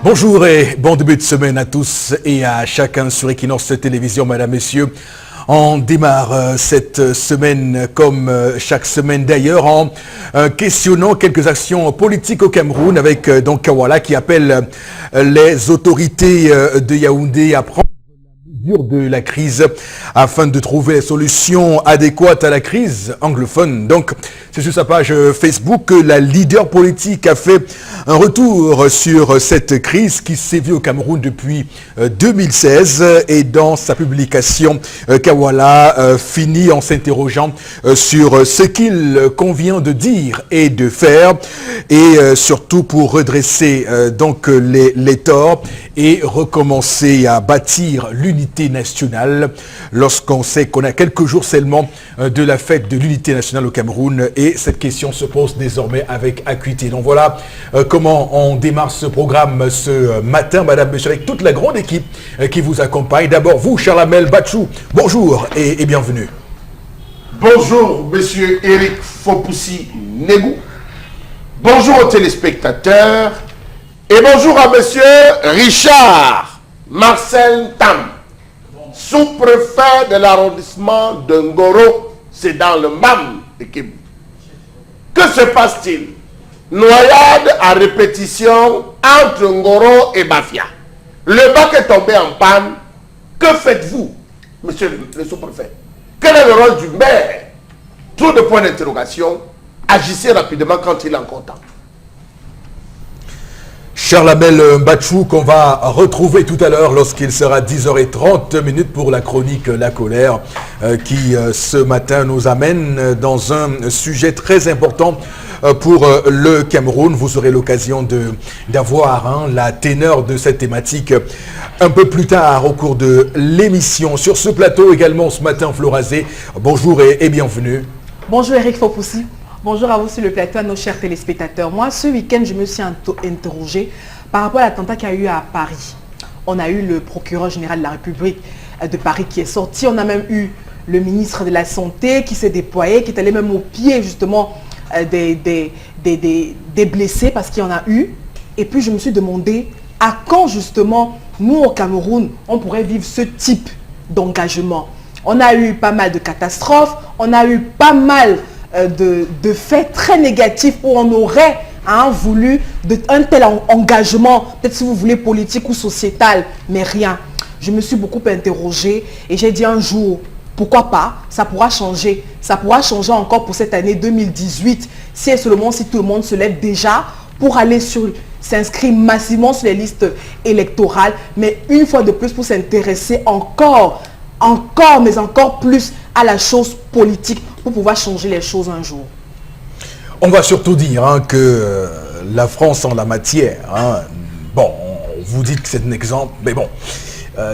Bonjour et bon début de semaine à tous et à chacun sur Equinox Télévision, mesdames, messieurs. On démarre cette semaine comme chaque semaine d'ailleurs en questionnant quelques actions politiques au Cameroun avec donc Kawala qui appelle les autorités de Yaoundé à prendre de la crise afin de trouver les solutions adéquates à la crise anglophone. Donc, c'est sur sa page Facebook que la leader politique a fait un retour sur cette crise qui sévit au Cameroun depuis 2016 et dans sa publication, Kawala finit en s'interrogeant sur ce qu'il convient de dire et de faire et surtout pour redresser donc les torts et recommencer à bâtir l'unité nationale lorsqu'on sait qu'on a quelques jours seulement de la fête de l'unité nationale au Cameroun et cette question se pose désormais avec acuité. Donc voilà comment on démarre ce programme ce matin, madame, monsieur, avec toute la grande équipe qui vous accompagne. D'abord vous, Charlamel Bachou, bonjour et bienvenue. Bonjour, monsieur Eric Fopoussi Negou. Bonjour aux téléspectateurs. Et bonjour à monsieur Richard Marcel Tam, sous-préfet de l'arrondissement de Ngoro, c'est dans le MAM de Kébu. Que se passe-t-il? Noyade à répétition entre Ngoro et Bafia. Le bac est tombé en panne. Que faites-vous, monsieur le sous-préfet? Quel est le rôle du maire? Trop de points d'interrogation. Agissez rapidement quand il est encore temps. Charlamel Bachou qu'on va retrouver tout à l'heure lorsqu'il sera 10h30 pour la chronique La Colère qui ce matin nous amène dans un sujet très important pour le Cameroun. Vous aurez l'occasion d'avoir la teneur de cette thématique un peu plus tard au cours de l'émission. Sur ce plateau également ce matin, Florazé, bonjour et bienvenue. Bonjour Eric Fopoussi. Bonjour à vous sur le plateau, à nos chers téléspectateurs. Moi, ce week-end, je me suis interrogée par rapport à l'attentat qu'il y a eu à Paris. On a eu le procureur général de la République de Paris qui est sorti. On a même eu le ministre de la Santé qui s'est déployé, qui est allé même au pied justement des blessés parce qu'il y en a eu. Et puis, je me suis demandé à quand justement, nous au Cameroun, on pourrait vivre ce type d'engagement. On a eu pas mal de catastrophes, on a eu pas mal de faits très négatifs où on aurait voulu un tel engagement, peut-être si vous voulez politique ou sociétal, mais rien. Je me suis beaucoup interrogée et j'ai dit un jour, pourquoi pas, ça pourra changer. Ça pourra changer encore pour cette année 2018, si et seulement si tout le monde se lève déjà pour aller s'inscrire massivement sur les listes électorales, mais une fois de plus pour s'intéresser encore plus à la chose politique pour pouvoir changer les choses un jour. On va surtout dire que la France en la matière, bon, vous dites que c'est un exemple, mais bon,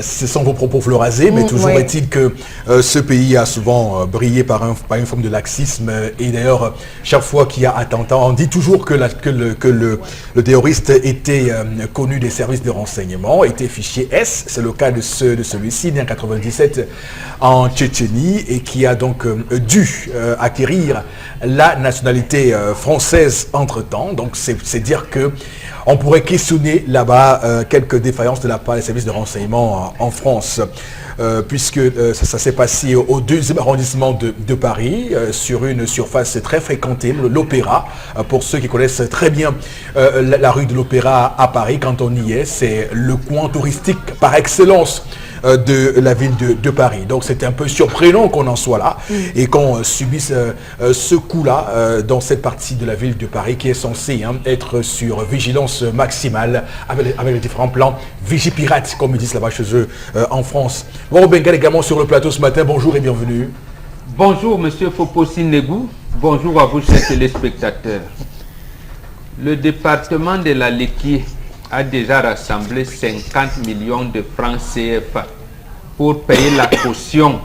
ce sont vos propos Florazé, mais toujours est-il que ce pays a souvent brillé par une forme de laxisme. Et d'ailleurs, chaque fois qu'il y a attentat, on dit toujours que le terroriste était connu des services de renseignement, était fiché S. C'est le cas de celui-ci, né en 97 en Tchétchénie, et qui a donc dû acquérir la nationalité française entre-temps. Donc c'est dire que on pourrait questionner là-bas quelques défaillances de la part des services de renseignement en France, puisque ça s'est passé au 2e arrondissement de Paris, sur une surface très fréquentée, l'Opéra. Pour ceux qui connaissent très bien la rue de l'Opéra à Paris, quand on y est, c'est le coin touristique par excellence de la ville de Paris. Donc c'est un peu surprenant qu'on en soit là et qu'on subisse ce coup-là dans cette partie de la ville de Paris qui est censée être sur vigilance maximale avec les différents plans Vigipirate, comme ils disent là-bas chez eux en France. Bon, Bengal également sur le plateau ce matin, bonjour et bienvenue. Bonjour monsieur Fopoussi Negou, bonjour à vous chers téléspectateurs. Le département de la Léquier a déjà rassemblé 50 millions de francs CFA pour payer la caution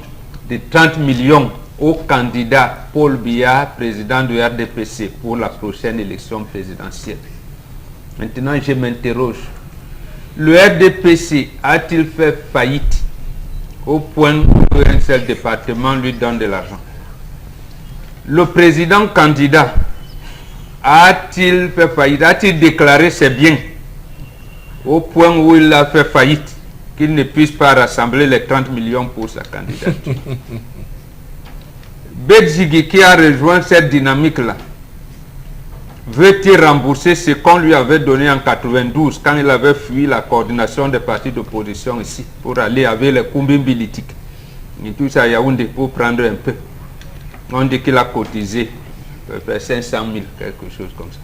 de 30 millions au candidat Paul Biya, président du RDPC, pour la prochaine élection présidentielle. Maintenant, je m'interroge. Le RDPC a-t-il fait faillite au point qu'un seul département lui donne de l'argent? Le président candidat a-t-il fait faillite? A-t-il déclaré ses biens? au point où il a fait faillite, qu'il ne puisse pas rassembler les 30 millions pour sa candidature. Belgique qui a rejoint cette dynamique-là, veut-il rembourser ce qu'on lui avait donné en 92 quand il avait fui la coordination des partis d'opposition ici pour aller avec les Kumbimbilitik et tout ça à Yaoundé pour prendre un peu. On dit qu'il a cotisé à peu près 500 000, quelque chose comme ça.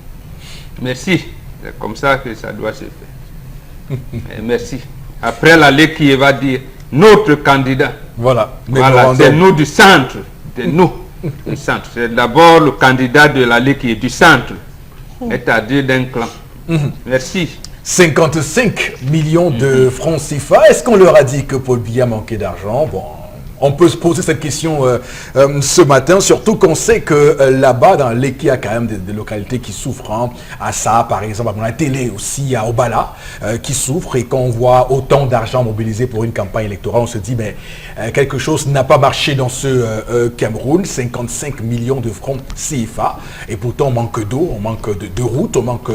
Merci, c'est comme ça que ça doit se faire. Et merci. Après l'aller qui va dire notre candidat. Voilà, voilà, c'est nous du centre. C'est nous du centre. C'est d'abord le candidat de l'aller qui est du centre, c'est-à-dire d'un clan. Merci. 55 millions de francs CFA. Est-ce qu'on leur a dit que Paul Biya manquait d'argent? Bon, on peut se poser cette question ce matin, surtout qu'on sait que là-bas, dans l'Eki, il y a quand même des localités qui souffrent. Hein. À ça, par exemple, à la télé aussi, à Obala, qui souffrent. Et quand on voit autant d'argent mobilisé pour une campagne électorale, on se dit, mais quelque chose n'a pas marché dans ce Cameroun. 55 millions de francs CFA. Et pourtant, on manque d'eau, on manque de routes, on manque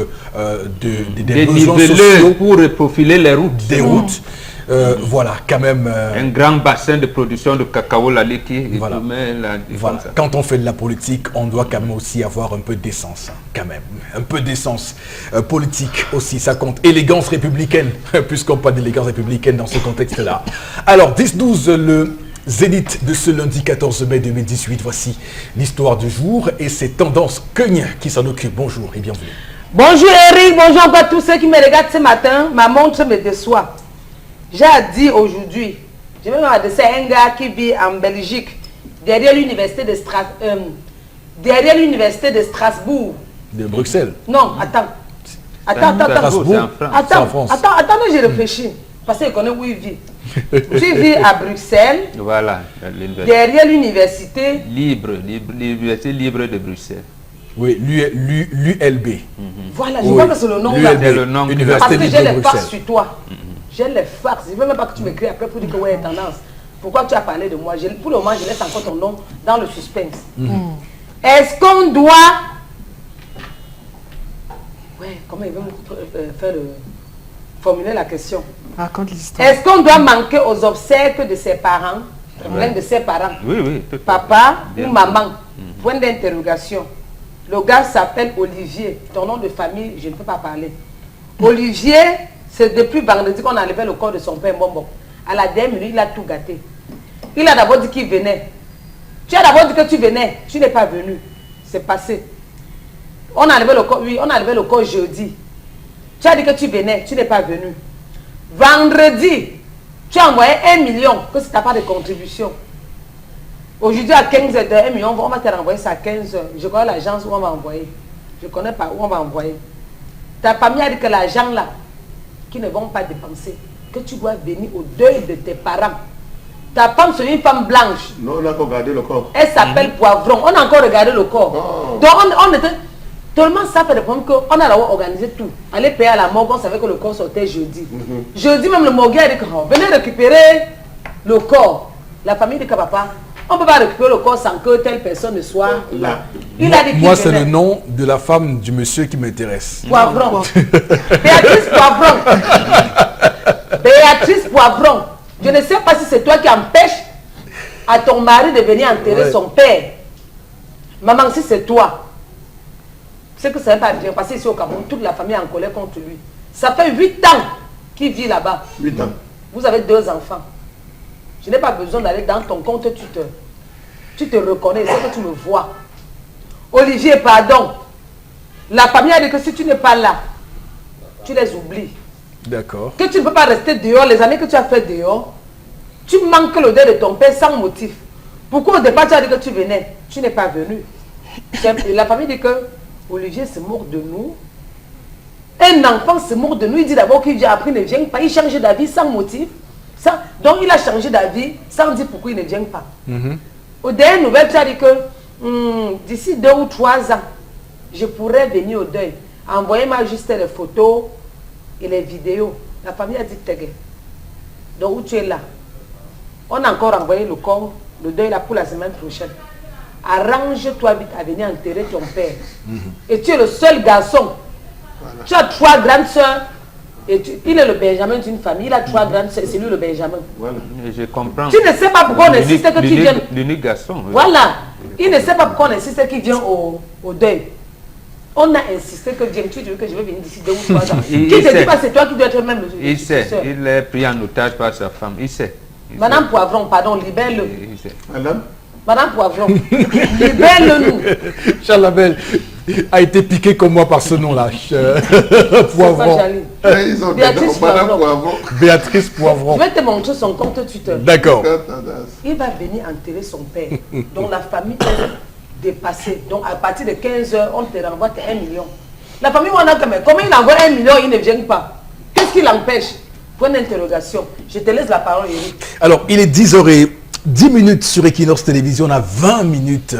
des besoins sociaux. Pour profiler les routes. Des routes. Voilà, quand même... un grand bassin de production de cacao, la Leki. Voilà. Voilà. Quand on fait de la politique, on doit quand même aussi avoir un peu d'essence, hein, quand même. Un peu d'essence politique aussi, ça compte. Élégance républicaine, puisqu'on parle d'élégance républicaine dans ce contexte-là. Alors, 10-12, le Zénith de ce lundi 14 mai 2018, voici l'histoire du jour et c'est Tendance Kenya qui s'en occupe. Bonjour et bienvenue. Bonjour Eric, bonjour encore à tous ceux qui me regardent ce matin. Ma montre me déçoit. J'ai dit aujourd'hui, je vais m'adresser à un gars qui vit en Belgique, derrière l'université de Strasbourg. De Bruxelles? Non, attends. Attends, je réfléchis. Parce que je connais où il vit. Tu vis à Bruxelles. Voilà, derrière l'université. L'université libre de Bruxelles. Oui, l'ULB. Voilà, je vois que c'est le nom là. Parce que j'ai les fax sur toi. J'ai les fax. Je ne veux même pas que tu m'écris après pour dire que ouais, tendance. Pourquoi tu as parlé de moi? Pour le moment, je laisse encore ton nom dans le suspense. Est-ce qu'on doit... Ouais, comment il veut formuler la question? Raconte l'histoire. Est-ce qu'on doit manquer aux obsèques de ses parents? De ses parents. Oui. Papa ou maman? Point d'interrogation. Le gars s'appelle Olivier. Ton nom de famille, je ne peux pas parler. Olivier, c'est depuis vendredi qu'on a enlevé le corps de son père Mbombo. À la dernière minute, il a tout gâté. Il a d'abord dit qu'il venait. Tu as d'abord dit que tu venais. Tu n'es pas venu. C'est passé. On a enlevé le corps, oui, on a enlevé le corps jeudi. Tu as dit que tu venais. Tu n'es pas venu. Vendredi, tu as envoyé 1 million, que si tu n'as pas de contribution. Aujourd'hui, à 15 h, 1 million, on va te renvoyer ça à 15 h. Je connais l'agence où on va envoyer. Je ne connais pas où on va envoyer. Ta famille a dit que l'argent là, qui ne vont pas dépenser, que tu dois venir au deuil de tes parents. Ta femme, c'est une femme blanche. Non, on a encore regardé le corps. Elle s'appelle Poivron. On a encore regardé le corps. Oh. Donc on était... Tellement ça fait le problème qu'on a d'abord organisé tout. Aller payer à la morgue, on savait que le corps sortait jeudi. Jeudi même, le morgue a dit que venez récupérer le corps. La famille dit que papa, on ne peut pas récupérer le corps sans que telle personne ne soit là. Moi, c'est le nom de la femme du monsieur qui m'intéresse. Poivron. Béatrice Poivron. Béatrice Poivron. Je ne sais pas si c'est toi qui empêches à ton mari de venir enterrer son père. Maman, si c'est toi, c'est que ça ne va pas bien. Parce qu'ici au Cameroun, toute la famille est en colère contre lui. Ça fait 8 ans qu'il vit là-bas. 8 ans. Vous avez 2 enfants. Je n'ai pas besoin d'aller dans ton compte, tu te reconnais, c'est que tu me vois. Olivier, pardon. La famille a dit que si tu n'es pas là, tu les oublies. D'accord. Que tu ne peux pas rester dehors, les années que tu as fait dehors, tu manques le deuil de ton père sans motif. Pourquoi au départ tu as dit que tu venais? Tu n'es pas venu. La famille dit que Olivier se moque de nous. Un enfant se moque de nous. Il dit d'abord qu'il vient, après il ne vient pas. Il change d'avis sans motif. Donc il a changé d'avis sans dire pourquoi il ne vient pas. Au dernier nouvelle, tu as dit que d'ici 2 ou 3 ans, je pourrais venir au deuil. Envoyez-moi juste les photos et les vidéos. La famille a dit Tégué. Donc où tu es là? On a encore envoyé le corps, le deuil là pour la semaine prochaine. Arrange-toi vite à venir enterrer ton père. Et tu es le seul garçon. Voilà. Tu as 3 grandes soeurs Il est le Benjamin d'une famille, il a 3 grandes sœurs, c'est lui le Benjamin. Voilà. Je comprends. Tu ne sais pas pourquoi on insiste que tu viennes. L'unique garçon. Oui. Voilà. Il ne sait pas pourquoi on insiste qu'il vient au deuil. On a insisté que James, tu veux que je vais venir d'ici 2 ou 3 ans. Qui te dit pas c'est toi qui dois être même le Il sait. Il est pris en otage par sa femme. Il sait. Madame Poivron, pardon, libère-le. Il sait. Madame Poivron, libère-le-nous. Charles Labelle a été piqué comme moi par ce nom-là. Poivron. Ils ont Béatrice Poivron. Béatrice Poivron. Je vais te montrer son compte Twitter. D'accord. Il va venir enterrer son père, dont la famille est dépassée. Donc à partir de 15 h, on te renvoie 1 million. La famille, on a quand même. Comment il envoie 1 million, il ne vient pas? Qu'est-ce qui l'empêche? Point d'interrogation. Je te laisse la parole, Eric. Alors, il est 10h10 sur Equinox Télévision. On a 20 minutes,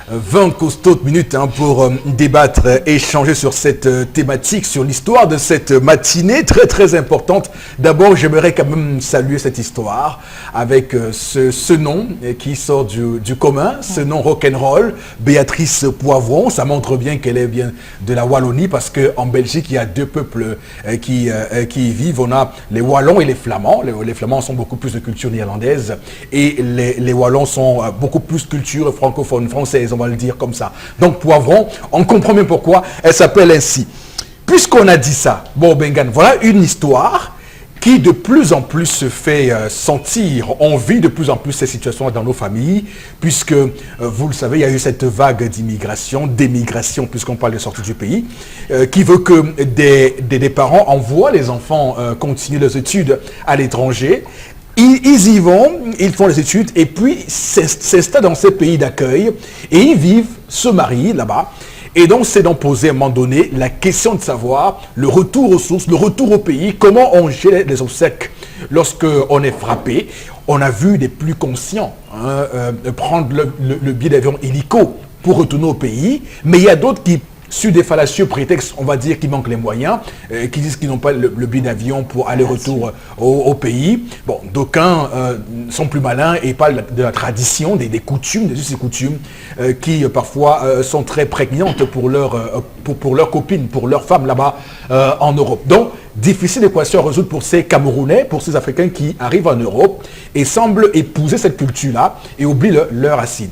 20 costaudes minutes pour débattre, échanger sur cette thématique, sur l'histoire de cette matinée très très importante. D'abord, j'aimerais quand même saluer cette histoire avec ce nom qui sort du commun, ce nom rock'n'roll, Béatrice Poivron. Ça montre bien qu'elle est bien de la Wallonie parce qu'en Belgique, il y a 2 peuples qui y vivent. On a les Wallons et les Flamands. Les Flamands sont beaucoup plus de culture néerlandaise et les Wallons sont beaucoup plus culture francophone, française, on va le dire comme ça. Donc Poivron, on comprend bien pourquoi elle s'appelle ainsi. Puisqu'on a dit ça, bon Bengan, voilà une histoire qui de plus en plus se fait sentir. On vit de plus en plus ces situations dans nos familles, puisque, vous le savez, il y a eu cette vague d'immigration, d'émigration, puisqu'on parle de sortie du pays, qui veut que des parents envoient les enfants continuer leurs études à l'étranger. Ils y vont, ils font les études et puis s'installent dans ces pays d'accueil et ils vivent, se marient là-bas. Et donc, c'est donc posé à un moment donné la question de savoir le retour aux sources, le retour au pays, comment on gère les obsèques lorsqu'on est frappé. On a vu des plus conscients prendre le billet d'avion illico pour retourner au pays, mais il y a d'autres qui, sur des fallacieux prétextes, on va dire qu'il manque les moyens, qui disent qu'ils n'ont pas le billet d'avion pour aller-retour au pays. Bon, d'aucuns sont plus malins et parlent de la tradition, des coutumes, des us et coutumes, qui parfois sont très prégnantes pour leurs copines, pour leurs femmes là-bas en Europe. Donc, difficile équation à résoudre pour ces Camerounais, pour ces Africains qui arrivent en Europe et semblent épouser cette culture-là et oublient leurs racines.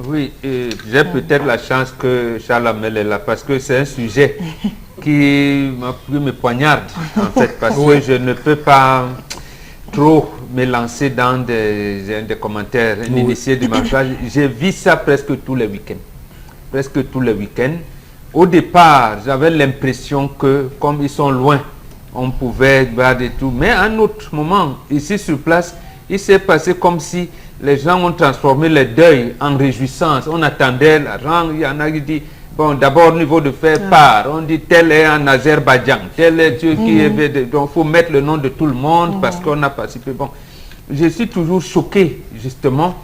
Oui, j'ai peut-être la chance que Charles Amel est là parce que c'est un sujet qui me poignarde en fait parce que je ne peux pas trop me lancer dans des commentaires initiés du marquage. Je vis ça presque tous les week-ends. Presque tous les week-ends. Au départ, j'avais l'impression que comme ils sont loin, on pouvait voir des tout. Mais à un autre moment, ici sur place, il s'est passé comme si les gens ont transformé le deuil en réjouissance. On attendait l'argent. Il y en a qui disent, bon, d'abord, au niveau de faire part, on dit tel est en Azerbaïdjan, tel est Dieu qui est... Donc, il faut mettre le nom de tout le monde parce qu'on a participé. Bon, je suis toujours choqué, justement,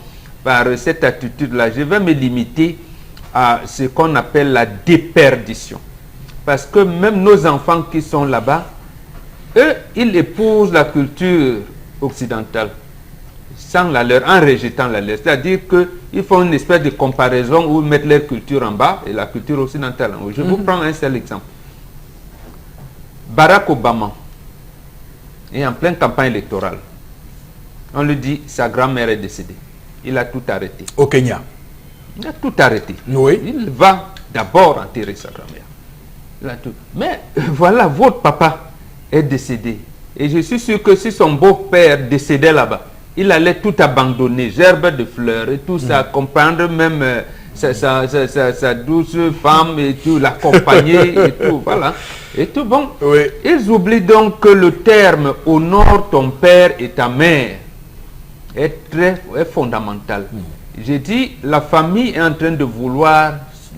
par cette attitude-là. Je vais me limiter à ce qu'on appelle la déperdition. Parce que même nos enfants qui sont là-bas, eux, ils épousent la culture occidentale. Sans la leur, en rejetant la leur. C'est-à-dire qu'ils font une espèce de comparaison où ils mettent leur culture en bas et la culture occidentale en haut. Je vous prends un seul exemple. Barack Obama est en pleine campagne électorale. On lui dit, sa grand-mère est décédée. Il a tout arrêté. Au Kenya. Il a tout arrêté. Oui. Il va d'abord enterrer sa grand-mère. Mais voilà, votre papa est décédé. Et je suis sûr que si son beau-père décédait là-bas, il allait tout abandonner, gerbe de fleurs et tout ça, comprendre même sa douce femme et tout, l'accompagner et tout, voilà. Et tout, bon. Oui. Ils oublient donc que le terme « honore ton père et ta mère » est fondamental. J'ai dit, la famille est en train de vouloir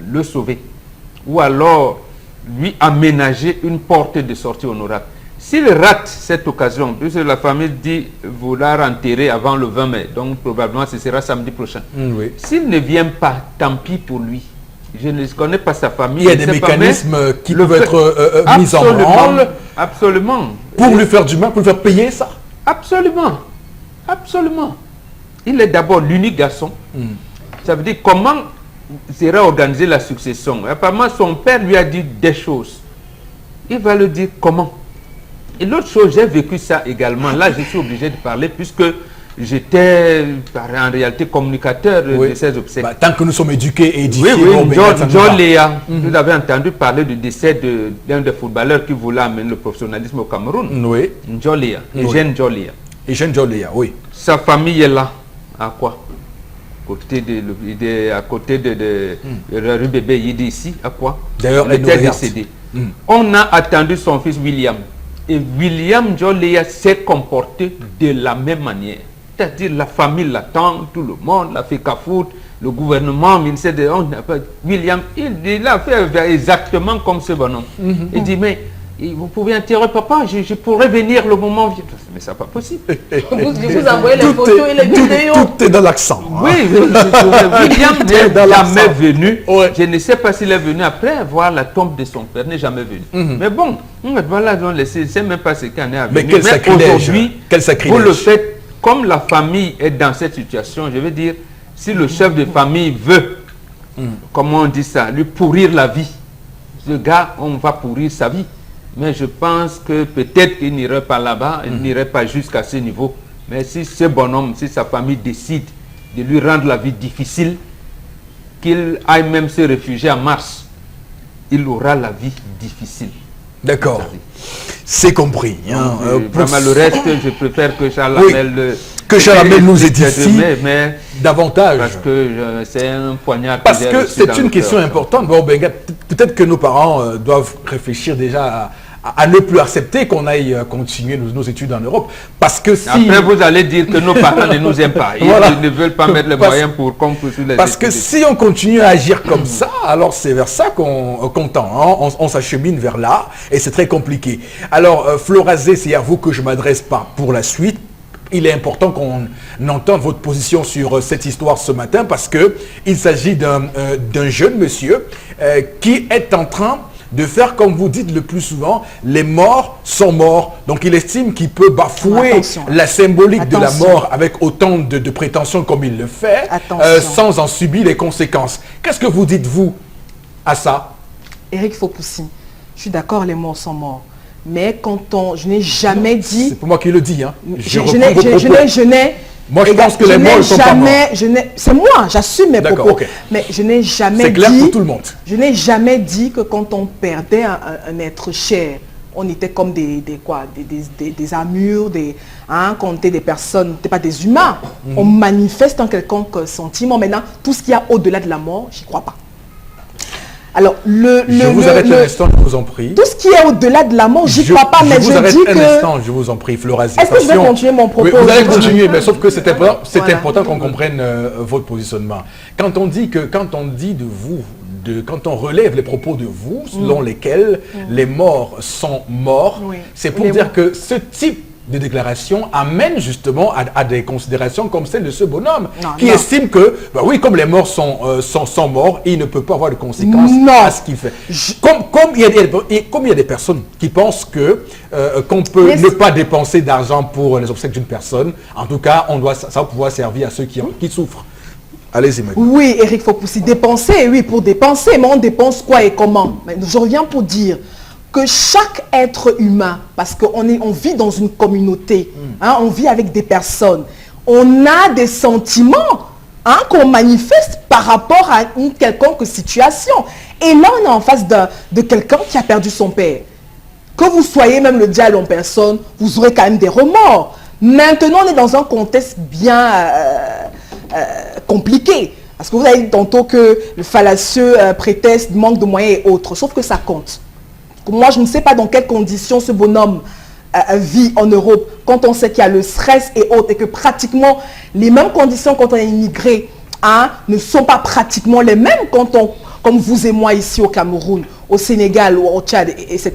le sauver ou alors lui aménager une porte de sortie honorable. S'il rate cette occasion, puisque la famille dit vouloir enterrer avant le 20 mai, donc probablement ce sera samedi prochain. Oui. S'il ne vient pas, tant pis pour lui. Je ne connais pas sa famille. Il y a des mécanismes qui peuvent être mis en branle. Absolument. Pour lui faire du mal, pour lui faire payer ça. Absolument. Absolument. Il est d'abord l'unique garçon. Ça veut dire comment sera organisée la succession. Apparemment, son père lui a dit des choses. Il va le dire comment. Et l'autre chose, j'ai vécu ça également. Là, je suis obligé de parler puisque j'étais en réalité communicateur de ces obsèques. Tant que nous sommes éduqués et édifiés. John Léa, vous avez entendu parler du décès d'un des footballeurs qui voulait amener le professionnalisme au Cameroun. Oui. John Léa, Eugène John Léa. Eugène John Léa, oui. Sa famille est là. À quoi? À côté de rue Bébé Yidi ici, à quoi? D'ailleurs, il était décédé. On a attendu son fils William. Et William John Léa s'est comporté de la même manière. C'est-à-dire la famille l'attend, tout le monde, la FECAFOOT, le gouvernement, le ministère de... William, il a fait exactement comme ce bonhomme. Il dit, mais vous pouvez interroger papa, je pourrais venir le moment... Mais ça n'est pas possible. Vous envoyez les photos et les vidéos. Tout est dans l'accent. Oui, William n'est jamais venu. Je ne sais pas s'il est venu après voir la tombe de son père, n'est jamais venu. Mais bon, voilà, je ne sais même pas ce qu'il en est venu. Mais quel sacrilège. Aujourd'hui, vous le faites, comme la famille est dans cette situation, je veux dire, si le chef de famille veut, comment on dit ça, lui pourrir la vie, ce gars, on va pourrir sa vie. Mais je pense que peut-être qu'il n'irait pas là-bas, il n'irait pas jusqu'à ce niveau. Mais si ce bonhomme, si sa famille décide de lui rendre la vie difficile, qu'il aille même se réfugier à Mars, il aura la vie difficile. D'accord. C'est compris. Vraiment, le reste, je préfère que Charles Hamel... Que Charles Hamel nous édifie mais davantage. Parce que c'est un poignard. Parce que c'est une question importante. Bon, peut-être que nos parents doivent réfléchir déjà à ne plus accepter qu'on aille continuer nos études en Europe. Parce que si... Après, vous allez dire que nos parents ne nous aiment pas. Ils ne veulent pas mettre les moyens pour qu'on poursuive les études. Parce que si on continue à agir comme ça, alors c'est vers ça qu'on tend. Hein. On s'achemine vers là et c'est très compliqué. Alors, Florazé, c'est à vous que je m'adresse pour la suite. Il est important qu'on entende votre position sur cette histoire ce matin parce qu'il s'agit d'un jeune monsieur qui est en train de faire, comme vous dites le plus souvent, les morts sont morts. Donc il estime qu'il peut bafouer la symbolique de la mort avec autant de prétentions comme il le fait, sans en subir les conséquences. Qu'est-ce que vous dites, vous, à ça? Éric Fopoussi, je suis d'accord, les morts sont morts. Mais je n'ai jamais dit... C'est pour moi qui le dis. Hein. Je n'ai... Moi, je pense que les morts ne sont pas morts. C'est moi, j'assume mes propos. Okay. Mais je n'ai jamais dit... C'est clair pour tout le monde. Je n'ai jamais dit que quand on perdait un être cher, on était comme des armures, qu'on était des personnes, on n'était pas des humains. On manifeste un quelconque sentiment. Maintenant, tout ce qu'il y a au-delà de la mort, j'y crois pas. Alors, je vous arrête un instant, je vous en prie. Tout ce qui est au-delà de la mort, j'y crois pas, mais je dis que... Je vous arrête un instant, je vous en prie, Florazé. Est-ce que je vais continuer mon propos? Oui, vous allez continuer, mais sauf que c'est important qu'on comprenne votre positionnement. Quand on dit de vous, quand on relève les propos de vous, selon lesquels les morts sont morts, c'est pour dire que ce type de déclaration amène justement à des considérations comme celle de ce bonhomme qui estime que, comme les morts sont morts, il ne peut pas avoir de conséquences à ce qu'il fait. Comme il y a des personnes qui pensent qu'on peut ne pas dépenser d'argent pour les obsèques d'une personne, en tout cas, ça va pouvoir servir à ceux qui souffrent. Allez-y, madame. Oui, Éric Fopoussi, dépenser, oui, pour dépenser, mais on dépense quoi et comment? Mais je reviens pour dire que chaque être humain, parce qu'on vit dans une communauté, on vit avec des personnes, on a des sentiments qu'on manifeste par rapport à une quelconque situation. Et là, on est en face de quelqu'un qui a perdu son père. Que vous soyez même le diable en personne, vous aurez quand même des remords. Maintenant, on est dans un contexte bien compliqué. Parce que vous avez dit tantôt que le fallacieux prétexte manque de moyens et autres, sauf que ça compte. Moi, je ne sais pas dans quelles conditions ce bonhomme vit en Europe, quand on sait qu'il y a le stress et autres, et que pratiquement les mêmes conditions quand on est immigré ne sont pas pratiquement les mêmes comme vous et moi ici au Cameroun, au Sénégal ou au Tchad, etc.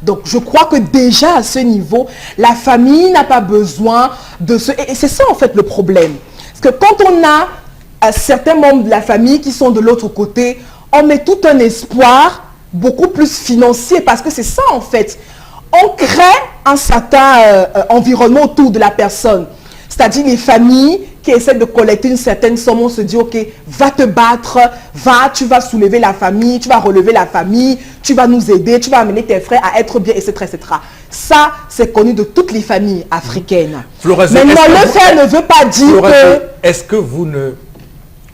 Donc, je crois que déjà à ce niveau, la famille n'a pas besoin de ce... Et c'est ça en fait le problème. Parce que quand on a certains membres de la famille qui sont de l'autre côté, on met tout un espoir beaucoup plus financier, parce que c'est ça en fait. On crée un certain environnement autour de la personne. C'est-à-dire les familles qui essaie de collecter une certaine somme, on se dit, ok, va te battre, tu vas soulever la famille, tu vas relever la famille, tu vas nous aider, tu vas amener tes frères à être bien, etc. etc. Ça, c'est connu de toutes les familles africaines. Florazé, maintenant, le fait ne veut pas dire Florazé, que... est-ce que vous ne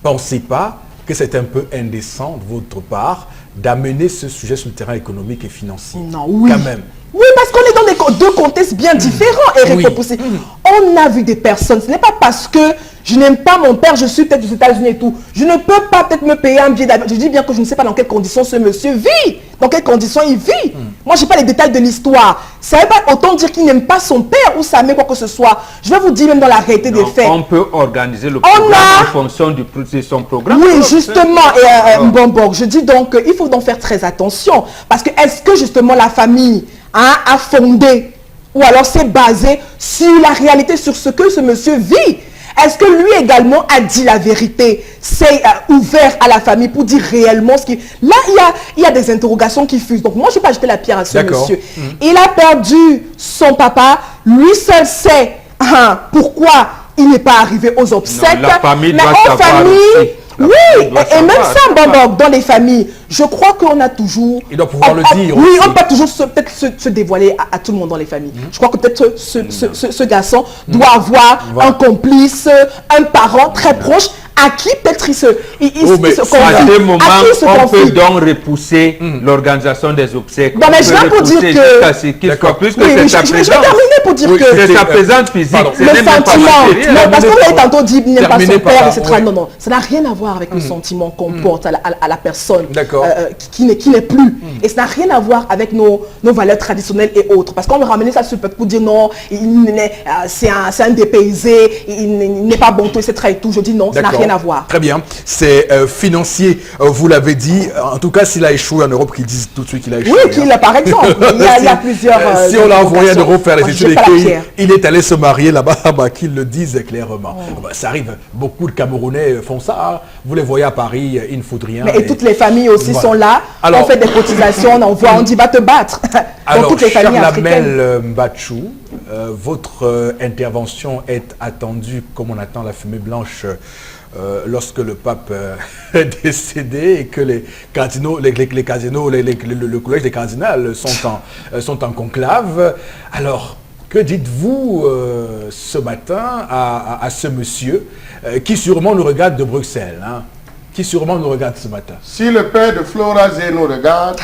pensez pas que c'est un peu indécent de votre part d'amener ce sujet sur le terrain économique et financier? Non, oui. Quand même. Oui, parce qu'on est dans deux contextes bien différents, Eric Fopoussy. On a vu des personnes, ce n'est pas parce que je n'aime pas mon père, je suis peut-être aux États-Unis et tout. Je ne peux pas peut-être me payer un billet d'avion. Je dis bien que je ne sais pas dans quelles conditions ce monsieur vit, dans quelles conditions il vit. Moi, je n'ai pas les détails de l'histoire. Ça ne veut pas autant dire qu'il n'aime pas son père ou sa mère, quoi que ce soit. Je vais vous dire même dans la réalité des faits. On peut organiser le programme en fonction de son programme. Oui, justement, bon, je dis donc qu'il faut donc faire très attention. Parce que est-ce que justement la famille a fondé ou alors c'est basé sur la réalité, sur ce que ce monsieur vit? Est-ce que lui également a dit la vérité? C'est ouvert à la famille pour dire réellement ce qui... Là, il y a des interrogations qui fusent. Donc moi, je ne vais pas jeter la pierre à ce monsieur. Il a perdu son papa. Lui seul sait pourquoi il n'est pas arrivé aux obsèques. Non, la famille mais doit en savoir famille... aussi. Oui, et même ça, dans les familles, je crois qu'on a toujours... Il doit pouvoir le dire Oui, aussi. on peut toujours peut-être se dévoiler à tout le monde dans les familles. Je crois que peut-être ce garçon doit avoir un complice, un parent très proche à qui peut-être il se confie. À ce moment, on peut confie. donc repousser l'organisation des obsèques. Non, mais je viens pour dire que... Qu'il soit plus que Oui, c'est je sa vais présence. terminer pour dire que... C'est sa présence physique. Ce Le n'est même pas sentiment, matériel. non, parce qu'on a tantôt dit il n'aime pas son Terminez par père, là, etc. oui. Non, non, ça n'a rien à voir avec le sentiment qu'on porte à la personne D'accord. qui n'est plus. Et ça n'a rien à voir avec nos valeurs traditionnelles et autres. Parce qu'on veut ramener ça sur le peuple pour dire non, c'est un dépaysé, il n'est pas bon, tout, etc. et tout. Je dis non, ça n'a rien à voir. Très bien. C'est financier, vous l'avez dit. En tout cas, s'il a échoué en Europe, qu'ils disent tout de suite qu'il a échoué. Oui, qu'il a, par exemple. Il y a plusieurs... si on l'a envoyé en Europe faire les Moi, je études jette pas la et pierre. qu'il est allé se marier là-bas, qu'ils le disent clairement. Ça arrive. Beaucoup de Camerounais font ça. Hein. Vous les voyez à Paris, il ne faut rien. Mais et toutes les familles aussi Voilà. sont là. Alors, on fait des cotisations, on envoie, on dit va te battre. Dans Alors, toutes les familles africaines. Charlamel Mbachou, votre intervention est attendue comme on attend la fumée blanche lorsque le pape est décédé et que les cardinaux, le collège des cardinals sont en conclave. Alors, que dites-vous ce matin à ce monsieur qui sûrement nous regarde de Bruxelles, hein, qui sûrement nous regarde ce matin? Si le père de Flora Zé nous regarde,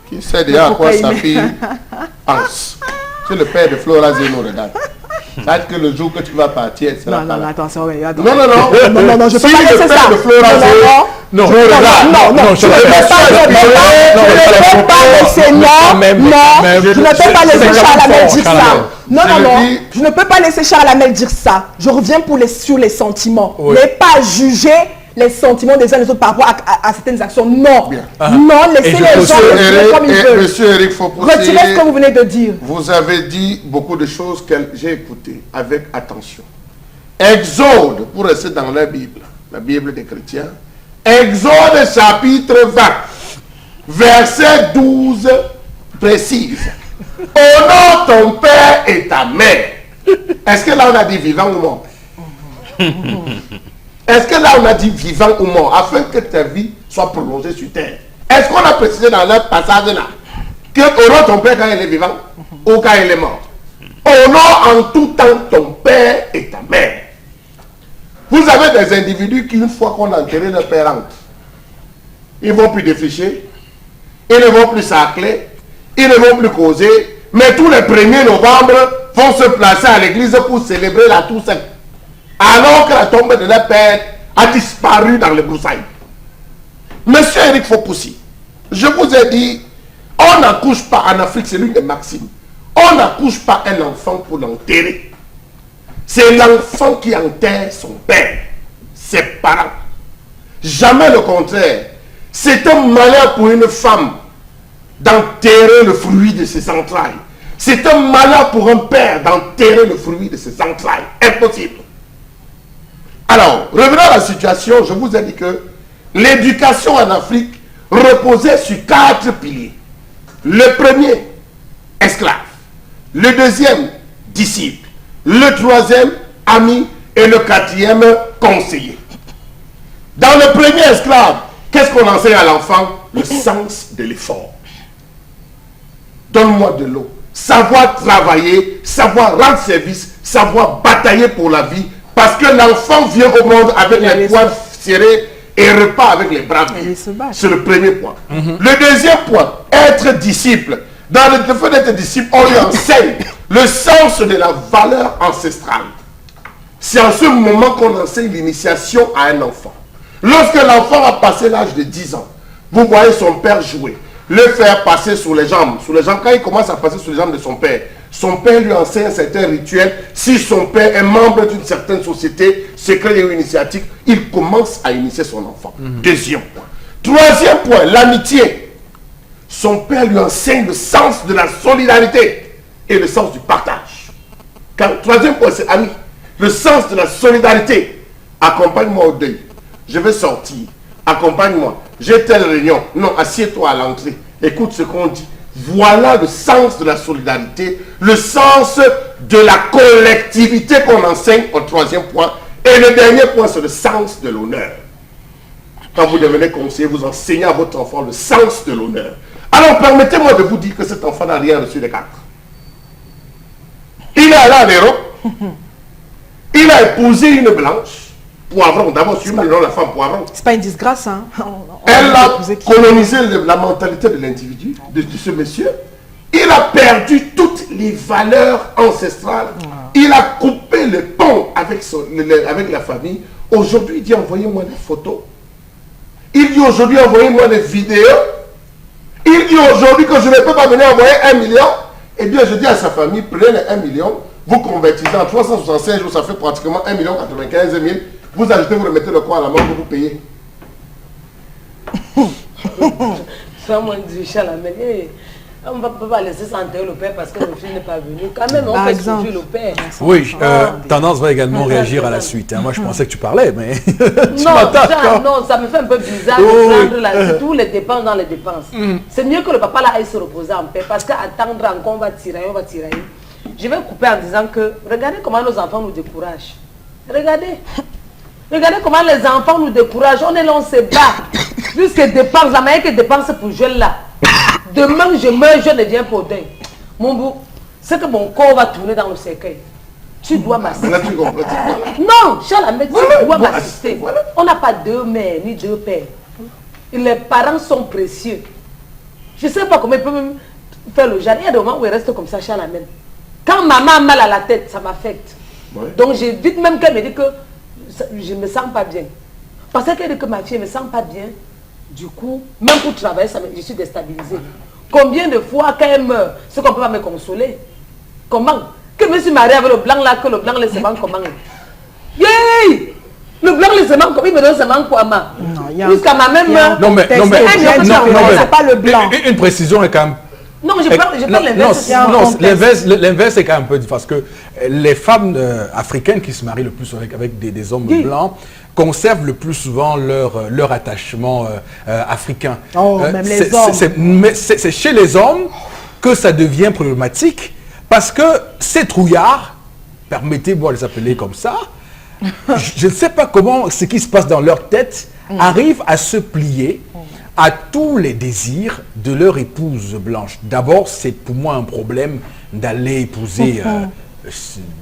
qui sait déjà à quoi sa fille pense. Si le père de Flora Zé nous regarde, ça veut dire que le jour que tu vas partir, elle sera Non, pas non, là. attention. Oui, attends. Non, non, non. Non, je peux Si pas le laisser père ça. de Flora Zé Non, nous regarde, Non, je ne peux pas laisser Charlamel dire ça. Non, je ne peux pas laisser Charlamel dire ça. Je reviens sur les sentiments. Oui. Ne pas juger les sentiments des uns et des autres par rapport à certaines actions. Non. Bien. Non, laissez les gens le comme ils veulent. Monsieur Eric Fopoussy, Retirez ce que vous venez de dire. vous avez dit beaucoup de choses que j'ai écoutées avec attention. Exode, pour rester dans la Bible des chrétiens, Exode chapitre 20, verset 12 précise. Honore ton père et ta mère. Est-ce que là on a dit vivant ou mort? Est-ce que là on a dit vivant ou mort afin que ta vie soit prolongée sur terre? Est-ce qu'on a précisé dans le passage là que honore ton père quand il est vivant ou quand il est mort? Honore en tout temps ton père et ta mère. Vous avez des individus qui, une fois qu'on a enterré leur père, ils ne vont plus défricher, ils ne vont plus sacler, ils ne vont plus causer, mais tous les 1er novembre vont se placer à l'église pour célébrer la Toussaint. Alors que la tombe de leur père a disparu dans les broussailles. Monsieur Eric Fopoussy, je vous ai dit, on n'accouche pas en Afrique, c'est l'une des maximes. On n'accouche pas un enfant pour l'enterrer. C'est l'enfant qui enterre son père, ses parents. Jamais le contraire. C'est un malheur pour une femme d'enterrer le fruit de ses entrailles. C'est un malheur pour un père d'enterrer le fruit de ses entrailles. Impossible. Alors, revenons à la situation. Je vous ai dit que l'éducation en Afrique reposait sur 4 piliers. Le premier, esclave. Le deuxième, disciple. Le troisième, ami. Et le 4e, conseiller. Dans le premier esclave, qu'est-ce qu'on enseigne à l'enfant? Le sens de l'effort. Donne-moi de l'eau. Savoir travailler, savoir rendre service, savoir batailler pour la vie. Parce que l'enfant vient au monde avec les poings serrés et repart avec les bras vides. C'est le premier point. Le deuxième point, être disciple. Dans le fait d'être disciple, on lui enseigne le sens de la valeur ancestrale. C'est en ce moment qu'on enseigne l'initiation à un enfant. Lorsque l'enfant a passé l'âge de 10 ans, vous voyez son père jouer, le faire passer sur les jambes. Quand il commence à passer sur les jambes de son père lui enseigne un certain rituel. Si son père est membre d'une certaine société, secret et initiatique, il commence à initier son enfant. Deuxième point. Troisième point, l'amitié. Son père lui enseigne le sens de la solidarité et le sens du partage. Troisième point, c'est ami. Le sens de la solidarité. Accompagne-moi au deuil. Je vais sortir. Accompagne-moi. J'ai telle réunion. Non, assieds-toi à l'entrée. Écoute ce qu'on dit. Voilà le sens de la solidarité, le sens de la collectivité qu'on enseigne au troisième point. Et le dernier point, c'est le sens de l'honneur. Quand vous devenez conseiller, vous enseignez à votre enfant le sens de l'honneur. Alors, permettez-moi de vous dire que cet enfant n'a rien reçu des 4. Il est allé en Europe. Il a épousé une blanche. Poivron, d'abord, sur la femme poivron. C'est pas une disgrâce, hein. Elle a colonisé la mentalité de l'individu, de ce monsieur. Il a perdu toutes les valeurs ancestrales. Il a coupé le pont avec la famille. Aujourd'hui, il dit envoyez-moi des photos. Il dit aujourd'hui envoyez-moi des vidéos. Il dit aujourd'hui que je ne peux pas venir envoyer 1 million. Eh bien, je dis à sa famille, prenez 1 million, vous convertissez en 365 jours, ça fait pratiquement 1 95 000. Vous ajoutez, vous remettez le quoi à la main que vous payez. Ça, moi, je dis, on ne va pas laisser s'enterrer le père parce que le fils n'est pas venu. Quand même, on fait souffrir le père. Oui, Tendance va également réagir à la suite. Hein. Moi, je pensais que tu parlais, mais non, ça me fait un peu bizarre de prendre tous les dépenses dans les dépenses. C'est mieux que le papa là aille se reposer en paix parce qu'attendre encore, on va tirer. Je vais couper en disant que regardez comment nos enfants nous découragent. Regardez comment les enfants nous découragent. On est là, on se bat. Jusqu'à dépense, la meilleure que dépense pour jeune là. Demain, je meurs, je deviens pour deuil. Mon bout, c'est que mon corps va tourner dans le cercueil. Tu dois m'assister. Non, Charles Ahmed, tu dois m'assister. On n'a pas 2 mères ni 2 pères. Les parents sont précieux. Je ne sais pas comment ils peuvent même faire le jardin. Il y a des moments où il reste comme ça, Charles Ahmed. Quand maman a mal à la tête, ça m'affecte. Ouais. Donc j'évite même qu'elle me dise que je ne me sens pas bien. Parce qu'elle dit que ma fille ne me sent pas bien. Du coup, même pour travailler, je suis déstabilisée. Combien de fois quand elle meurt, c'est qu'on ne peut pas me consoler? Comment? Que je me suis mariée avec le blanc là, que le blanc laisse manque comment? Yay! Le blanc laisse manque comment? Il me donne ses manques pour ma. Jusqu'à ma même meurt. Non, mais c'est pas le blanc. Une précision est quand même. Non, mais je parle l'inverse. Non, l'inverse est quand même un peu parce que les femmes africaines qui se marient le plus avec des hommes blancs conservent le plus souvent leur attachement africain. Même les hommes. C'est chez les hommes que ça devient problématique parce que ces trouillards, permettez-moi de les appeler comme ça, je ne sais pas comment ce qui se passe dans leur tête arrive à se plier à tous les désirs de leur épouse blanche. D'abord, c'est pour moi un problème d'aller épouser, je ne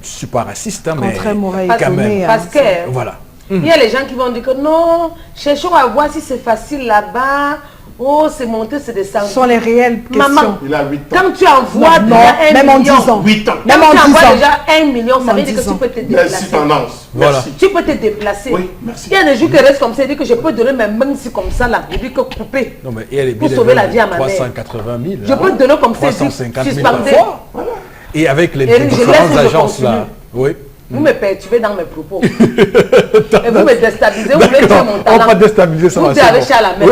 suis pas raciste, hein, mais quand même. Parce que voilà. Il y a les gens qui vont dire que non, cherchons à voir si c'est facile là-bas. Oh, c'est monté, c'est descendu. Ce sont les réelles questions. Maman, il a 8 ans. Quand tu envoies déjà 1 même million, en 10 ans. 8 ans. Quand tu envoies déjà 1 million, ça veut dire que tu peux te déplacer. Merci, tendance. Voilà. Merci. Tu peux te déplacer. Oui, merci. Il y a des jours qui restent comme ça, il dit que je peux donner mes mains ici comme ça là, et puis que couper. Non, mais elle est pour sauver la vie à ma mère. 380 000. Je peux te donner comme ça, 350 000 suspendé. voilà. Et avec les Et différentes agences là. Oui. Vous me perturbez dans mes propos. Et vous me déstabilisez, vous voulez tuer mon talent. On va pas déstabiliser ça. Vous avez Charles Ahmed.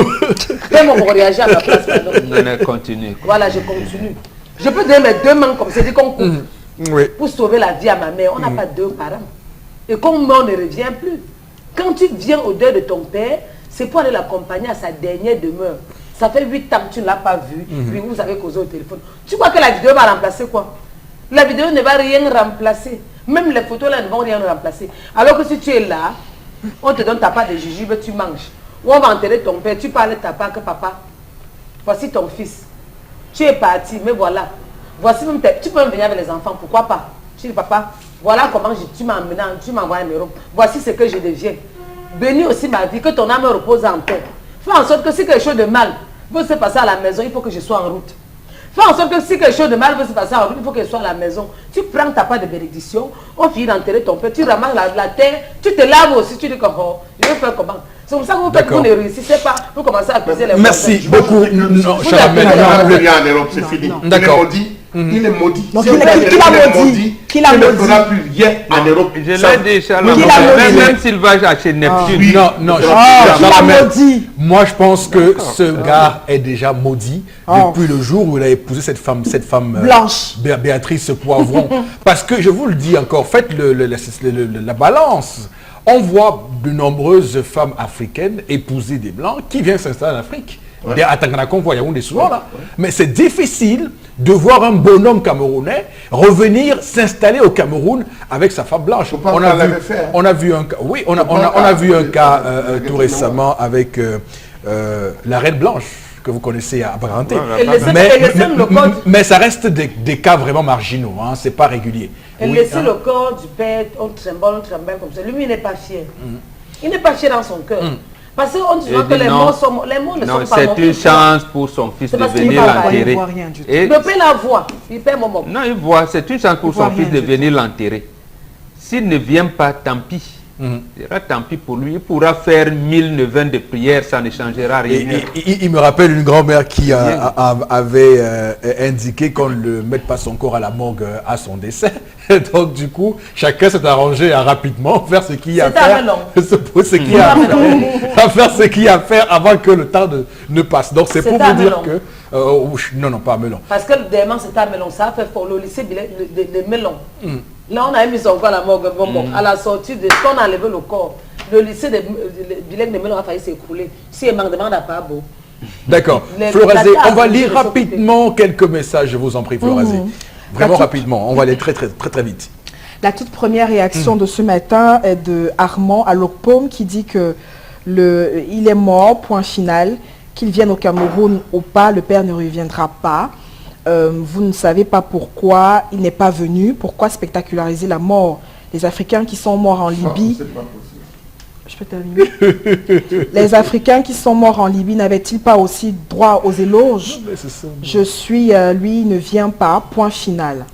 Fais-moi pour réagir à ma place. Non, continue. Voilà, je continue. Je peux donner mes 2 mains comme c'est dit qu'on coupe. Oui. Pour sauver la vie à ma mère. On n'a pas 2 parents. Et comme on ne revient plus. Quand tu viens au deuil de ton père, c'est pour aller l'accompagner à sa dernière demeure. Ça fait 8 ans que tu ne l'as pas vu. Puis vous avez causé au téléphone. Tu crois que la vidéo va remplacer quoi? La vidéo ne va rien remplacer. Même les photos là ne vont rien remplacer. Alors que si tu es là, on te donne ta part de jujube, tu manges. Ou on va enterrer ton père, tu parles de ta part que papa, voici ton fils. Tu es parti, mais voilà. Voici même tu peux même venir avec les enfants, pourquoi pas? Tu dis papa, voilà comment tu m'as emmené, tu m'envoies en Europe. Voici ce que je deviens. Bénis aussi ma vie, que ton âme repose en paix. Fais en sorte que si quelque chose de mal veut se passer à la maison, il faut que je sois en route. Fais en sorte que si quelque chose de mal veut se passer en route, il faut que je sois à la maison. Tu prends ta part de bénédiction, on finit d'enterrer ton père, tu ramasses la terre, tu te laves aussi, tu dis que oh, je vais faire comment? C'est comme ça que vous ne réussissez pas, vous commencez à accuser les Merci beaucoup. Non, Chalamel, en Europe, c'est fini. D'accord. Il est maudit. Donc il a maudit. Il ne fera plus rien en Europe. Je l'ai déjà même s'il va acheter Neptune. Non, moi je pense que ce gars est déjà maudit depuis le jour où il a épousé cette femme blanche, Béatrice Poivron. Parce que je vous le dis encore, faites la balance. On voit de nombreuses femmes africaines épouser des blancs qui viennent s'installer en Afrique. À Tanganakon, voyons des souvent là. Mais c'est difficile de voir un bonhomme camerounais revenir s'installer au Cameroun avec sa femme blanche. On a vu un cas, oui, on a vu un cas tout récemment avec la Reine Blanche que vous connaissez à Branté. Mais ça reste des cas vraiment marginaux, hein, c'est pas régulier. Et laisser le corps du père, on tremble comme ça. Lui, il n'est pas fier. Il n'est pas fier dans son cœur. Parce qu'on dit que les mots ne sont pas c'est une chance pour son fils de venir l'enterrer. Il ne peut la voir. Il perd mon moment. Non, il voit. C'est une chance pour son fils de venir l'enterrer. S'il ne vient pas, tant pis. Il dira tant pis pour lui. Il pourra faire 1000 neuvaines de prières, ça ne changera rien. Il me rappelle une grand-mère qui avait indiqué qu'on ne mette pas son corps à la morgue à son décès. Donc du coup, chacun s'est arrangé à rapidement faire ce qu'il y a à faire. Faire ce qu'il y a à faire avant que le temps ne passe. Donc c'est pour vous dire que... non, pas à Melon. Parce que le démon c'est à Melon. Ça a fait pour le lycée de Melon. Là, on a mis son corps à la morgue. À la sortie de ce qu'on a enlevé le corps, le lycée de Bilek de Melon a failli s'écrouler. Si il manque de demande à pas beau. D'accord. Florazé, on va lire rapidement quelques messages, je vous en prie, Florazé. Vraiment rapidement, on va aller très vite. La toute première réaction de ce matin est de Armand à Lokpom qui dit que il est mort, point final, qu'il vienne au Cameroun ou pas, le père ne reviendra pas. Vous ne savez pas pourquoi il n'est pas venu, pourquoi spectaculariser la mort des Africains qui sont morts en Libye. Je peux terminer. Les Africains qui sont morts en Libye n'avaient-ils pas aussi droit aux éloges? Je suis, lui, ne vient pas, point final.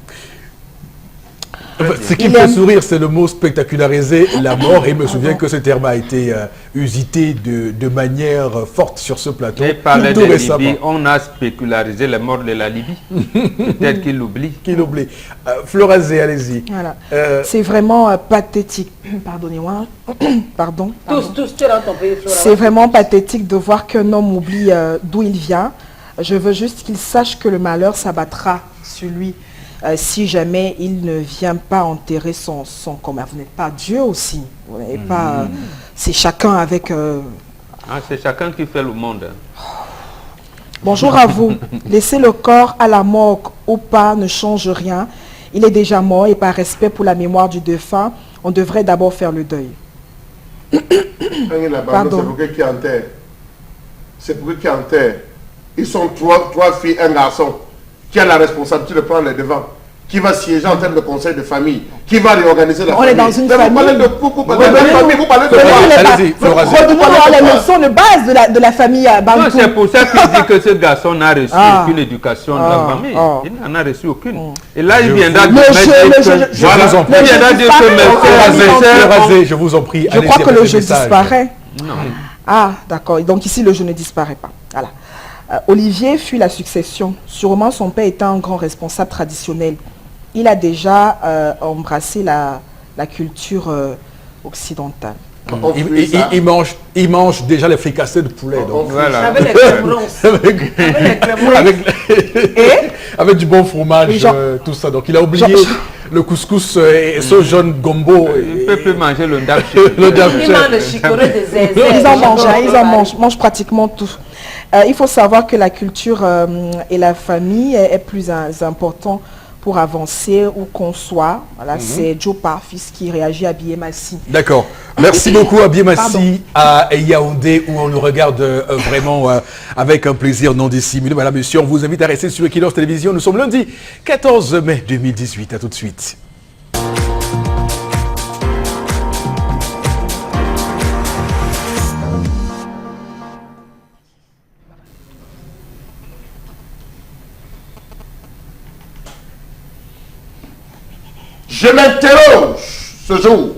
Ce qui me fait sourire, c'est le mot spectaculariser la mort. Et je me souviens que ce terme a été usité de manière forte sur ce plateau. Et parler de Libye, on a spécularisé la mort de la Libye. Peut-être qu'il l'oublie. Florazé, allez-y. Voilà. C'est vraiment pathétique. Pardonnez-moi. Pardon. Tous, tu es dans ton pays, Florazé. C'est vraiment pathétique de voir qu'un homme oublie d'où il vient. Je veux juste qu'il sache que le malheur s'abattra sur lui. Si jamais il ne vient pas enterrer son corps. Vous n'êtes pas Dieu aussi. Vous n'êtes pas... c'est chacun avec... c'est chacun qui fait le monde. Bonjour à vous. Laisser le corps à la morgue ou pas ne change rien. Il est déjà mort et par respect pour la mémoire du défunt, on devrait d'abord faire le deuil. Pardon. C'est pour qui enterre. Ils sont trois filles, un garçon. Qui a la responsabilité de prendre les devants, qui va siéger en termes de conseil de famille, qui va réorganiser la famille. On est dans une famille. Vous parlez de vous parlez de famille, vous parlez de quoi? Allez-y, Redonnons les leçons de base de la famille Bantou. C'est pour ça qu'il dit que ce garçon n'a reçu aucune éducation de la famille. Il n'en a reçu aucune. Et là, il viendra de mettre... Je vous en prie. Je crois que le jeu disparaît. Non. Ah, d'accord. Donc ici, le jeu ne disparaît pas. Voilà. Olivier fuit la succession. Sûrement son père était un grand responsable traditionnel. Il a déjà embrassé la culture occidentale. Il mange déjà les fricassés de poulet. Donc. Voilà. Avec les avec du bon fromage, tout ça. Donc il a oublié le couscous et ce jaune gombo. Il peut plus manger le dapché. Ils en mangent pratiquement tout. Il faut savoir que la culture et la famille est plus important pour avancer où qu'on soit. Voilà, c'est Joe Parfis qui réagit à Biémassi. D'accord. Merci beaucoup à Biémassi, à Yaoundé, où on nous regarde vraiment avec un plaisir non dissimulé. Voilà, monsieur, on vous invite à rester sur Equinox Télévision. Nous sommes lundi 14 mai 2018. À tout de suite. Je m'interroge ce jour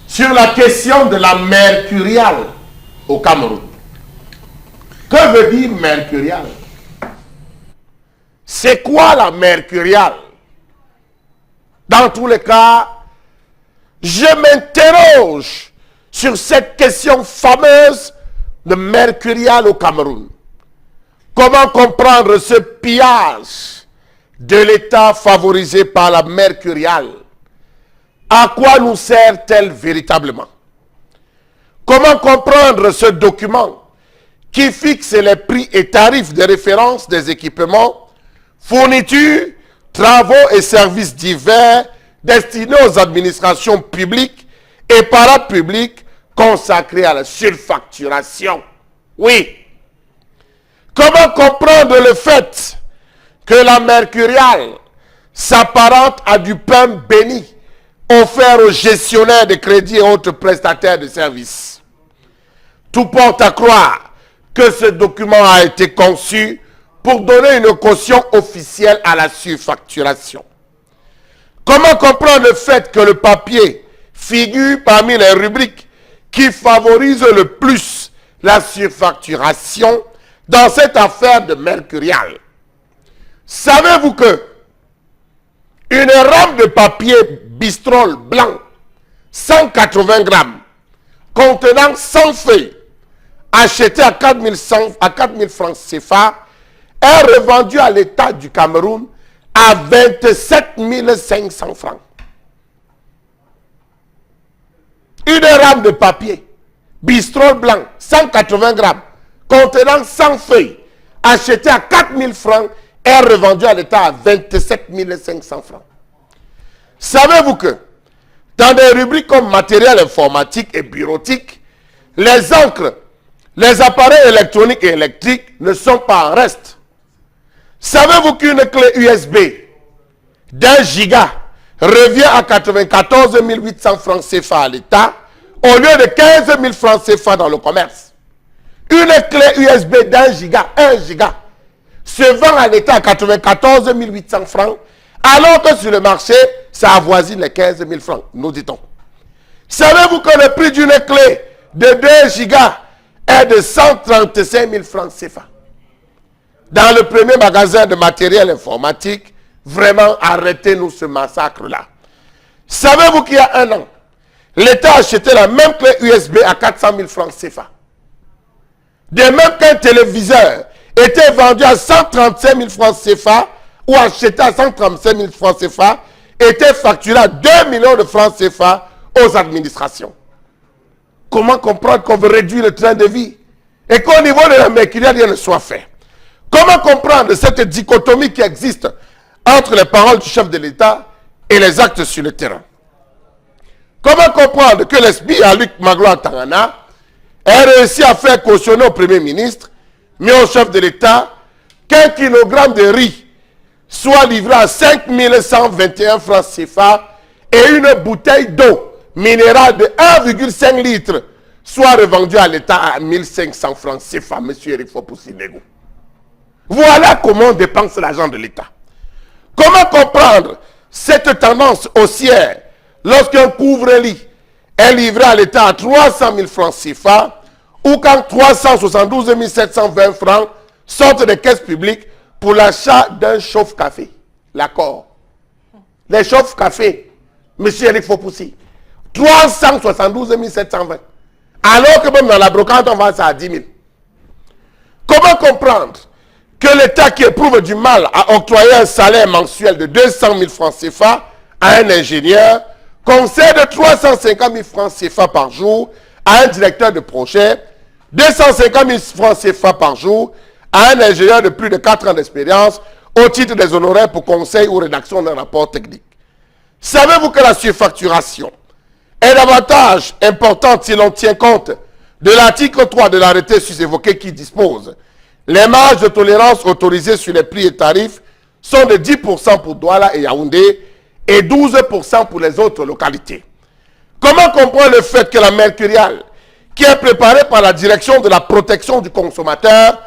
sur la question de la mercuriale au Cameroun. Que veut dire mercuriale? C'est quoi la mercuriale? Dans tous les cas, je m'interroge sur cette question fameuse de mercuriale au Cameroun. Comment comprendre ce pillage de l'État favorisé par la mercuriale? À quoi nous sert-elle véritablement? Comment comprendre ce document qui fixe les prix et tarifs de référence des équipements, fournitures, travaux et services divers destinés aux administrations publiques et parapubliques consacrés à la surfacturation? Oui. Comment comprendre le fait que la mercuriale s'apparente à du pain béni offert aux gestionnaires de crédits et autres prestataires de services? Tout porte à croire que ce document a été conçu pour donner une caution officielle à la surfacturation. Comment comprendre le fait que le papier figure parmi les rubriques qui favorisent le plus la surfacturation dans cette affaire de mercuriale? Savez-vous que une rame de papier bistrol blanc, 180 grammes, contenant 100 feuilles, achetée à 4 000 francs CFA, est revendue à l'État du Cameroun à 27 500 francs. Une rame de papier bistrol blanc, 180 grammes, contenant 100 feuilles, achetée à 4 000 francs, est revendu à l'État à 27 500 francs. Savez-vous que dans des rubriques comme matériel informatique et bureautique, les encres, les appareils électroniques et électriques ne sont pas en reste? Savez-vous qu'une clé USB d'1 giga revient à 94 800 francs CFA à l'État au lieu de 15 000 francs CFA dans le commerce? Une clé USB d'1 giga, 1 giga, se vend à l'État à 94 800 francs, alors que sur le marché, ça avoisine les 15 000 francs, nous dit-on. Savez-vous que le prix d'une clé de 2 gigas est de 135 000 francs CFA? Dans le premier magasin de matériel informatique, vraiment, arrêtez-nous ce massacre-là. Savez-vous qu'il y a un an, l'État a acheté la même clé USB à 400 000 francs CFA? De même qu'un téléviseur était vendu à 135 000 francs CFA ou acheté à 135 000 francs CFA, était facturé à 2 millions de francs CFA aux administrations. Comment comprendre qu'on veut réduire le train de vie et qu'au niveau de la mercuriale, rien ne soit fait? Comment comprendre cette dichotomie qui existe entre les paroles du chef de l'État et les actes sur le terrain? Comment comprendre que l'esprit à Luc Magloire Tangana ait réussi à faire cautionner au Premier ministre, mais au chef de l'État, qu'un kilogramme de riz soit livré à 5 121 francs CFA et une bouteille d'eau minérale de 1,5 litre soit revendue à l'État à 1500 francs CFA, monsieur Eric Fopoussi-Negou? Voilà comment on dépense l'argent de l'État. Comment comprendre cette tendance haussière lorsqu'un couvre-lit est livré à l'État à 300 000 francs CFA ou quand 372 720 francs sortent des caisses publiques pour l'achat d'un chauffe-café? L'accord. Les chauffe-café, monsieur Eric Fopoussi, 372 720. Alors que même dans la brocante, on vend ça à 10 000. Comment comprendre que l'État qui éprouve du mal à octroyer un salaire mensuel de 200 000 francs CFA à un ingénieur concède 350 000 francs CFA par jour à un directeur de projet, 250 000 francs CFA par jour à un ingénieur de plus de 4 ans d'expérience au titre des honoraires pour conseil ou rédaction d'un rapport technique. Savez-vous que la surfacturation est davantage importante si l'on tient compte de l'article 3 de l'arrêté sus-évoqué qui dispose les marges de tolérance autorisées sur les prix et tarifs sont de 10% pour Douala et Yaoundé et 12% pour les autres localités. Comment comprendre le fait que la Mercurial, qui est préparée par la direction de la protection du consommateur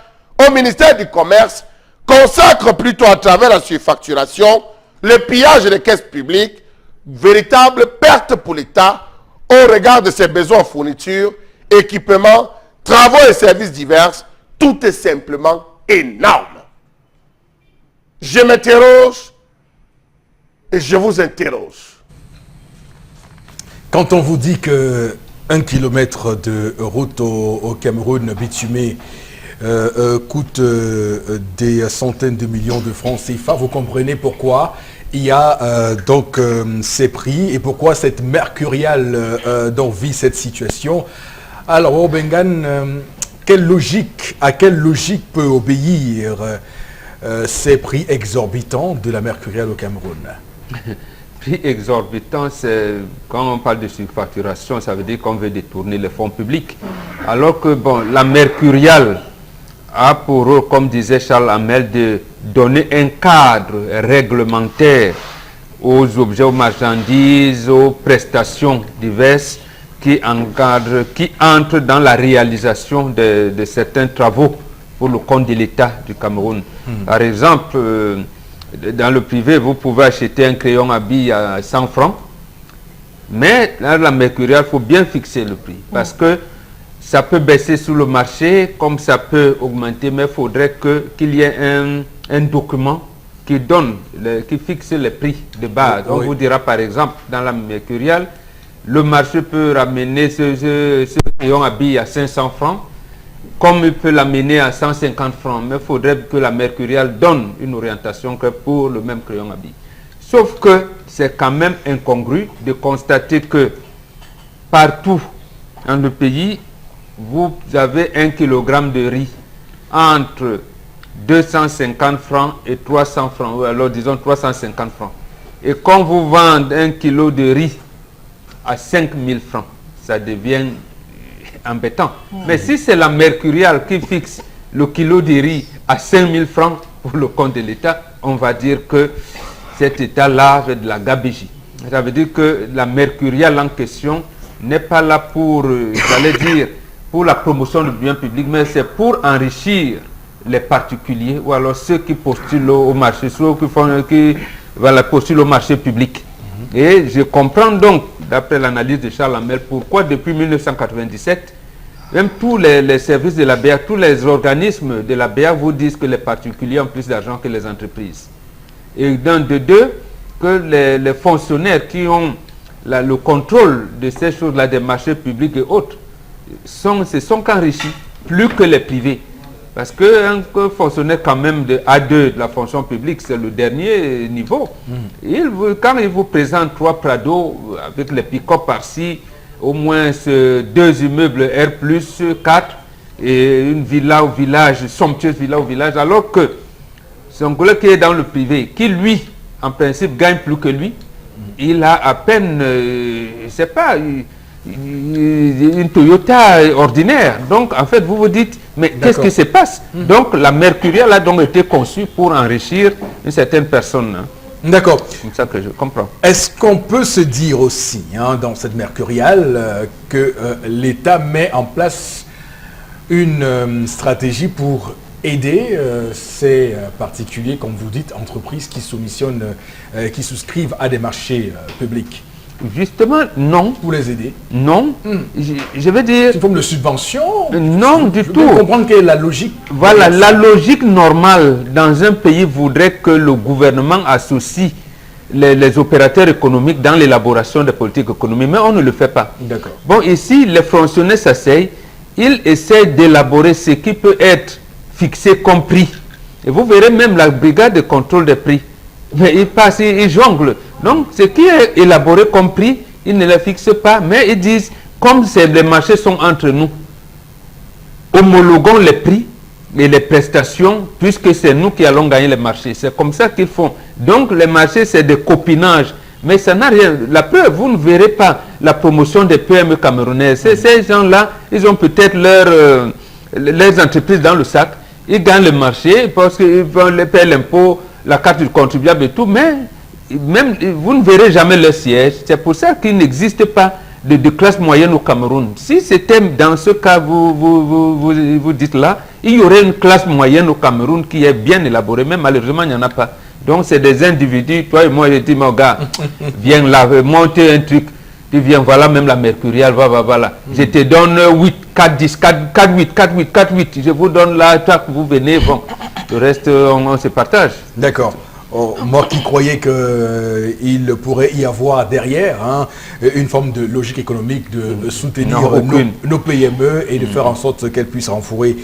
au ministère du Commerce, consacre plutôt à travers la surfacturation le pillage des caisses publiques, véritable perte pour l'État au regard de ses besoins en fourniture, équipements, travaux et services divers, tout est simplement énorme. Je m'interroge et je vous interroge. Quand on vous dit que 1 kilomètre de route au Cameroun bitumé coûte des centaines de millions de francs CFA, vous comprenez pourquoi il y a donc ces prix et pourquoi cette Mercurial dont vit cette situation. Alors, Obengan, à quelle logique peut obéir ces prix exorbitants de la Mercurial au Cameroun? Prix exorbitant, c'est quand on parle de surfacturation, ça veut dire qu'on veut détourner les fonds publics. Alors que bon, la Mercurial a pour rôle, comme disait Charles Hamel, de donner un cadre réglementaire aux objets, aux marchandises, aux prestations diverses qui entrent dans la réalisation de certains travaux pour le compte de l'État du Cameroun. Par exemple, dans le privé, vous pouvez acheter un crayon à billes à 100 francs, mais dans la Mercurial, il faut bien fixer le prix, parce que ça peut baisser sur le marché, comme ça peut augmenter, mais il faudrait qu'il y ait un document qui fixe les prix de base. On vous dira par exemple, dans la Mercurial, le marché peut ramener ce crayon à billes à 500 francs, comme il peut l'amener à 150 francs, mais il faudrait que la Mercurial donne une orientation que pour le même crayon à billes. Sauf que c'est quand même incongru de constater que partout dans le pays, vous avez 1 kg de riz entre 250 francs et 300 francs, ou alors disons 350 francs. Et quand vous vendez 1 kilo de riz à 5000 francs, ça devient embêtant. Mais si c'est la Mercurial qui fixe le kilo de riz à 5000 francs pour le compte de l'État, on va dire que cet État-là fait de la gabegie. Ça veut dire que la Mercurial en question n'est pas là pour, j'allais dire, pour la promotion du bien public, mais c'est pour enrichir les particuliers ou alors ceux qui postulent au marché, ceux qui postulent au marché public. Et je comprends donc, d'après l'analyse de Charles Hamel, pourquoi depuis 1997, même tous les services de la BA, tous les organismes de la BA vous disent que les particuliers ont plus d'argent que les entreprises. Et de deux, que les fonctionnaires qui ont le contrôle de ces choses-là, des marchés publics et autres, se sont qu'enrichis, plus que les privés. Parce qu'un fonctionnaire quand même de A2 de la fonction publique, c'est le dernier niveau. Quand il vous présente 3 Prado avec les pick-up par-ci, au moins 2 immeubles R+4 et une villa au village, somptueuse villa au village, alors que son collègue qui est dans le privé, qui lui, en principe, gagne plus que lui, il a à peine, je ne sais pas, une Toyota ordinaire. Donc, en fait, vous vous dites, mais qu'est-ce qui se passe? Donc, la Mercurial a donc été conçue pour enrichir une certaine personne. Hein. D'accord. C'est comme ça que je comprends. Est-ce qu'on peut se dire aussi, dans cette Mercurial, que l'État met en place une stratégie pour aider ces particuliers, comme vous dites, entreprises qui qui souscrivent à des marchés publics? Justement, non. Pour les aider? Non. Je veux dire... C'est une forme de subvention? Non, du tout. Vous comprendre quelle est la logique? Voilà, la logique normale dans un pays voudrait que le gouvernement associe les opérateurs économiques dans l'élaboration des politiques économiques, mais on ne le fait pas. D'accord. Bon, ici, les fonctionnaires s'asseyent, ils essaient d'élaborer ce qui peut être fixé comme prix. Et vous verrez même la brigade de contrôle des prix. Mais ils passent, ils jonglent. Donc, ce qui est élaboré comme prix, ils ne le fixent pas, mais ils disent, comme les marchés sont entre nous, homologuons les prix et les prestations, puisque c'est nous qui allons gagner les marchés. C'est comme ça qu'ils font. Donc les marchés, c'est des copinages. Mais ça n'a rien. La preuve, vous ne verrez pas la promotion des PME camerounaises. Ces gens-là, ils ont peut-être leurs entreprises dans le sac. Ils gagnent le marché parce qu'ils vont les payer l'impôt, la carte du contribuable et tout. Mais même, vous ne verrez jamais leur siège. C'est pour ça qu'il n'existe pas de classe moyenne au Cameroun. Si c'était dans ce cas, vous dites là, il y aurait une classe moyenne au Cameroun qui est bien élaborée. Mais malheureusement, il n'y en a pas. Donc, c'est des individus. Toi et moi, je dis, mon gars, viens là, monter un truc. Tu viens, voilà même la mercuriale, voilà. Je te donne 8, 4, 10, 4, 8, 4, 8, 4, 8. Je vous donne là, vous venez, bon. Le reste, on se partage. D'accord. Oh, moi qui croyais qu'il pourrait y avoir derrière une forme de logique économique de soutenir nos PME et de faire en sorte qu'elles puissent renflouer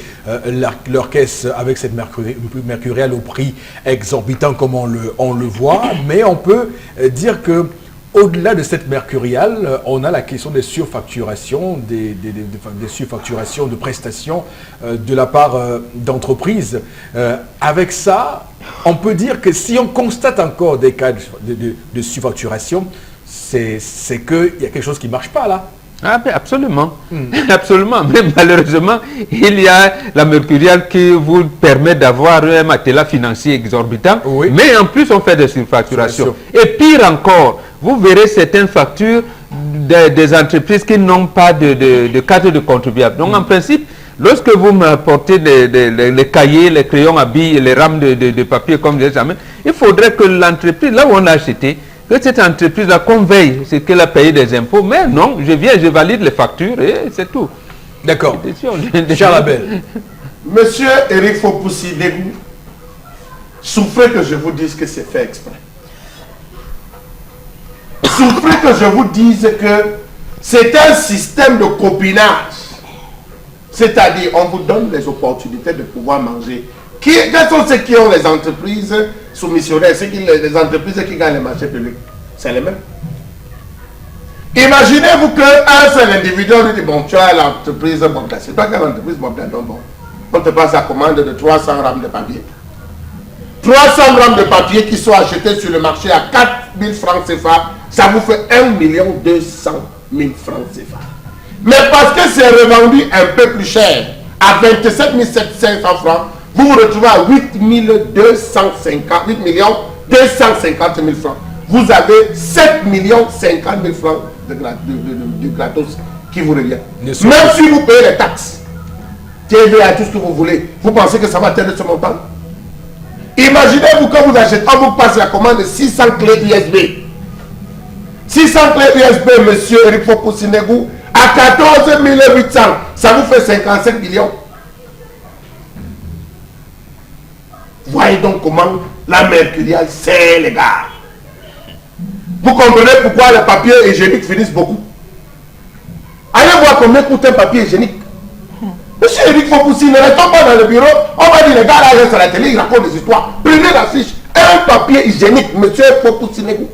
leur caisse avec cette mercuriale au prix exorbitant comme on le voit. Mais on peut dire que au-delà de cette mercuriale, on a la question des surfacturations, des surfacturations de prestations de la part d'entreprises. Avec ça, on peut dire que si on constate encore des cas de surfacturation, c'est qu'il y a quelque chose qui ne marche pas là. Ah ben absolument, absolument. Mais malheureusement, il y a la mercuriale qui vous permet d'avoir un matelas financier exorbitant, oui. Mais en plus on fait des surfacturations. Et pire encore, vous verrez certaines factures des entreprises qui n'ont pas de carte de contribuable. Donc en principe, lorsque vous m'apportez les cahiers, les crayons à billes, les rames de papier comme j'ai jamais, il faudrait que l'entreprise, là où on a acheté, que cette entreprise-là, qu'on veille, c'est qu'elle a payé des impôts. Mais non, je viens, je valide les factures et c'est tout. D'accord. Charles Abel. Monsieur Eric Fopoussi-Negou, souffrez que je vous dise que c'est fait exprès. Souffrez que je vous dise que c'est un système de copinage. C'est-à-dire, on vous donne les opportunités de pouvoir manger. Quels sont ceux qui ont les entreprises soumissionnaires, les entreprises qui gagnent les marchés publics? C'est les mêmes. Imaginez-vous qu'un seul individu lui dit, bon, tu as l'entreprise Bobda. C'est toi qui as l'entreprise Bobda, non, bon. On te passe la commande de 300 grammes de papier. 300 grammes de papier qui sont achetés sur le marché à 4 000 francs CFA, ça vous fait 1 200 000 francs CFA. Mais parce que c'est revendu un peu plus cher, à 27 700 francs, vous vous retrouvez à 8 250 000 francs. Vous avez 7 50 000 francs de gratos qui vous revient. Même si vous payez les taxes, TVA, tout ce que vous voulez, vous pensez que ça va atteindre ce montant? Imaginez-vous que vous achetez, on vous passe la commande de 600 clés USB. 600 clés USB, monsieur Eric Fopoussi-Negou, à 14 800, ça vous fait 55 millions. Voyez donc comment la mercuriale, c'est les gars. Vous comprenez pourquoi les papiers hygiéniques finissent beaucoup. Allez voir combien coûte un papier hygiénique. Monsieur Eric Fopoussi, ne restons pas dans le bureau. On va dire les gars là, ils sont à la télé, ils racontent des histoires. Prenez la fiche. Un papier hygiénique, monsieur Fopoussi-Negou.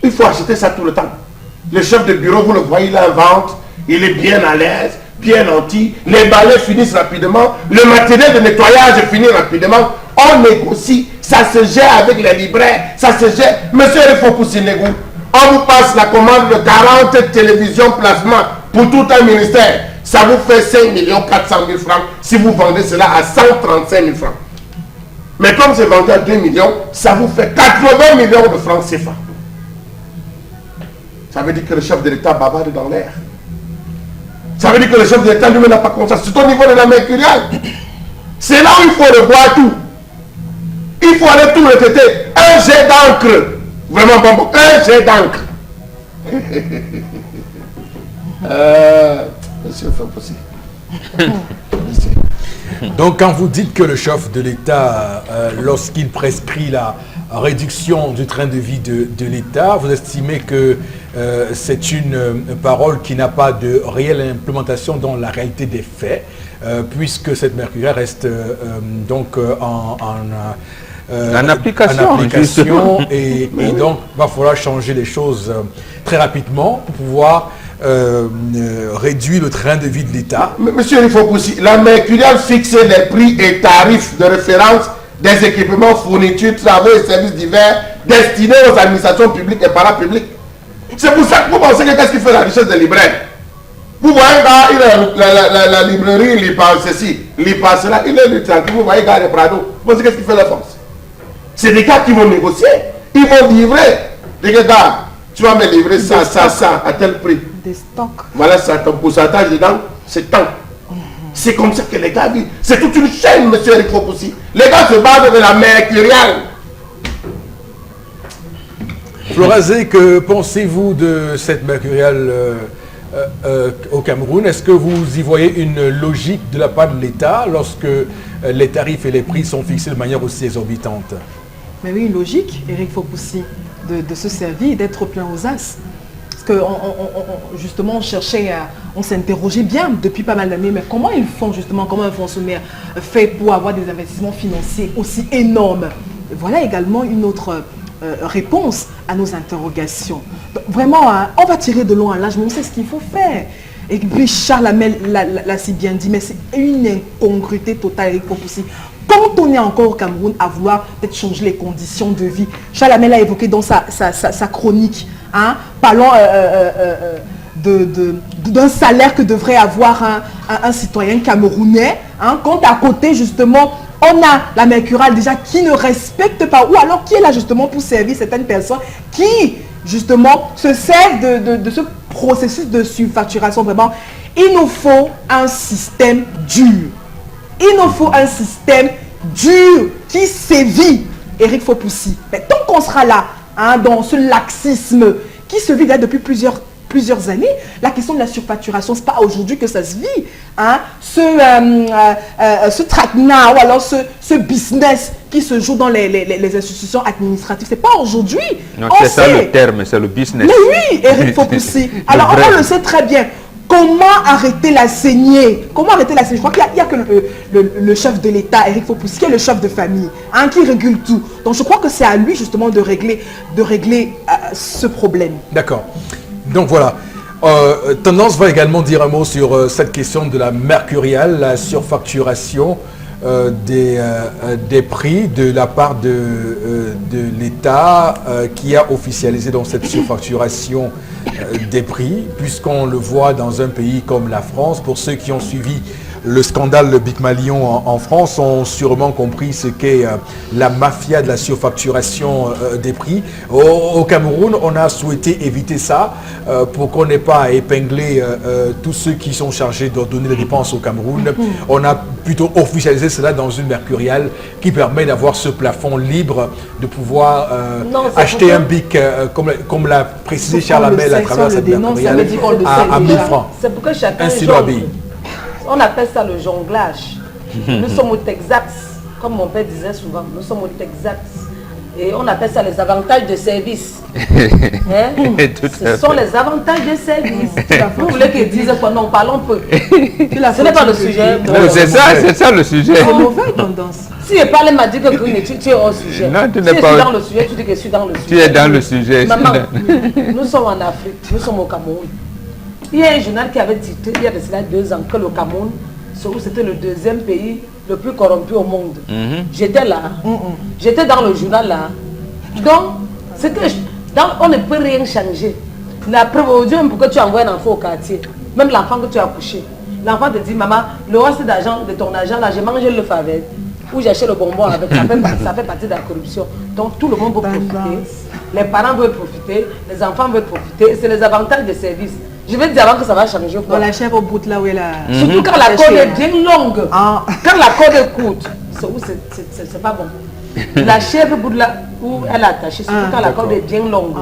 Il faut acheter ça tout le temps. Le chef de bureau, vous le voyez, il invente. Il est bien à l'aise, bien nanti. Les balais finissent rapidement. Le matériel de nettoyage finit rapidement. On négocie. Ça se gère avec les libraires. Ça se gère. Monsieur Eric Fopoussi-Negou, on vous passe la commande de 40 télévisions placement pour tout un ministère. Ça vous fait 5 400 000 francs si vous vendez cela à 135 000 francs. Mais comme c'est vendu à 2 millions, ça vous fait 80 millions de francs CFA. Ça veut dire que le chef de l'État bavarde dans l'air. Ça veut dire que le chef de l'État lui-même n'a pas conscience. C'est au niveau de la mercuriale. C'est là où il faut revoir tout. Il faut aller tout répéter. Un jet d'encre. Vraiment bon. Un jet d'encre. Monsieur Fopoussi. Donc quand vous dites que le chef de l'État, lorsqu'il prescrit la réduction du train de vie de l'État, vous estimez que c'est une parole qui n'a pas de réelle implémentation dans la réalité des faits, puisque cette mercuriale reste donc en application et donc il va falloir changer les choses très rapidement pour pouvoir réduit le train de vie de l'État. Monsieur Rifopoussi, la Mercurial fixe les prix et tarifs de référence des équipements, fournitures, travaux et services divers destinés aux administrations publiques et parapubliques. C'est pour ça que vous pensez que qu'est-ce qui fait la richesse des libraires? Vous voyez, gars, il a la librairie, il passe ceci, il passe cela, il est tranquille. Vous voyez, gars, les Prado. Vous pensez qu'est-ce qui fait la force? C'est des gars qui vont négocier, ils vont livrer. Les gars, tu vas me livrer ça, ça, à tel prix. Des stocks. Voilà ça, ton pourcentage dedans, c'est tant. C'est comme ça que les gars vivent. C'est toute une chaîne, monsieur Eric Fopoussi. Les gars se battent de la Mercurial. Florazé, que pensez-vous de cette Mercurial au Cameroun? Est-ce que vous y voyez une logique de la part de l'État lorsque les tarifs et les prix sont fixés de manière aussi exorbitante? Mais oui, une logique, Eric Fopoussi, de se servir et d'être plein aux as. Parce que justement, on s'interrogeait bien depuis pas mal d'années, mais comment ils font justement, comment un fonctionnaire fait pour avoir des investissements financiers aussi énormes? Voilà également une autre réponse à nos interrogations. Donc, vraiment, hein, on va tirer de long en large, mais on sait ce qu'il faut faire. Et puis Charles Hamel l'a si bien dit, mais c'est une incongruité totale, Eric Fopoussi. Quand on est encore au Cameroun à vouloir peut-être changer les conditions de vie, Charles Hamel a évoqué dans sa chronique, hein, parlons d'un salaire que devrait avoir un citoyen camerounais, hein, quand à côté justement on a la Mercurial déjà qui ne respecte pas, ou alors qui est là justement pour servir certaines personnes qui justement se servent de ce processus de surfacturation. Vraiment, il nous faut un système dur. Il nous faut un système dur qui sévit, Eric Fopoussi. Mais tant qu'on sera là, hein, dans ce laxisme qui se vit là depuis plusieurs années, la question de la surfacturation, c'est pas aujourd'hui que ça se vit. Hein. Ce traquenard ou alors ce business qui se joue dans les institutions administratives, c'est pas aujourd'hui. C'est ça le terme, c'est le business. Mais oui, Eric Fopoussi. Alors on le sait très bien. Comment arrêter la saignée? Comment arrêter la saignée? Je crois qu'il n'y a que le chef de l'État, Eric Fopoussi, qui est le chef de famille, hein, qui régule tout. Donc je crois que c'est à lui justement de régler ce problème. D'accord. Donc voilà. Tendance va également dire un mot sur cette question de la Mercurial, la surfacturation des prix de la part de l'État qui a officialisé dans cette surfacturation des prix, puisqu'on le voit dans un pays comme la France. Pour ceux qui ont suivi le scandale de Big Malion en France ont sûrement compris ce qu'est la mafia de la surfacturation des prix. Au Cameroun, on a souhaité éviter ça pour qu'on n'ait pas à épingler tous ceux qui sont chargés d'ordonner les dépenses au Cameroun. On a plutôt officialisé cela dans une Mercurial qui permet d'avoir ce plafond libre de pouvoir acheter un bic, comme l'a précisé Charles Hamel à travers cette Mercurial, à 1000 francs. C'est pour que chacun on appelle ça le jonglage. Nous sommes au Texas, comme mon père disait souvent, nous sommes au Texas. Et on appelle ça les avantages de service. Hein? Ce sont les avantages de service. Vous voulez qu'ils disent quoi? Non, parlons peu. Ce n'est pas le sujet. C'est ça le sujet. C'est une mauvaise tendance. Si je parle, m'a dit que tu es hors sujet. Non, tu si n'es je pas suis dans le sujet, tu dis que je suis dans le sujet. Tu es dans le sujet. Maman, nous sommes en Afrique, nous sommes au Cameroun. Il y a un journal qui avait titré, il y a de cela 2 ans, que le Cameroun, c'était le 2e pays le plus corrompu au monde. J'étais là. J'étais dans le journal là. Donc, on ne peut rien changer. La preuve aujourd'hui, même pourquoi tu envoies un enfant au quartier, même l'enfant que tu as couché, l'enfant te dit, maman, le reste d'argent, de ton argent là, j'ai mangé le favette, ou j'ai acheté le bonbon avec, ça fait partie de la corruption. Donc tout le monde veut profiter, les parents veulent profiter, les enfants veulent profiter, c'est les avantages des services. Je vais te dire avant que ça va changer. Dans la chèvre au bout là où elle a... Surtout quand la corde est bien longue. Quand la corde est courte, c'est pas bon. La chèvre au bout là où elle est attachée, surtout quand la corde est bien longue.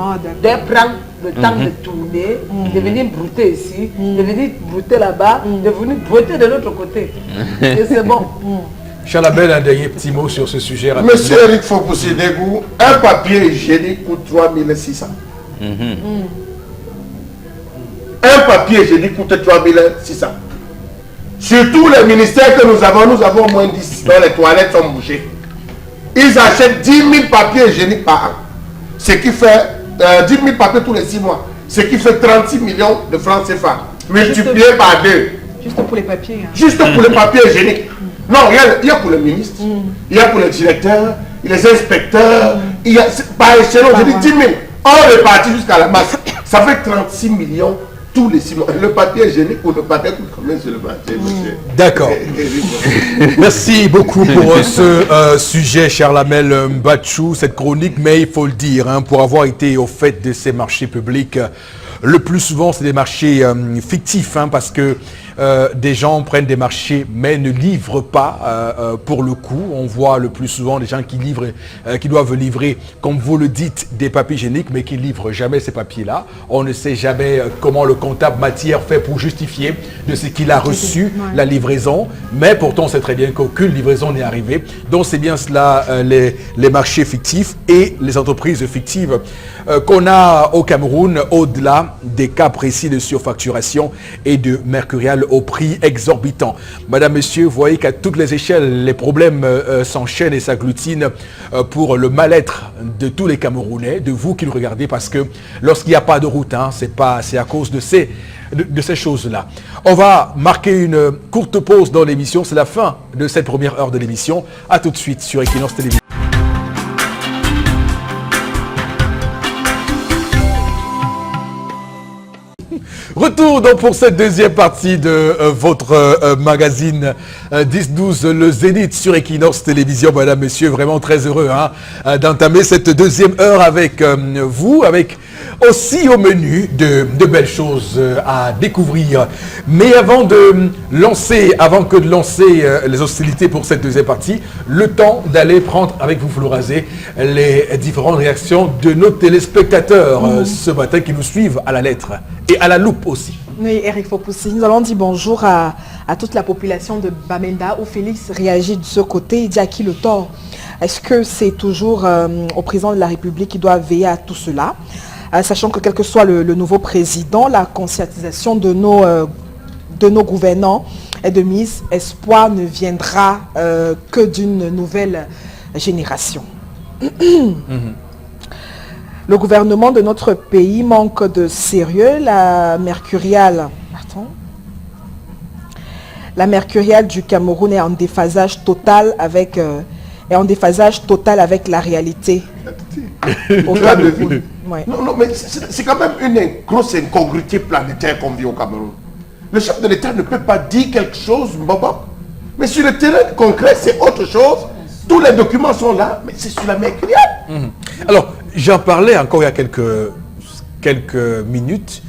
Elle prend le temps de tourner, de venir brouter ici, de venir brouter là-bas, de venir brouter de l'autre côté. Et c'est bon. Charles Hamel, un dernier petit mot sur ce sujet. Monsieur Eric Fopoussi-Negou, un papier hygiénique coûte 3600. Un papier hygiénique coûte 3600. Sur tous les ministères que nous avons au moins 10 dont les toilettes sont bouchées. Ils achètent 10 000 papiers hygiéniques par an. Ce qui fait 10 000 papiers tous les 6 mois. Ce qui fait 36 millions de francs CFA. Multiplié par 2. Juste pour les papiers. Hein. Juste pour les papiers hygiéniques. Non, il y a pour le ministre, il y a pour le directeur, il y a les inspecteurs, il y a par échelon, je dis 10 000. On est parti jusqu'à la masse. Ça fait 36 millions tous les 6 mois. Le papier hygiénique ou le papier coûte combien sur le marché, monsieur? D'accord. Merci beaucoup pour ce sujet, cher Lamel Mbachou, cette chronique, mais il faut le dire, hein, pour avoir été au fait de ces marchés publics, le plus souvent c'est des marchés fictifs, hein, parce que des gens prennent des marchés mais ne livrent pas pour le coup. On voit le plus souvent des gens qui livrent, qui doivent livrer, comme vous le dites, des papiers hygiéniques, mais qui ne livrent jamais ces papiers-là. On ne sait jamais comment le comptable matière fait pour justifier de ce qu'il a reçu, la livraison, mais pourtant on sait très bien qu'aucune livraison n'est arrivée. Donc c'est bien cela, les marchés fictifs et les entreprises fictives qu'on a au Cameroun, au-delà des cas précis de surfacturation et de mercurial au prix exorbitant. Madame, Monsieur, vous voyez qu'à toutes les échelles, les problèmes s'enchaînent et s'agglutinent pour le mal-être de tous les Camerounais, de vous qui le regardez, parce que lorsqu'il n'y a pas de route, hein, c'est à cause de ces choses-là. On va marquer une courte pause dans l'émission. C'est la fin de cette première heure de l'émission. À tout de suite sur Equinox Télévision. Retour donc pour cette deuxième partie de votre magazine 10-12, le Zénith sur Equinox Télévision. Madame, Monsieur, vraiment très heureux d'entamer cette deuxième heure avec vous, avec aussi au menu de belles choses à découvrir. Mais avant que de lancer les hostilités pour cette deuxième partie, le temps d'aller prendre avec vous, Florazé, les différentes réactions de nos téléspectateurs ce matin qui nous suivent à la lettre et à la loupe aussi. Oui, Eric Fopoussi, nous allons dire bonjour à toute la population de Bamenda, où Félix réagit de ce côté. Il dit à qui le tort? Est-ce que c'est toujours au président de la République qui doit veiller à tout cela, sachant que quel que soit le nouveau président, la conscientisation de nos gouvernants est de mise. Espoir ne viendra que d'une nouvelle génération. Le gouvernement de notre pays manque de sérieux. La mercuriale du Cameroun est en déphasage total avec la réalité. Ouais. Non, mais c'est quand même une grosse incongruité planétaire qu'on vit au Cameroun. Le chef de l'État ne peut pas dire quelque chose, mais sur le terrain concret, c'est autre chose. Tous les documents sont là, mais c'est sur la mercuriale. Alors, j'en parlais encore il y a quelques minutes,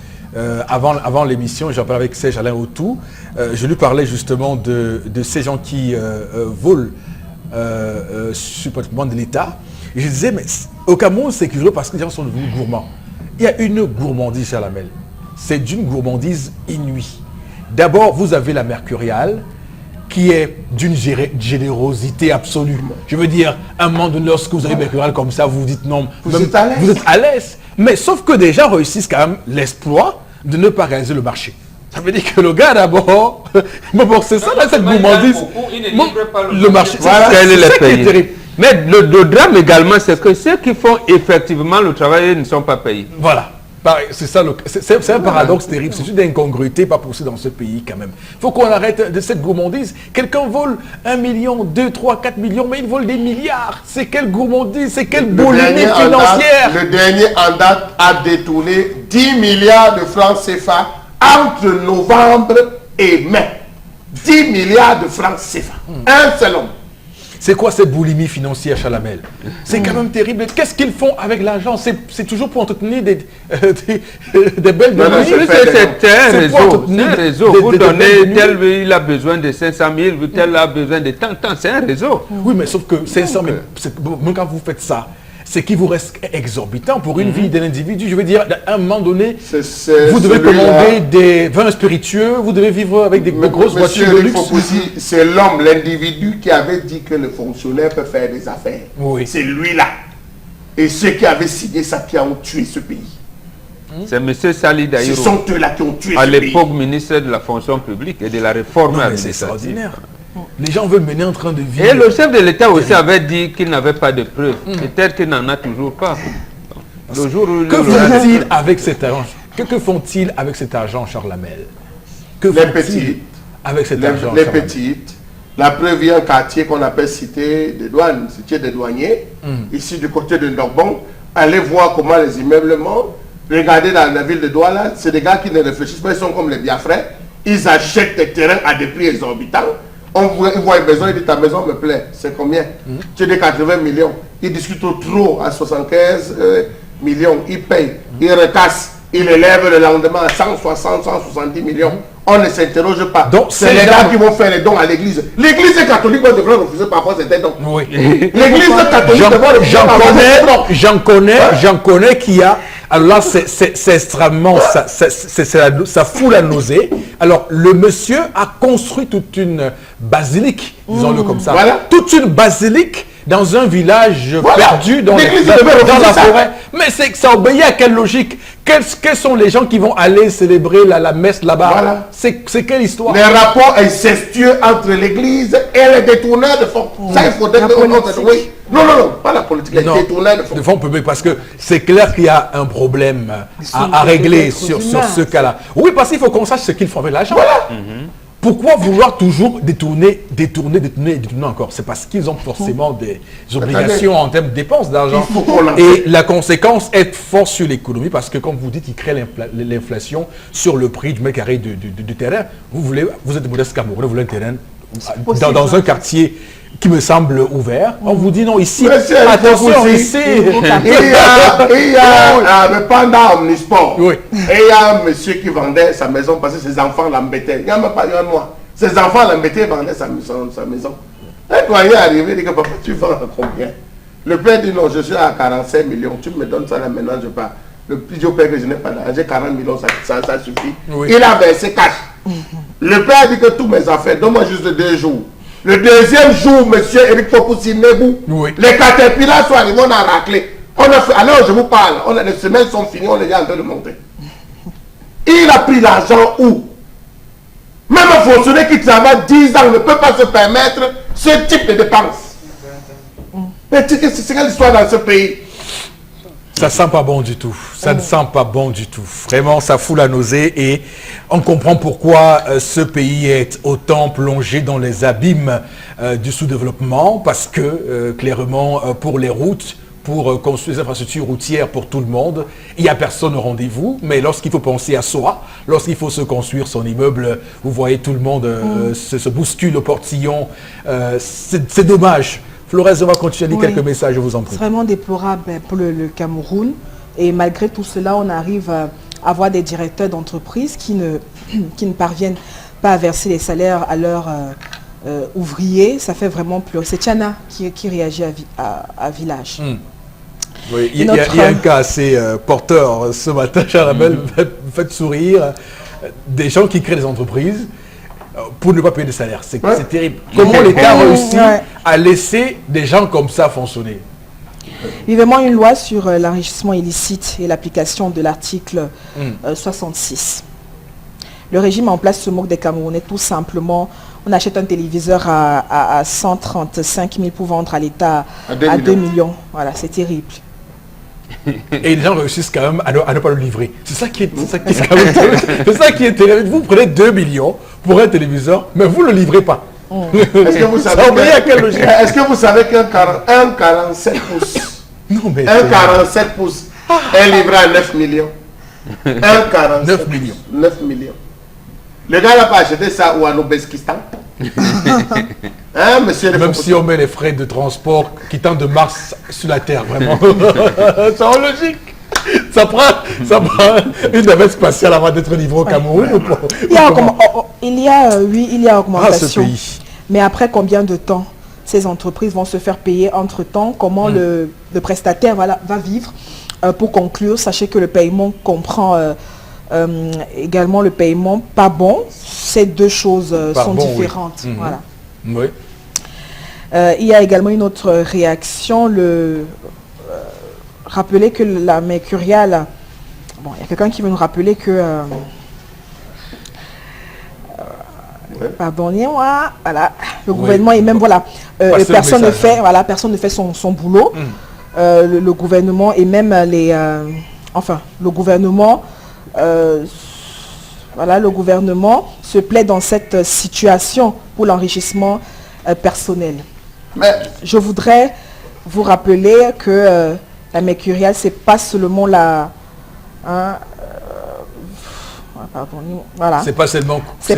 avant l'émission, j'en parlais avec Serge Alain Autou. Je lui parlais justement de ces gens qui volent sur le patrimoine de l'État. Et je disais, mais au Cameroun, c'est curieux parce que les gens sont devenus gourmands. Il y a une gourmandise chez Lamel. C'est d'une gourmandise inouïe. D'abord, vous avez la mercuriale, qui est d'une générosité absolue. Je veux dire, un moment donné, lorsque vous avez mercurial comme ça, vous vous dites non, vous êtes à l'aise. Mais sauf que des gens réussissent quand même l'exploit de ne pas réaliser le marché. Ça veut dire que le gars d'abord, c'est ça là, cette gourmandise. Le marché, voilà, c'est ça qui est terrible. Mais le drame également, c'est que ceux qui font effectivement le travail ne sont pas payés. Voilà. C'est ça, c'est un paradoxe terrible, c'est une incongruité pas possible dans ce pays quand même. Il faut qu'on arrête de cette gourmandise. Quelqu'un vole 1 million, 2, 3, 4 millions, mais il vole des milliards. C'est quelle gourmandise, c'est quelle boulimie financière. Le dernier en date a détourné 10 milliards de francs CFA entre novembre et mai. 10 milliards de francs CFA. Un seul homme. C'est quoi cette boulimie financière, Chalamel? C'est quand même terrible. Qu'est-ce qu'ils font avec l'argent? C'est toujours pour entretenir des belles boulimies. C'est un réseau. Vous donnez, tel il a besoin de 500 000, tel a besoin de tant. C'est un réseau. Oui, mais sauf que 500 000, même quand vous faites ça, c'est qu'il vous reste exorbitant pour une vie d'un individu. Je veux dire, à un moment donné, vous devez commander des vins spiritueux, vous devez vivre avec des grosses voitures de luxe. C'est l'homme, l'individu qui avait dit que le fonctionnaire peut faire des affaires. Oui. C'est lui-là. Et ceux qui avaient signé ça qui ont tué ce pays. C'est M. Sali Daïro. Ce sont eux-là qui ont tué ce pays. À l'époque, ministre de la fonction publique et de la réforme administrative. C'est extraordinaire. Les gens veulent mener en train de vivre. Et le chef de l'État aussi avait dit qu'il n'avait pas de preuves. Peut-être qu'il n'en a toujours pas. Le jour où que fait-il avec cet argent? Que font-ils avec cet argent, Charles Lamel? Que Les font-ils petites, avec cet argent, les Charles Lamel? petites. La preuve, il y a un quartier qu'on appelle Cité des douanes, Cité des douaniers, ici du côté de Ndogbon. Allez voir comment les immeubles montent. Regardez dans la ville de Douala, c'est des gars qui ne réfléchissent pas, ils sont comme les Biafrais. Ils achètent des terrains à des prix exorbitants. Ils voient une maison, ils disent ta maison me plaît, c'est combien? Tu dis 80 millions. Ils discutent trop à 75 millions, ils payent, ils recassent, ils élèvent le lendemain à 160, 170 millions. On ne s'interroge pas. Donc, c'est les gars qui vont faire les dons à l'église. L'église catholique devrait refuser parfois certains dons. Oui. L'église catholique devrait refuser parfois certains dons. J'en connais qui a... Alors là, c'est extrêmement... Ça fout la nausée. Alors, le monsieur a construit toute une basilique, disons-le comme ça. Voilà. Toute une basilique dans un village perdu dans L'église dans devait refuser la ça. forêt. Mais ça obéit à quelle logique? Quels sont les gens qui vont aller célébrer la messe là-bas? Voilà. C'est quelle histoire? Les rapports incestueux entre l'église et les détourneurs de fonds. Ça, il faudrait que... Oui. Non, pas la politique, les détourneurs de fonds. De fonds publics, parce que c'est clair qu'il y a un problème à régler sur ce cas-là. Oui, parce qu'il faut qu'on sache ce qu'ils font avec l'argent. Voilà. Pourquoi vouloir toujours détourner encore? C'est parce qu'ils ont forcément des obligations en termes de dépenses d'argent. Il faut qu'on l'en Et la conséquence est forte sur l'économie parce que, comme vous dites, ils créent l'inflation sur le prix du mètre carré du terrain. Vous êtes modeste Camerounais, vous voulez un terrain dans un quartier qui me semble ouvert. On vous dit non, ici, Monsieur, attention, ici. Il y a le panda omnisport. Oui. Et il y a un monsieur qui vendait sa maison parce que ses enfants l'embêtaient. Il n'y a même pas un mois. Ses enfants l'embêtaient, vendaient sa maison. Un doyen est arrivé, il dit que papa, tu vends à combien? Le père dit non, je suis à 45 millions. Tu me donnes ça là maintenant, je pars. Le plus au père que je n'ai pas d'argent, j'ai 40 millions, ça suffit. Oui. Il a versé cash. Le père dit que tous mes affaires, donne-moi juste 2 jours. Le deuxième jour, monsieur Eric Fopoussi Nebou, les caterpillars sont arrivés, on a raclé. On a fait, alors je vous parle, les semaines sont finies, on est en train de monter. Il a pris l'argent où? Même un fonctionnaire qui travaille 10 ans ne peut pas se permettre ce type de dépenses. Mais c'est quelle l'histoire dans ce pays? Ça sent pas bon du tout. Ça ne sent pas bon du tout. Vraiment, ça fout la nausée et on comprend pourquoi ce pays est autant plongé dans les abîmes du sous-développement parce que, clairement, pour les routes, pour construire des infrastructures routières pour tout le monde, il n'y a personne au rendez-vous. Mais lorsqu'il faut penser à soi, lorsqu'il faut se construire son immeuble, vous voyez tout le monde se bouscule au portillon. C'est dommage. Flores, on va continuer à dire quelques messages, je vous en prie. C'est vraiment déplorable pour le Cameroun. Et malgré tout cela, on arrive à avoir des directeurs d'entreprise qui ne parviennent pas à verser les salaires à leurs ouvriers. Ça fait vraiment pleurer. C'est Tchana qui réagit à Village. Oui, il y a un cas assez porteur ce matin, Charabel, me fait sourire. Des gens qui créent des entreprises pour ne pas payer de salaire. C'est terrible. Comment l'État réussit à laisser des gens comme ça fonctionner? Vivement une loi sur l'enrichissement illicite et l'application de l'article 66. Le régime en place se moque des Camerounais tout simplement. On achète un téléviseur à 135 000 pour vendre à l'État à 2 millions. Voilà, c'est terrible. Et les gens réussissent quand même à ne pas le livrer. C'est ça qui est terrible. Vous prenez 2 millions pour un téléviseur, mais vous ne le livrez pas. Est-ce que vous savez qu'un 47 pouces, un 47 pouces est livré à 9 millions? Un 47 9 millions. 9 millions. Le gars n'a pas acheté ça ou à Ouzbékistan. Hein, monsieur? Même si on met les frais de transport quittant de Mars sur la Terre, vraiment. C'est en logique. Ça prend une navette spatiale avant d'être livré au Cameroun ou pas? Il y a augmentation. Ce pays. Mais après combien de temps ces entreprises vont se faire payer entre-temps? Comment le prestataire va vivre? Pour conclure, sachez que le paiement comprend également le paiement pas bon. Ces deux choses sont différentes. Oui. Voilà. Oui. Il y a également une autre réaction. Rappeler que la Mercurial... Bon, il y a quelqu'un qui veut nous rappeler que... pardonnez-moi, voilà, le gouvernement et même voilà, personne ne fait son boulot. Le gouvernement et même le gouvernement voilà, le gouvernement se plaît dans cette situation pour l'enrichissement personnel. Mais je voudrais vous rappeler que la mercuriale, c'est pas seulement la... voilà. C'est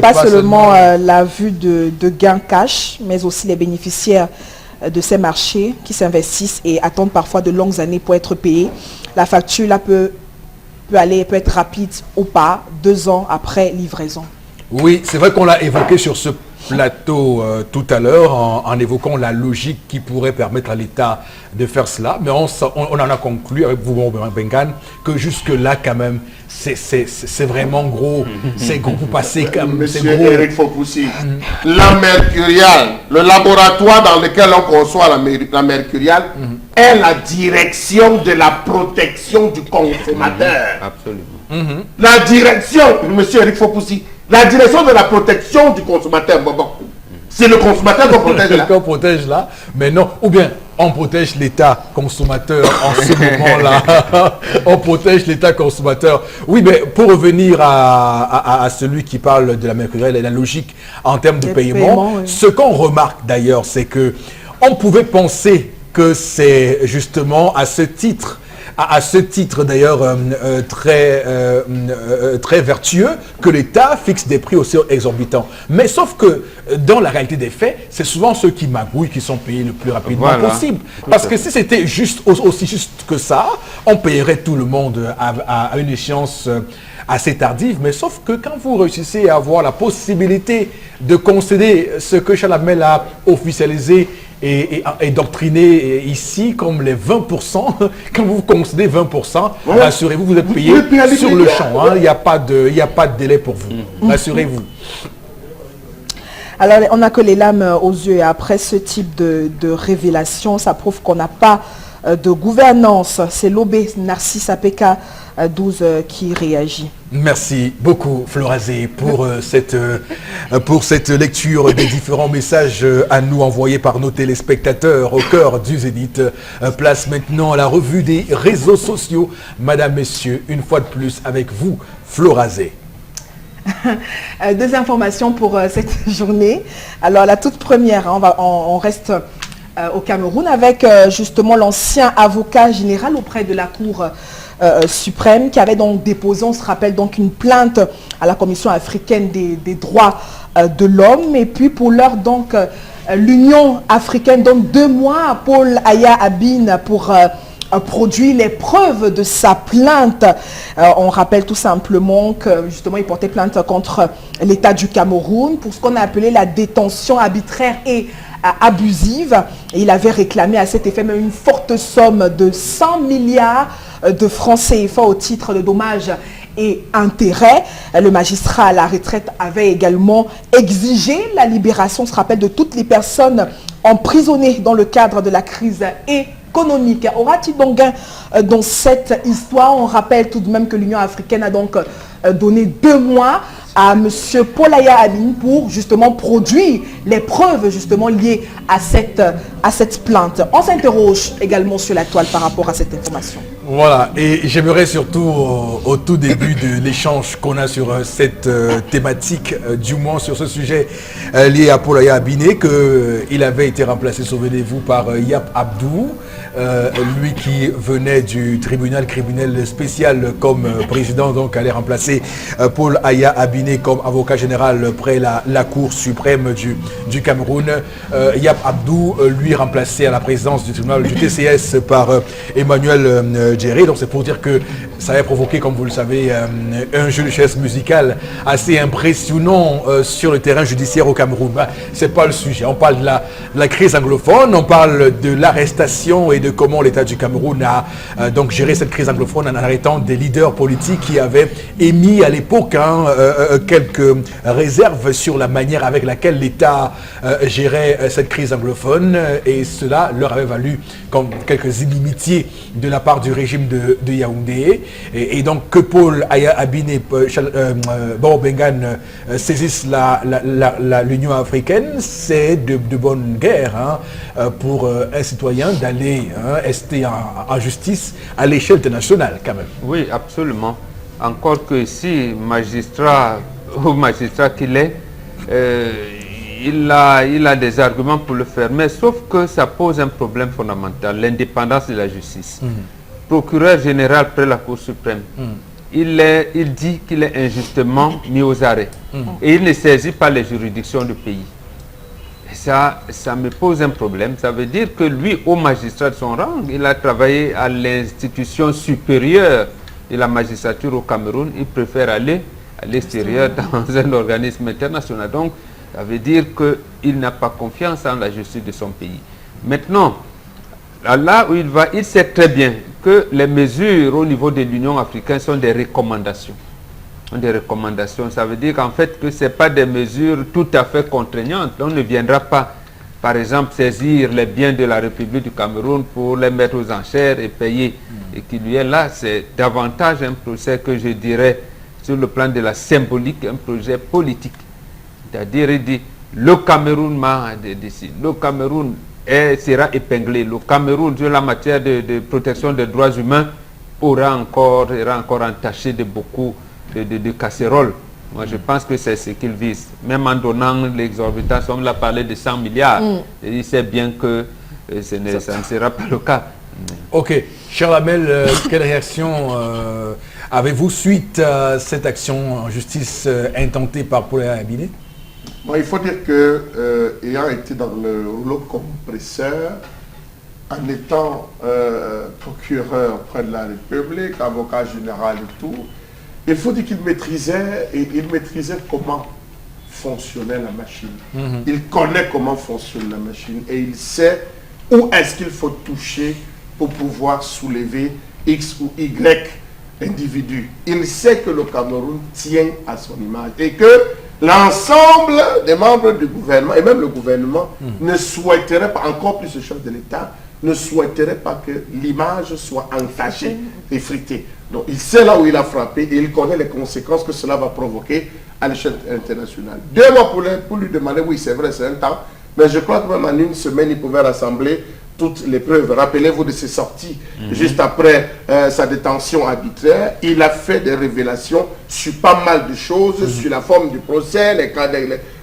pas seulement, la vue de gains cash, mais aussi les bénéficiaires de ces marchés qui s'investissent et attendent parfois de longues années pour être payés. La facture là peut être rapide ou pas, 2 ans après livraison. Oui, c'est vrai qu'on l'a évoqué sur ce plateau tout à l'heure en évoquant la logique qui pourrait permettre à l'État de faire cela, mais on en a conclu avec vous, Bengan, que jusque-là quand même, c'est vraiment gros, c'est gros pour passer quand même. Monsieur Eric Fopoussi, la mercuriale, le laboratoire dans lequel on conçoit la mercuriale est la direction de la protection du consommateur. Absolument. La direction, monsieur Eric Fopoussi, la direction de la protection du consommateur, c'est le consommateur qu'on protège là. Qu'on protège là, mais non, ou bien on protège l'État consommateur en ce moment-là. On protège l'État consommateur. Oui, mais pour revenir à celui qui parle de la mercurielle et la logique en termes de paiement, ce qu'on remarque d'ailleurs, c'est que on pouvait penser que c'est justement à ce titre d'ailleurs très vertueux que l'État fixe des prix aussi exorbitants. Mais sauf que dans la réalité des faits, c'est souvent ceux qui magouillent qui sont payés le plus rapidement possible. Parce que si c'était aussi juste que ça, on payerait tout le monde à une échéance assez tardive. Mais sauf que quand vous réussissez à avoir la possibilité de concéder ce que Chalamel a officialisé et doctriné ici comme les 20%, quand vous concédez 20%, rassurez-vous, vous êtes payé sur le champ. Il n'y a pas de délai pour vous. Rassurez-vous. Alors, on n'a que les larmes aux yeux et après ce type de révélation, ça prouve qu'on n'a pas de gouvernance. C'est l'OB Narcisse APK 12 qui réagit. Merci beaucoup Florazé pour cette lecture des différents messages à nous envoyés par nos téléspectateurs au cœur du Zénith. Place maintenant à la revue des réseaux sociaux. Madame, Messieurs, une fois de plus avec vous, Florazé. 2 informations pour cette journée. Alors la toute première, on reste au Cameroun avec justement l'ancien avocat général auprès de la Cour suprême qui avait donc déposé, on se rappelle, donc une plainte à la Commission africaine des droits de l'homme. Et puis pour l'heure, donc l'Union africaine donne 2 mois à Paul Aya Abine pour produit les preuves de sa plainte. On rappelle tout simplement que justement il portait plainte contre l'État du Cameroun pour ce qu'on a appelé la détention arbitraire et abusive. Et il avait réclamé à cet effet même une forte somme de 100 milliards de francs CFA au titre de dommages et intérêts. Le magistrat à la retraite avait également exigé la libération, on se rappelle, de toutes les personnes emprisonnées dans le cadre de la crise économique. Aura-t-il donc gain dans cette histoire? On rappelle tout de même que l'Union africaine a donc donné 2 mois à M. Paul Aya Abine pour justement produire les preuves justement liées à cette plainte. On s'interroge également sur la toile par rapport à cette information. Voilà, et j'aimerais surtout au tout début de l'échange qu'on a sur cette thématique, du moins sur ce sujet lié à Paul Aya Abine, qu'il avait été remplacé, souvenez-vous, par Yap Abdou, lui qui venait du tribunal criminel spécial comme président, donc allait remplacer Paul Aya Abine comme avocat général près la Cour suprême du Cameroun. Yap Abdou, lui, remplacé à la présidence du tribunal du TCS par Emmanuel Djéré. Donc c'est pour dire que ça avait provoqué, comme vous le savez, un jeu de chaises musical assez impressionnant sur le terrain judiciaire au Cameroun. C'est pas le sujet. On parle de la crise anglophone, on parle de l'arrestation et de comment l'État du Cameroun a donc géré cette crise anglophone en arrêtant des leaders politiques qui avaient émis à l'époque quelques réserves sur la manière avec laquelle l'État gérait cette crise anglophone, et cela leur avait valu comme quelques inimitiés de la part du régime de Yaoundé. Et donc que Paul Aya Abine et Bobo Bengan saisissent l'Union africaine, c'est de bonne guerre pour un citoyen d'aller rester en justice à l'échelle internationale quand même. Oui, absolument. Encore que si magistrat ou magistrat qu'il est, il a des arguments pour le faire, mais sauf que ça pose un problème fondamental, l'indépendance de la justice. Procureur général près la Cour suprême, il dit qu'il est injustement mis aux arrêts et il ne saisit pas les juridictions du pays. Et ça me pose un problème. Ça veut dire que lui, au magistrat de son rang, il a travaillé à l'institution supérieure de la magistrature au Cameroun. Il préfère aller à l'extérieur dans un organisme international. Donc, ça veut dire qu'il n'a pas confiance en la justice de son pays. Maintenant, là où il va, il sait très bien que les mesures au niveau de l'Union africaine sont des recommandations. Des recommandations, ça veut dire qu'en fait que ce n'est pas des mesures tout à fait contraignantes. On ne viendra pas, par exemple, saisir les biens de la République du Cameroun pour les mettre aux enchères et payer. Et qu'il y ait là, c'est davantage un procès que je dirais, sur le plan de la symbolique, un projet politique. C'est-à-dire, il dit, le Cameroun m'a décidé, le Cameroun sera épinglé, le Cameroun, sur la matière de protection des droits humains, sera encore entaché de beaucoup de casseroles. Moi, je pense que c'est ce qu'il vise. Même en donnant l'exorbitant, on l'a parlé de 100 milliards. Et il sait bien que ça ne sera pas le cas. Ok. Cher Lamel, quelle réaction avez-vous suite à cette action en justice intentée par Poulain Abiné? Bon, il faut dire que, ayant été dans le rouleau compresseur, en étant procureur près de la République, avocat général et tout, il faut dire qu'il maîtrisait comment fonctionnait la machine. Il connaît comment fonctionne la machine et il sait où est-ce qu'il faut toucher pour pouvoir soulever X ou Y individu. Il sait que le Cameroun tient à son image et que l'ensemble des membres du gouvernement et même le gouvernement ne souhaiterait pas, encore plus le chef de l'État, ne souhaiterait pas que l'image soit entachée, effritée. Donc il sait là où il a frappé et il connaît les conséquences que cela va provoquer à l'échelle internationale. 2 mois pour lui demander, oui c'est vrai, c'est un temps, mais je crois que même en une semaine, il pouvait rassembler toutes les preuves. Rappelez-vous de ses sorties juste après sa détention arbitraire. Il a fait des révélations sur pas mal de choses, sur la forme du procès,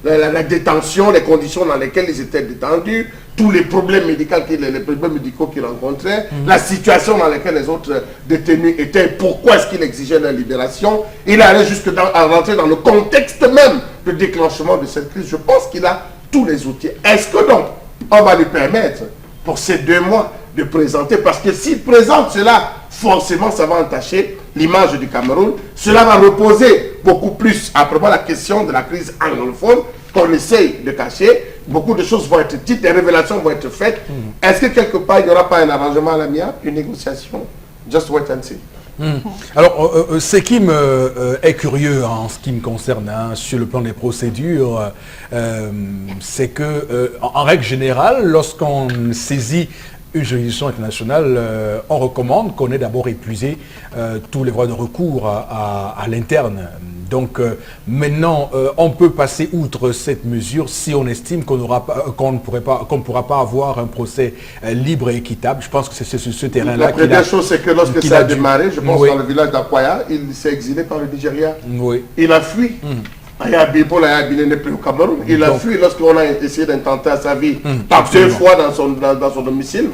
la détention, les conditions dans lesquelles ils étaient détendus, tous les problèmes médicaux qu'ils rencontraient, la situation dans laquelle les autres détenus étaient, pourquoi est-ce qu'il exigeait leur libération. Il allait jusque à rentrer dans le contexte même de déclenchement de cette crise. Je pense qu'il a tous les outils. Est-ce que donc, on va lui permettre pour ces 2 mois de présenter, parce que s'il présente cela, forcément ça va entacher l'image du Cameroun, cela va reposer beaucoup plus à propos de la question de la crise anglophone qu'on essaye de cacher, beaucoup de choses vont être dites, des révélations vont être faites. Est-ce que quelque part il n'y aura pas un arrangement à l'amiable, une négociation? Just wait and see. Alors, ce qui est curieux en ce qui me concerne, sur le plan des procédures, c'est que, en règle générale, lorsqu'on saisit une juridiction internationale, on recommande qu'on ait d'abord épuisé tous les voies de recours à l'interne. Donc maintenant, on peut passer outre cette mesure si on estime qu'on ne pourra pas avoir un procès libre et équitable. Je pense que c'est sur ce terrain-là. La première chose, c'est que lorsque ça a démarré, je pense dans le village d'Akwaya, il s'est exilé par le Nigeria. Oui. Il a fui. Paul Ayabile n'est plus au Cameroun. Il a fui lorsqu'on a essayé d'intenter à sa vie par 2 fois dans son domicile.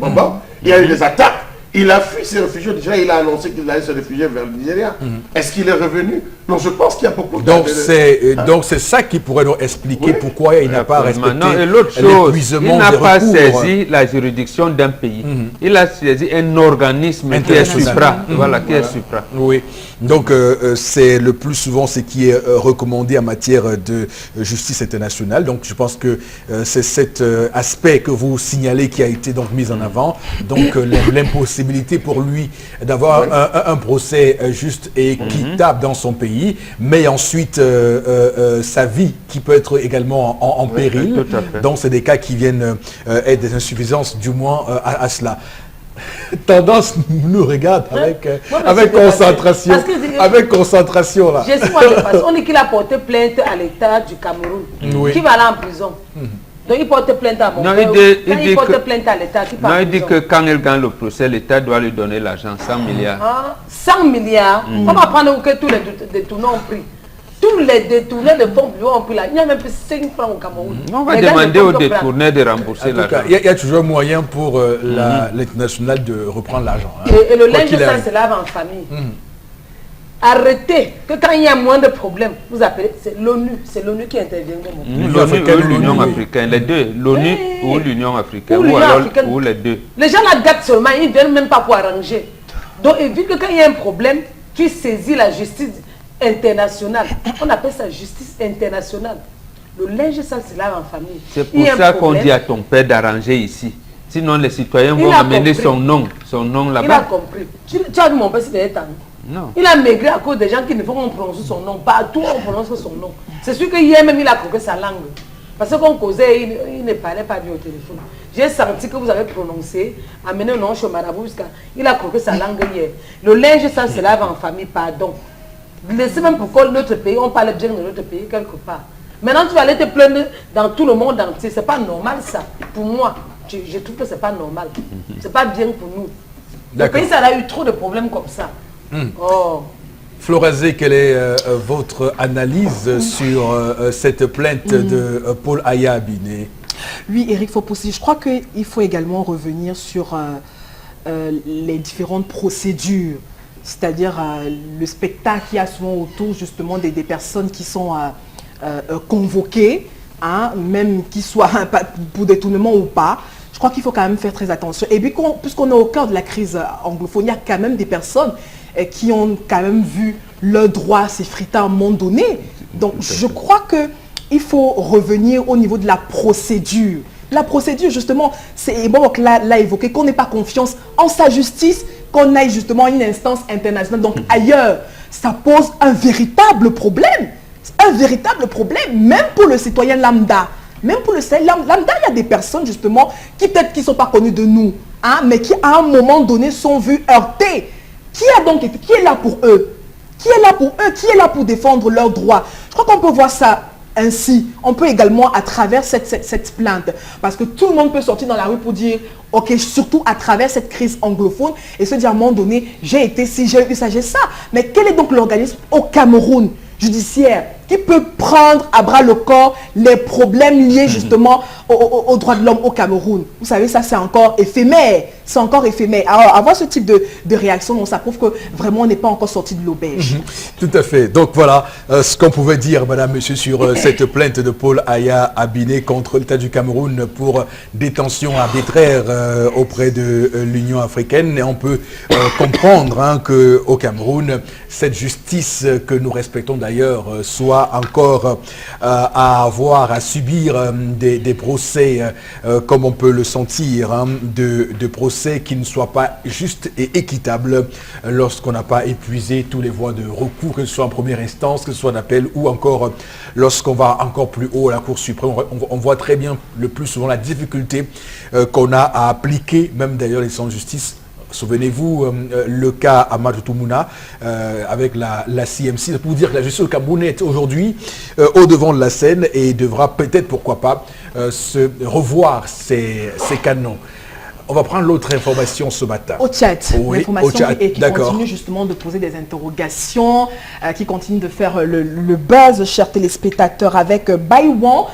Il y a eu des attaques. Il a fui, s'est réfugié au Nigeria. Il a annoncé qu'il allait se réfugier vers le Nigeria. Est-ce qu'il est revenu? Donc je pense qu'il y a beaucoup de... Donc c'est ça qui pourrait nous expliquer pourquoi il n'a pas respecté l'épuisement. Il n'a pas saisi la juridiction d'un pays. Il a saisi un organisme qui est supra. Voilà, qui est supra. Oui. Donc c'est le plus souvent ce qui est recommandé en matière de justice internationale. Donc je pense que c'est cet aspect que vous signalez qui a été donc mis en avant. Donc l'impossibilité pour lui d'avoir un procès juste et équitable dans son pays, mais ensuite sa vie qui peut être également en péril. Donc c'est des cas qui viennent être des insuffisances du moins à cela. Tendance nous regarde avec concentration. Avec concentration là. On dit qu'il a porté plainte à l'État du Cameroun. Qui va aller en prison. Donc il porte plainte à mon Non, père. il porte plainte à l'État. Non, il dit que quand elle gagne le procès, l'État doit lui donner l'argent, 100 milliards. Ah, 100 milliards. On va prendre que tous les détournés ont pris. Tous les détournés de fonds ont pris là. Il n'y a même plus 5 francs au Cameroun. On va demander aux détournés de rembourser l'argent. Il y a toujours moyen pour l'international de reprendre l'argent. Hein. Et le linge, ça se lave en famille. Arrêtez que quand il y a moins de problèmes, vous appelez, c'est l'ONU qui intervient. L'Union africaine, les deux, l'ONU ou l'Union africaine, ou les deux. Les gens la gâtent seulement, ils ne viennent même pas pour arranger. Donc évite que quand il y a un problème, tu saisis la justice internationale. On appelle ça justice internationale. Le linge sale se lave en famille. C'est pour ça qu'on dit à ton père d'arranger ici. Sinon les citoyens vont amener son nom là-bas. Il a compris. Tu as vu mon père, c'était étonnant. Non. Il a maigri à cause des gens qui ne font qu'on prononce son nom. Partout on prononce son nom. C'est sûr qu'hier même il a croqué sa langue. Parce qu'on causait, il ne parlait pas bien au téléphone. J'ai senti que vous avez prononcé, amené un nom chez Marabout jusqu'à... Il a croqué sa langue hier. Le linge, ça se lave en famille, pardon. Laissez même pourquoi notre pays, on parle bien de notre pays quelque part. Maintenant tu vas aller te plaindre dans tout le monde entier. C'est pas normal ça. Pour moi, je trouve que c'est pas normal. C'est pas bien pour nous. Le pays, ça a eu trop de problèmes comme ça. Oh. Florazé, quelle est votre analyse sur cette plainte de Paul Aya Abiné? Oui, Eric Foposi, je crois qu'il faut également revenir sur les différentes procédures, c'est-à-dire le spectacle qu'il y a souvent autour justement des personnes qui sont convoquées, hein, même qu'ils soient pour détournement ou pas. Je crois qu'il faut quand même faire très attention. Et puis, puisqu'on est au cœur de la crise anglophone, il y a quand même des personnes qui ont quand même vu leur droit s'effriter à un moment donné. Donc, je crois qu'il faut revenir au niveau de la procédure. La procédure, justement, c'est bon, l'a évoqué, qu'on n'ait pas confiance en sa justice, qu'on aille justement à une instance internationale, donc ailleurs. Ça pose un véritable problème. Un véritable problème, même pour le citoyen lambda. Même pour le citoyen lambda, il y a des personnes, justement, qui peut-être qui ne sont pas connues de nous, hein, mais qui, à un moment donné, sont vues heurtées. Qui est là pour eux? Qui est là pour eux? Qui est là pour défendre leurs droits? Je crois qu'on peut voir ça ainsi. On peut également, à travers cette plainte, parce que tout le monde peut sortir dans la rue pour dire, ok, surtout à travers cette crise anglophone, et se dire à un moment donné, j'ai été ci, j'ai eu ça, j'ai ça. Mais quel est donc l'organisme au Cameroun judiciaire qui peut prendre à bras le corps les problèmes liés justement aux droits de l'homme au Cameroun? Vous savez, ça c'est encore éphémère. C'est encore éphémère. Alors, avoir ce type de réaction, ça prouve que vraiment on n'est pas encore sorti de l'auberge. Tout à fait. Donc voilà ce qu'on pouvait dire, madame, monsieur, sur cette plainte de Paul Aya Abiné contre l'État du Cameroun pour détention arbitraire auprès de l'Union africaine. Et on peut comprendre hein, qu'au Cameroun, cette justice que nous respectons d'ailleurs soit encore à subir des procès comme on peut le sentir, hein, de procès qui ne soient pas justes et équitables lorsqu'on n'a pas épuisé tous les voies de recours, que ce soit en première instance, que ce soit en appel ou encore lorsqu'on va encore plus haut à la Cour suprême. On voit très bien le plus souvent la difficulté qu'on a à appliquer, même d'ailleurs les décisions de justice. Souvenez-vous, le cas Amadou Toumouna avec la CMC, c'est pour dire que la justice au Cameroun est aujourd'hui au devant de la scène et devra peut-être, pourquoi pas, se revoir ses canons. On va prendre l'autre information ce matin. Au Tchad, oui, l'information qui continue justement de poser des interrogations, qui continue de faire le buzz, chers téléspectateurs, avec Baïwan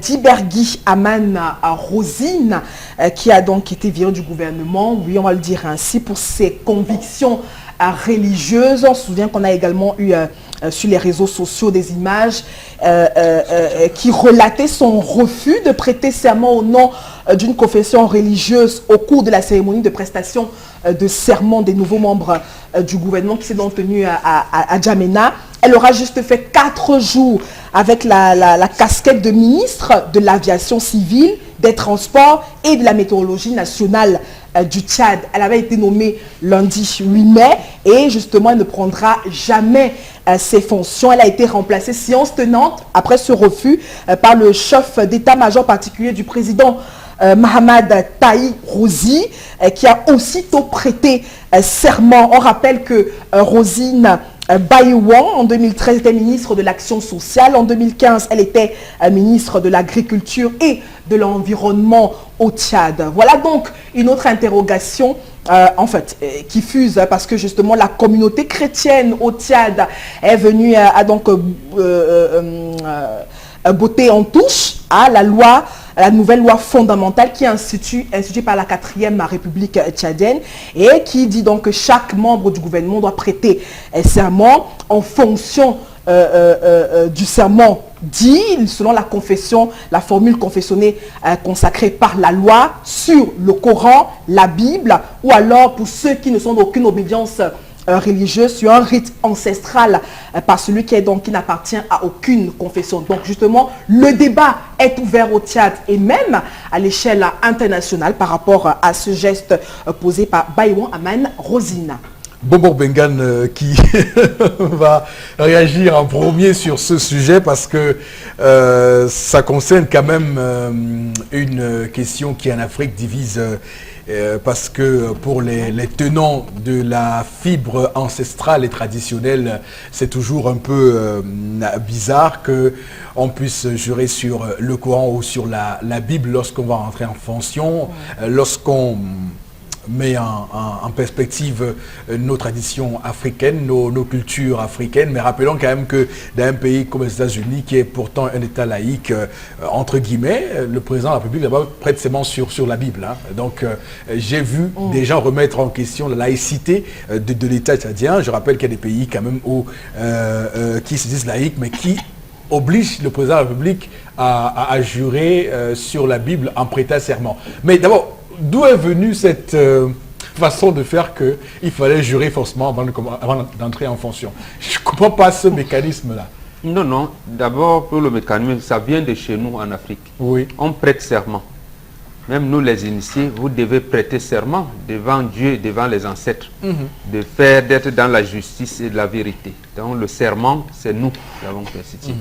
Dibergui Aman Rosine, qui a donc été viré du gouvernement, oui, on va le dire ainsi, pour ses convictions religieuses. On se souvient qu'on a également eu sur les réseaux sociaux des images qui relataient son refus de prêter serment au nom d'une confession religieuse au cours de la cérémonie de prestation de serment des nouveaux membres du gouvernement qui s'est donc tenue à Djamena. Elle aura juste fait 4 jours avec la casquette de ministre de l'aviation civile, des transports et de la météorologie nationale du Tchad. Elle avait été nommée lundi 8 mai et justement elle ne prendra jamais ses fonctions. Elle a été remplacée séance tenante après ce refus par le chef d'état-major particulier du président Mahamad Taï Rosi, qui a aussitôt prêté serment. On rappelle que Rosine Bai Wang, en 2013, était ministre de l'Action sociale. En 2015, elle était ministre de l'Agriculture et de l'Environnement au Tchad. Voilà donc une autre interrogation qui fuse parce que justement la communauté chrétienne au Tchad est venue à donc botter en touche à la nouvelle loi fondamentale qui est instituée par la 4e République tchadienne et qui dit donc que chaque membre du gouvernement doit prêter serment en fonction du serment dit, selon la confession, la formule confessionnée consacrée par la loi sur le Coran, la Bible, ou alors pour ceux qui ne sont d'aucune obédience religieuse, sur un rite ancestral par celui qui n'appartient à aucune confession. Donc justement, le débat est ouvert au Tchad et même à l'échelle internationale par rapport à ce geste posé par Bai Wang Aman Rosina. Bobo Bengan qui va réagir en premier sur ce sujet parce que ça concerne quand même une question qui en Afrique divise parce que pour les tenants de la fibre ancestrale et traditionnelle, c'est toujours un peu bizarre qu'on puisse jurer sur le Coran ou sur la Bible lorsqu'on va rentrer en fonction, lorsqu'on met en perspective nos traditions africaines, nos cultures africaines. Mais rappelons quand même que dans un pays comme les États-Unis, qui est pourtant un État laïque, entre guillemets, le président de la République d'abord prête seulement sur la Bible. Hein. Donc j'ai vu des gens remettre en question la laïcité de l'État tchadien. Je rappelle qu'il y a des pays quand même qui se disent laïques, mais qui obligent le président de la République à jurer sur la Bible en prêtant serment. Mais d'abord, d'où est venue cette façon de faire qu'il fallait jurer forcément avant d'entrer en fonction? Je ne comprends pas ce mécanisme-là. Non. D'abord, pour le mécanisme, ça vient de chez nous en Afrique. Oui. On prête serment. Même nous, les initiés, vous devez prêter serment devant Dieu, devant les ancêtres, d'être dans la justice et de la vérité. Donc, le serment, c'est nous qui l'avons institué.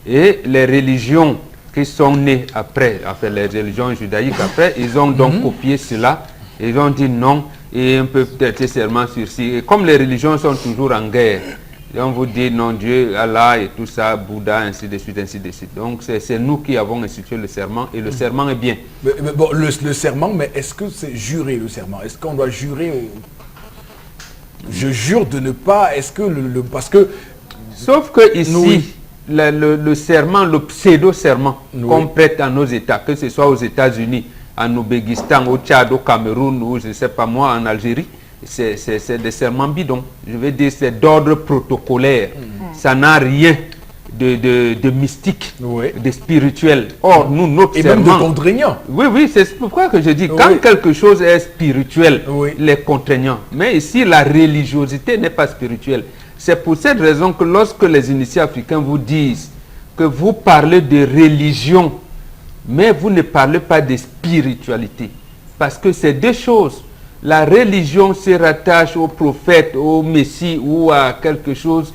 Et les religions qui sont nés après, enfin les religions judaïques après, ils ont donc copié cela, ils ont dit non, et on peut prêter serment sur ci. Et comme les religions sont toujours en guerre, et on vous dit non, Dieu, Allah et tout ça, Bouddha, ainsi de suite, ainsi de suite. Donc c'est nous qui avons institué le serment, et le serment est bien. Mais bon, le serment, mais est-ce que c'est jurer le serment? Est-ce qu'on doit jurer Je jure de ne pas, est-ce que parce que... Sauf que ici, le serment, le pseudo-serment qu'on prête à nos États, que ce soit aux États-Unis, en Ouzbékistan, au Tchad, au Cameroun, ou je ne sais pas moi, en Algérie, c'est des serments bidons. Je veux dire, c'est d'ordre protocolaire. Ça n'a rien de mystique, de spirituel. Or, nous, notre serment... Et même de contraignant. Oui, c'est pourquoi que je dis, quand quelque chose est spirituel, les contraignants. Mais ici, la religiosité n'est pas spirituelle. C'est pour cette raison que lorsque les initiés africains vous disent que vous parlez de religion, mais vous ne parlez pas de spiritualité. Parce que c'est deux choses. La religion se rattache au prophète, au Messie ou à quelque chose.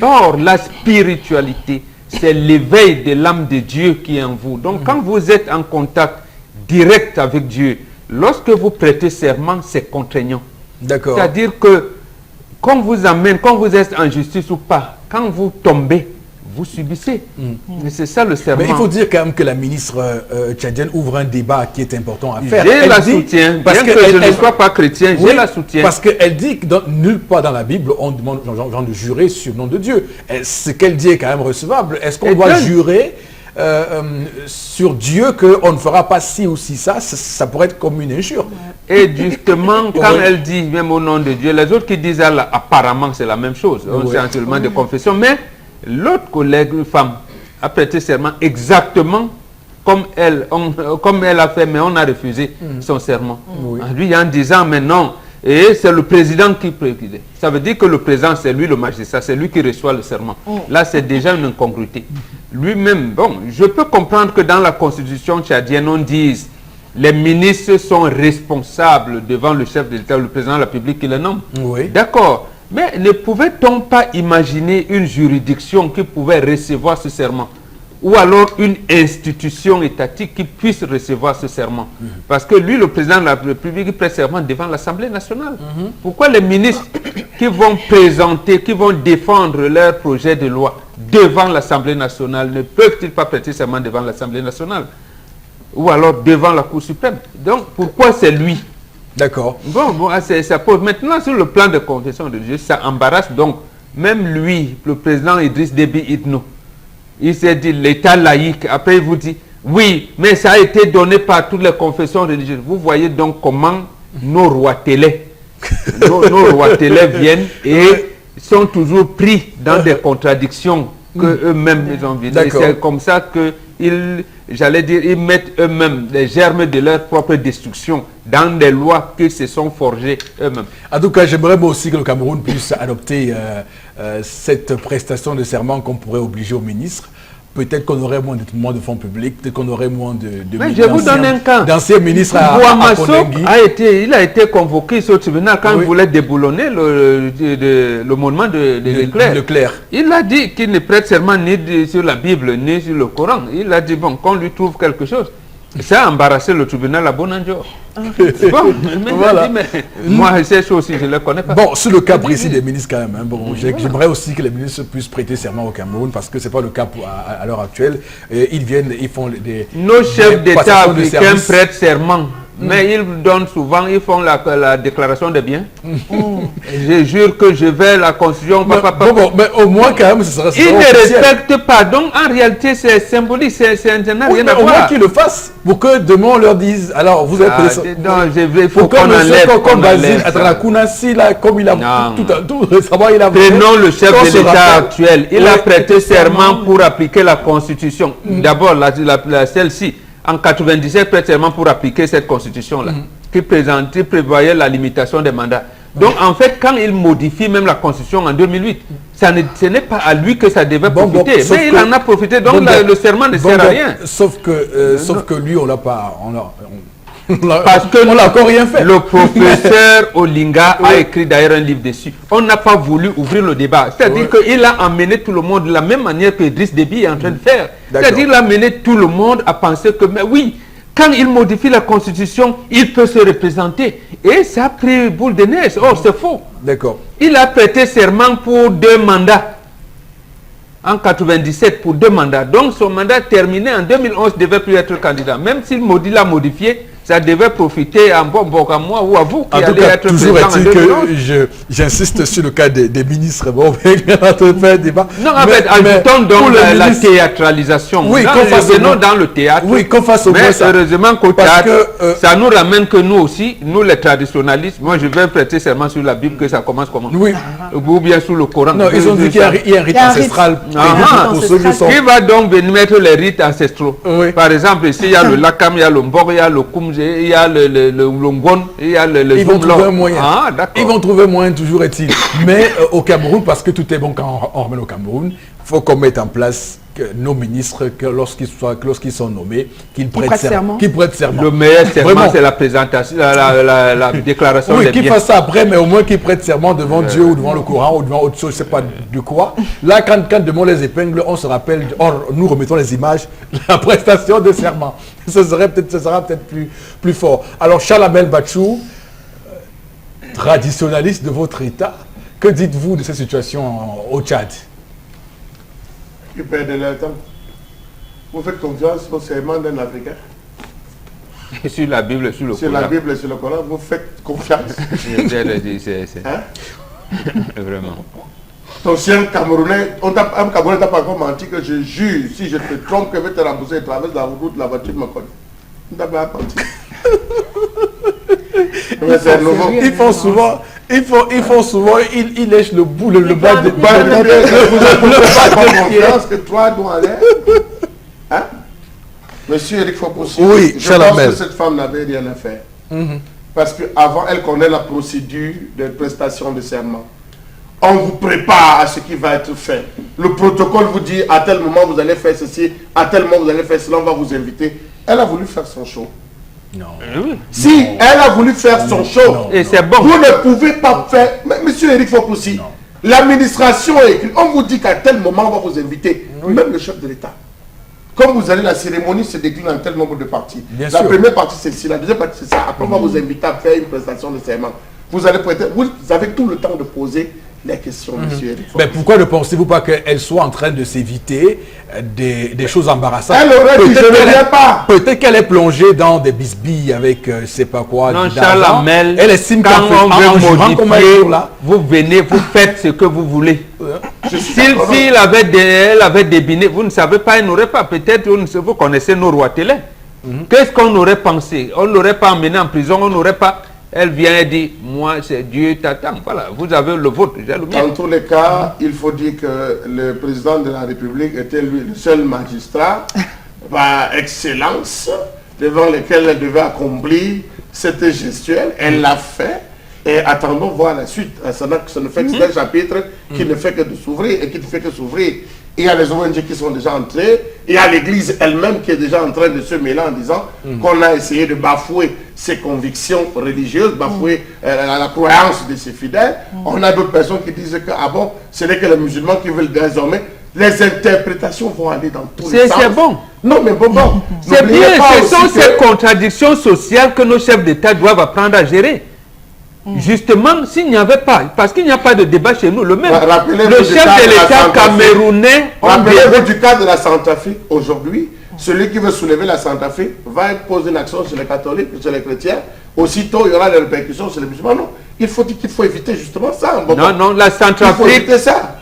Or, la spiritualité, c'est l'éveil de l'âme de Dieu qui est en vous. Donc, quand vous êtes en contact direct avec Dieu, lorsque vous prêtez serment, c'est contraignant. D'accord. C'est-à-dire que quand vous êtes en justice ou pas, quand vous tombez, vous subissez. C'est ça le serment. Mais il faut dire quand même que la ministre tchadienne ouvre un débat qui est important à faire. J'ai la soutien, bien que je ne sois pas chrétien, j'ai la soutien. Parce qu'elle dit que nulle part dans la Bible, on demande aux gens de jurer sur le nom de Dieu. Ce qu'elle dit est quand même recevable. Est-ce qu'on doit jurer sur Dieu qu'on ne fera pas ci ou ci, ça pourrait être comme une injure. Et justement, quand elle dit même au nom de Dieu, les autres qui disent Allah, apparemment c'est la même chose. C'est seulement de confession. Mais l'autre collègue, une femme, a prêté serment exactement comme elle a fait, mais on a refusé son serment. Lui en disant, mais non, et c'est le président qui présidait. Ça veut dire que le président, c'est lui le magistrat, c'est lui qui reçoit le serment. Là, c'est déjà une incongruité. Lui-même, bon, je peux comprendre que dans la constitution tchadienne, on dise les ministres sont responsables devant le chef de l'État, le président de la République qui le nomme. D'accord. Mais ne pouvait-on pas imaginer une juridiction qui pouvait recevoir ce serment? Ou alors une institution étatique qui puisse recevoir ce serment? Parce que lui, le président de la République, il prête serment devant l'Assemblée nationale. Pourquoi les ministres qui vont présenter, qui vont défendre leur projet de loi devant l'Assemblée nationale, ne peuvent-ils pas prêter serment devant l'Assemblée nationale? Ou alors devant la Cour suprême? Donc, pourquoi c'est lui? D'accord. Bon, ça pose. Maintenant, sur le plan de confession religieuse, ça embarrasse donc même lui, le président Idriss Déby Itno. Il s'est dit l'État laïque. Après, il vous dit, oui, mais ça a été donné par toutes les confessions religieuses. Vous voyez donc comment nos rois télé, nos rois télé viennent et sont toujours pris dans des contradictions que eux-mêmes ils ont vécues. C'est comme ça que j'allais dire, ils mettent eux-mêmes les germes de leur propre destruction dans des lois qu'ils se sont forgées eux-mêmes. En tout cas, j'aimerais moi aussi que le Cameroun puisse adopter cette prestation de serment qu'on pourrait obliger au ministre. Peut-être qu'on aurait moins de fonds publics, peut-être qu'on aurait moins de je vous donne un cas. D'anciens ministres à Ponengui. Il a été convoqué sur le tribunal quand il voulait déboulonner le monument de Leclerc. Il a dit qu'il ne prête serment ni sur la Bible, ni sur le Coran. Il a dit, bon, qu'on lui trouve quelque chose. Ça a embarrassé le tribunal à Bonanjo. Bon, voilà. Moi, ces choses aussi, je ne les connais pas. Bon, sur le cas précis des ministres quand même, hein, bon, j'aimerais aussi que les ministres puissent prêter serment au Cameroun parce que ce n'est pas le cas à l'heure actuelle. Ils viennent, ils font des... Nos chefs d'État africains prêtent serment. Mais ils donnent souvent, ils font la déclaration de biens. Je jure que je vais la constitution. Mais au moins quand même, ce sera ils ne respectent pas. Donc en réalité, c'est symbolique, c'est rien à voir. Au moins qu'ils le fassent pour que demain on leur dise. Alors vous avez il faut qu'on enlève. Comme Basile Atrakuna, comme il a tout récemment, il a. Prenons le chef de l'État actuel. Il a prêté serment pour appliquer la constitution. D'abord, celle-ci. En 97, prête serment pour appliquer cette constitution-là, qui prévoyait la limitation des mandats. Donc, en fait, quand il modifie même la constitution en 2008, ce n'est pas à lui que ça devait profiter. Mais il en a profité, donc le serment ne sert à rien. Sauf que lui, on l'a pas... Parce que on n'a encore rien fait. Le professeur Olinga a écrit d'ailleurs un livre dessus. On n'a pas voulu ouvrir le débat. C'est-à-dire qu'il a amené tout le monde de la même manière que Idriss Déby est en train de faire. C'est-à-dire qu'il a amené tout le monde à penser que, mais oui, quand il modifie la constitution, il peut se représenter. Et ça a pris boule de neige. Or, c'est faux. D'accord. Il a prêté serment pour 2 mandats. En 97 pour 2 mandats. Donc son mandat terminé en 2011 devait plus être candidat. Même s'il l'a modifié, ça devait profiter à moi ou à vous qui allez être toujours est-il que j'insiste sur le cas des ministres. Bon, on fait un débat. Non, en fait, ajoutons donc la théâtralisation. Oui, venons dans le théâtre. Oui, qu'on fasse au moins ça. Mais heureusement qu'au théâtre, ça nous ramène que nous aussi, nous les traditionnalistes, moi je vais prêter serment sur la Bible que ça commence comment? Oui. Ou bien sur le Coran. Non, ils ont dit qu'il y a un rite ancestral. Qui va donc venir mettre les rites ancestraux? Par exemple, ici il y a le Lakam, il y a le Mbor, il y a le Koum, il y a le Longon, il y a le Ils vont trouver un moyen. D'accord. Ils vont trouver un moyen, toujours est-il. Mais au Cameroun, parce que tout est bon quand on remet au Cameroun, il faut qu'on mette en place que nos ministres, que lorsqu'ils sont nommés, qu'ils prêtent serment. Le meilleur serment, c'est la présentation, la déclaration des biens. Qu'ils fassent ça après, mais au moins qu'ils prêtent serment devant Dieu ou devant le Coran ou devant autre chose, je ne sais pas de quoi. Là, quand demain les épingles, on se rappelle, nous remettons les images, la prestation de serment. Ce sera peut-être plus fort. Alors, Chalamel Bachou, traditionnaliste de votre État, que dites-vous de cette situation au Tchad? Ils perdent leur temps. Vous faites confiance au serment d'un Africain? Sur la Bible et sur le Coran. Sur la Bible et sur le Coran, vous faites confiance? Vraiment. Ton chien Camerounais, un Camerounais t'a pas encore menti que je jure, si je te trompe, que je vais te rembourser et traverse la route, la voiture me colle. On t'a pas menti. Ils font souvent, ils lèchent le bout, le bas de confiance que toi dois aller. Hein? Monsieur Eric Fopossi, oui, je pense que cette femme n'avait rien à faire. Parce qu'avant, elle connaît la procédure de prestation de serment. On vous prépare à ce qui va être fait. Le protocole vous dit à tel moment vous allez faire ceci, à tel moment vous allez faire cela, on va vous inviter. Elle a voulu faire son show. Non. Si elle a voulu faire son show, et c'est bon. Vous ne pouvez pas faire. Mais monsieur Eric Fopossi, l'administration est écrite. On vous dit qu'à tel moment on va vous inviter. Même le chef de l'État. Comme vous allez, la cérémonie se décline en tel nombre de parties. La première partie c'est ici, la deuxième partie c'est ça. Après on va vous inviter à faire une prestation de serment. vous allez prêter, vous avez tout le temps de poser les questions, monsieur. Mais pourquoi ne pensez-vous pas qu'elle soit en train de s'éviter des choses embarrassantes? Elle aurait dit, je ne viens pas. Peut-être qu'elle est plongée dans des bisbilles avec je ne sais pas quoi. Non, Charles Hamel, elle estime quand qu'en on veut modifier, là, vous venez, vous faites ce que vous voulez. S'il elle avait débiné, vous ne savez pas, elle n'aurait pas, peut-être, vous connaissez nos rois télé. Qu'est-ce qu'on aurait pensé? On ne l'aurait pas emmené en prison, on n'aurait pas... Elle vient et dit, moi c'est Dieu t'attend. Voilà, vous avez le vôtre, j'ai le mien. Dans tous les cas, il faut dire que le président de la République était lui le seul magistrat par excellence devant lequel elle devait accomplir cette gestuelle. Elle l'a fait et attendons voir la suite. Ça ne fait que c'est un chapitre qui ne fait que de s'ouvrir et qui ne fait que s'ouvrir. Il y a les ONG qui sont déjà entrés, il y a l'Église elle-même qui est déjà en train de se mêler en disant qu'on a essayé de bafouer ses convictions religieuses, bafouer la croyance de ses fidèles. On a d'autres personnes qui disent que, ah bon, ce n'est que les musulmans qui veulent désormais. Les interprétations vont aller dans tous les sens. C'est bon. Non, mais bon. C'est bien, ce sont ces contradictions sociales que nos chefs d'État doivent apprendre à gérer. Justement, s'il n'y avait pas, parce qu'il n'y a pas de débat chez nous, le chef de l'État camerounais... Rappelez-vous du cas de la Centrafrique aujourd'hui. Celui qui veut soulever la Centrafrique va poser une action sur les catholiques, sur les chrétiens. Aussitôt, il y aura des répercussions sur les musulmans. Non, il faut éviter justement ça. Non, la Centrafrique,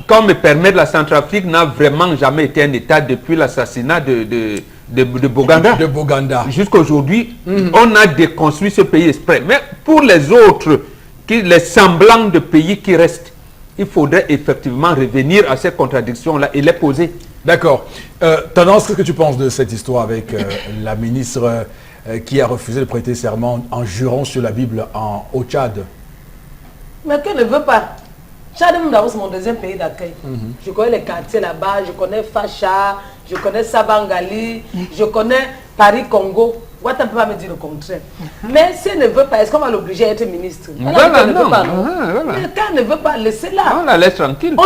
comme me permet, la Centrafrique n'a vraiment jamais été un État depuis l'assassinat de Boganda. Jusqu'à aujourd'hui, on a déconstruit ce pays exprès. Mais pour les autres, les semblants de pays qui restent, il faudrait effectivement revenir à ces contradictions-là et les poser. D'accord. Tendance, qu'est-ce que tu penses de cette histoire avec la ministre qui a refusé de prêter serment en jurant sur la Bible au Tchad? Mais qu'elle ne veut pas. Tchad, c'est mon deuxième pays d'accueil. Je connais les quartiers là-bas, je connais Facha, je connais Sabangali, je connais Paris-Congo. Ouattara ne peut pas me dire le contraire. Mais si elle ne veut pas, est-ce qu'on va l'obliger à être ministre? Voilà, elle ne veut pas, non. Mais quand elle ne veut pas, laissez-la. On la laisse tranquille. On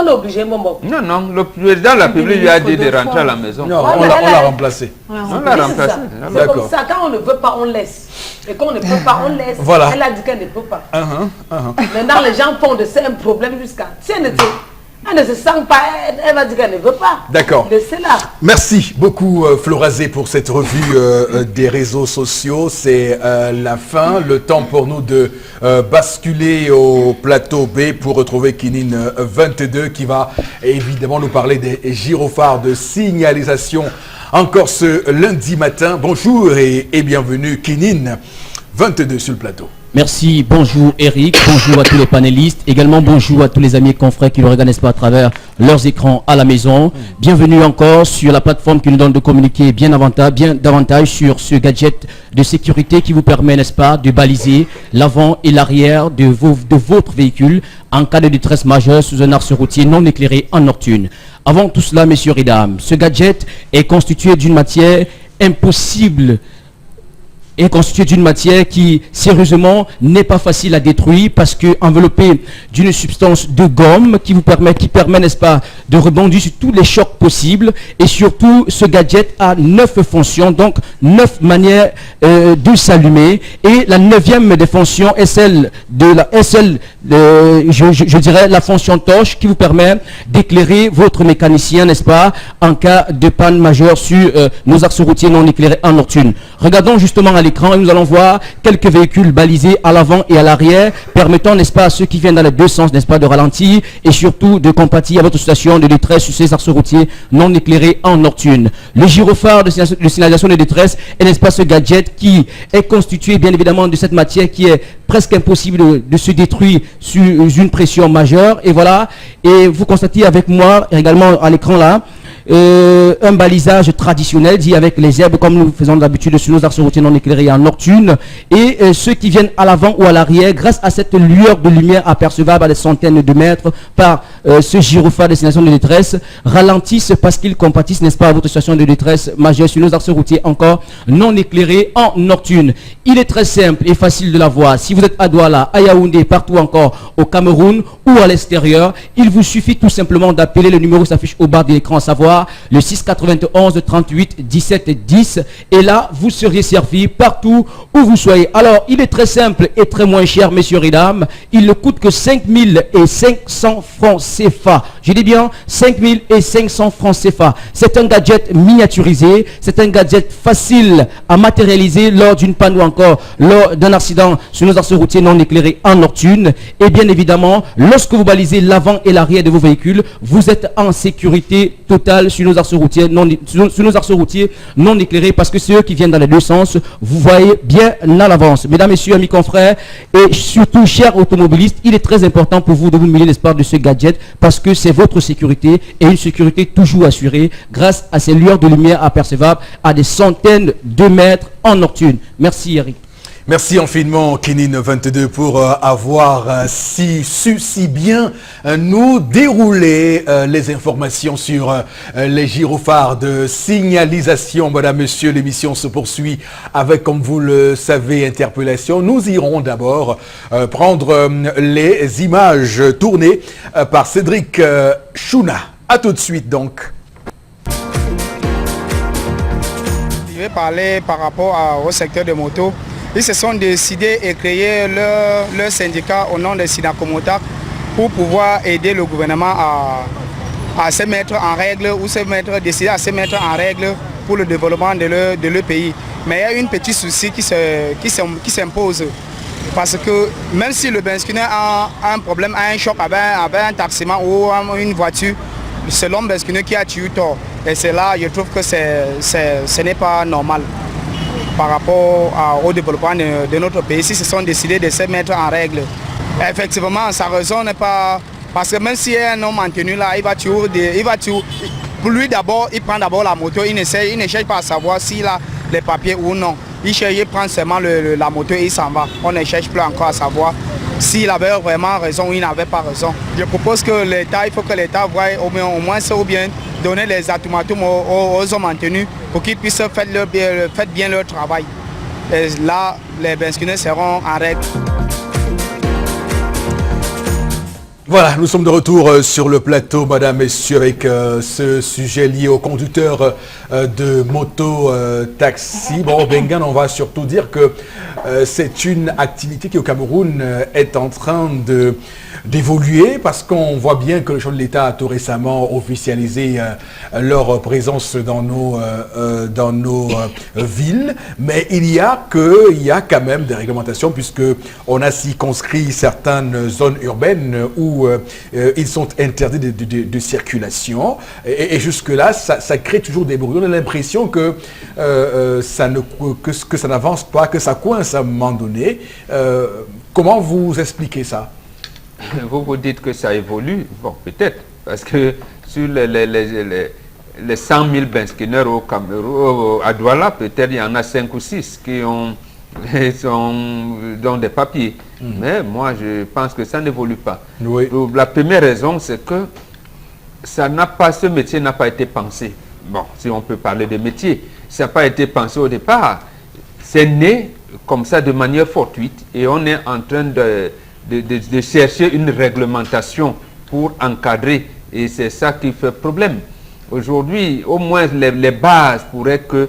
l'a obligé, Momo. Non, le président de la République lui a dit de rentrer à la maison. Non, on l'a remplacé. On l'a remplacé. C'est comme ça, quand on ne veut pas, on laisse. Et quand on ne peut pas, on laisse. Voilà. Elle a dit qu'elle ne peut pas. Maintenant, les gens font de ça un problème jusqu'à... Si elle ne se sent pas, elle va dire qu'elle ne veut pas. D'accord. Laissez-la. Merci beaucoup Florazé pour cette revue des réseaux sociaux. C'est la fin. Le temps pour nous de basculer au plateau B pour retrouver Kinine 22 qui va évidemment nous parler des gyrophares de signalisation encore ce lundi matin. Bonjour et bienvenue Kinine 22 sur le plateau. Merci, bonjour Eric, bonjour à tous les panélistes, également bonjour à tous les amis et confrères qui nous regardent, n'est-ce pas, à travers leurs écrans à la maison. Bienvenue encore sur la plateforme qui nous donne de communiquer bien davantage sur ce gadget de sécurité qui vous permet, n'est-ce pas, de baliser l'avant et l'arrière de votre véhicule en cas de détresse majeure sous un axe routier non éclairé en nocturne. Avant tout cela, messieurs et dames, ce gadget est constitué d'une matière impossible est constitué d'une matière qui, sérieusement, n'est pas facile à détruire parce que enveloppé d'une substance de gomme qui permet, n'est-ce pas, de rebondir sur tous les chocs possibles. Et surtout, ce gadget a 9 fonctions, donc 9 manières de s'allumer. Et la 9e des fonctions est celle je dirais, la fonction torche qui vous permet d'éclairer votre mécanicien, n'est-ce pas, en cas de panne majeure sur nos axes routiers non éclairés en nocturne. Regardons justement à l'écran et nous allons voir quelques véhicules balisés à l'avant et à l'arrière, permettant, n'est-ce pas, à ceux qui viennent dans les deux sens, n'est-ce pas, de ralentir et surtout de compatir à votre situation de détresse sur ces axes routiers non éclairés en nocturne. Le gyrophare de signalisation de détresse est, n'est-ce pas, ce gadget qui est constitué bien évidemment de cette matière qui est presque impossible de se détruire sur une pression majeure. Et voilà, et vous constatez avec moi également à l'écran là, un balisage traditionnel dit avec les herbes comme nous faisons d'habitude sur nos axes routiers non éclairés en nocturne, et ceux qui viennent à l'avant ou à l'arrière grâce à cette lueur de lumière apercevable à des centaines de mètres par ce gyrophare destination de détresse ralentissent parce qu'ils compatissent, n'est-ce pas, à votre situation de détresse majeure sur nos axes routiers encore non éclairés en nocturne. Il est très simple et facile de la voir. Si vous êtes à Douala, à Yaoundé, partout encore au Cameroun ou à l'extérieur, il vous suffit tout simplement d'appeler le numéro qui s'affiche au bas de l'écran, à savoir le 691 38 17 10. Et là, vous serez servi partout où vous soyez. Alors, il est très simple et très moins cher, messieurs et dames. Il ne coûte que 5500 francs CFA. Je dis bien 5500 francs CFA. C'est un gadget miniaturisé. C'est un gadget facile à matérialiser lors d'une panne ou encore lors d'un accident sur nos axes routiers non éclairés en nocturne. Et bien évidemment, lorsque vous balisez l'avant et l'arrière de vos véhicules, vous êtes en sécurité totale sur nos axes routiers non éclairés, parce que c'est eux qui viennent dans les deux sens. Vous voyez bien à l'avance. Mesdames, messieurs, amis confrères, et surtout chers automobilistes, il est très important pour vous de vous munir l'espoir de ce gadget, parce que c'est votre sécurité et une sécurité toujours assurée grâce à ces lueurs de lumière apercevables à des centaines de mètres en nocturne. Merci Eric. Merci infiniment Kénine22 pour avoir su si bien nous dérouler les informations sur les gyrophares de signalisation. Madame, Monsieur, l'émission se poursuit avec, comme vous le savez, interpellation. Nous irons d'abord prendre les images tournées par Cédric Chouna. A tout de suite donc. Je vais parler par rapport au secteur de moto. Ils se sont décidés et créer leur syndicat au nom de Sinacomotac pour pouvoir aider le gouvernement à se mettre en règle ou décider à se mettre en règle pour le développement de leur pays. Mais il y a une petite souci qui s'impose. Parce que même si le Benskiner a un problème, a un choc avec un taximan ou une voiture, c'est l'homme Benskiner qui a tué tort. Et c'est là, je trouve que ce n'est pas normal par rapport au développement de notre pays, si se sont décidés de se mettre en règle. Effectivement, sa raison n'est pas... Parce que même si un homme en tenue là, il va tuer... Pour lui d'abord, il prend d'abord la moto, il ne cherche pas à savoir s'il a les papiers ou non. Il prend seulement la moto et il s'en va. On ne cherche plus encore à savoir s'il avait vraiment raison ou il n'avait pas raison. Je propose que l'État, il faut que l'État voie au moins ça ou bien donner les ultimatums aux hommes en tenue pour qu'ils puissent faire bien leur travail. Et là, les Benskiner seront en règle. Voilà, nous sommes de retour sur le plateau, madame, messieurs, avec ce sujet lié aux conducteurs de moto-taxi. Bon, au Bengan, on va surtout dire que c'est une activité qui au Cameroun est en train d'évoluer, parce qu'on voit bien que le chef de l'État a tout récemment officialisé leur présence dans nos villes, mais il y a quand même des réglementations, puisque on a circonscrit certaines zones urbaines où ils sont interdits de circulation, et jusque-là, ça crée toujours des bruits. On a l'impression que ça n'avance pas, que ça coince à un moment donné. Comment vous expliquez ça? Vous dites que ça évolue. Bon, peut-être, parce que sur les 100 000 Benskiner au Cameroun, à Douala, peut-être il y en a 5 ou 6 qui ont des papiers. Mais moi, je pense que ça n'évolue pas. Oui. La première raison, c'est que ce métier n'a pas été pensé. Bon, si on peut parler de métier, ça n'a pas été pensé au départ. C'est né comme ça de manière fortuite, et on est en train de chercher une réglementation pour encadrer, et c'est ça qui fait problème. Aujourd'hui, au moins les bases pourraient que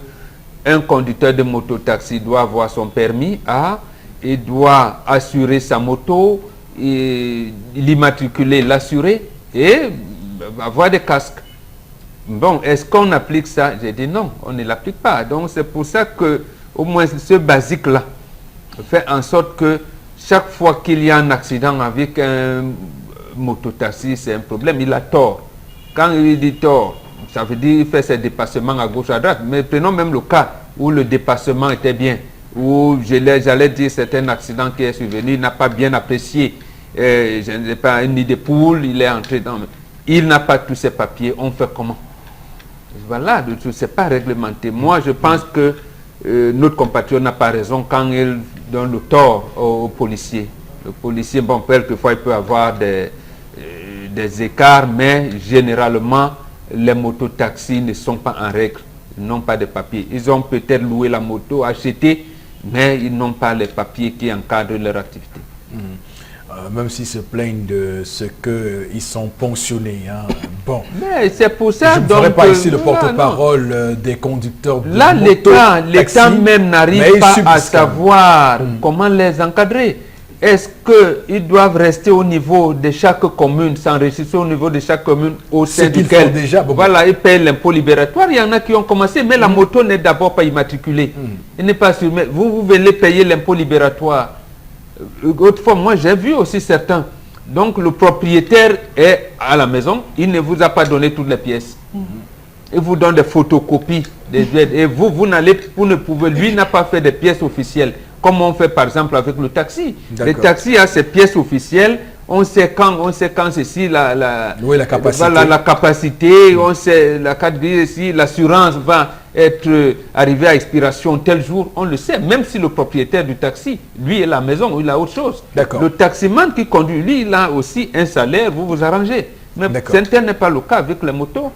un conducteur de moto-taxi doit avoir son permis A, et doit assurer sa moto, et l'immatriculer, l'assurer, et avoir des casques. Bon, est-ce qu'on applique ça? J'ai dit non, on ne l'applique pas. Donc c'est pour ça que au moins ce basique-là fait en sorte que chaque fois qu'il y a un accident avec un mototaxi, c'est un problème, il a tort. Quand il dit tort, ça veut dire qu'il fait ses dépassements à gauche, à droite. Mais prenons même le cas où le dépassement était bien, où j'allais dire c'est un accident qui est survenu, il n'a pas bien apprécié, je ne sais pas, un nid de poule, il est entré dans... Il n'a pas tous ses papiers, on fait comment? Voilà, ce n'est pas réglementé. Moi, je pense que notre compatriote n'a pas raison quand il donne le tort aux policiers. Le policier, bon, quelquefois, il peut avoir des des écarts, mais généralement, les mototaxis ne sont pas en règle, ils n'ont pas de papiers. Ils ont peut-être loué la moto, acheté, mais ils n'ont pas les papiers qui encadrent leur activité. Même s'ils se plaignent de ce qu'ils sont ponctionnés. Hein. Bon. Mais c'est pour ça... Je ne ferai pas ici le porte-parole des conducteurs de là, l'État même n'arrive pas à savoir comment les encadrer. Est-ce qu'ils doivent rester au niveau de chaque commune, s'enregistrer au niveau de chaque commune au sein duquel voilà, ils payent l'impôt libératoire. Il y en a qui ont commencé, mais la moto n'est d'abord pas immatriculée. Elle n'est pas sûre. Mais vous venez payer l'impôt libératoire. Autrefois, moi j'ai vu aussi certains. Donc le propriétaire est à la maison, il ne vous a pas donné toutes les pièces. Il vous donne des photocopies des aides. Et vous n'allez, vous ne pouvez, lui n'a pas fait des pièces officielles. Comme on fait par exemple avec le taxi. Le taxi a ses pièces officielles. On sait quand ceci, la capacité. Voilà, la capacité, on sait la catégorie ici, l'assurance va être arrivée à expiration tel jour, on le sait, même si le propriétaire du taxi, lui est à la maison, il a autre chose. Le taximan qui conduit, lui, il a aussi un salaire, vous vous arrangez. Mais tel n'est pas le cas avec les motos.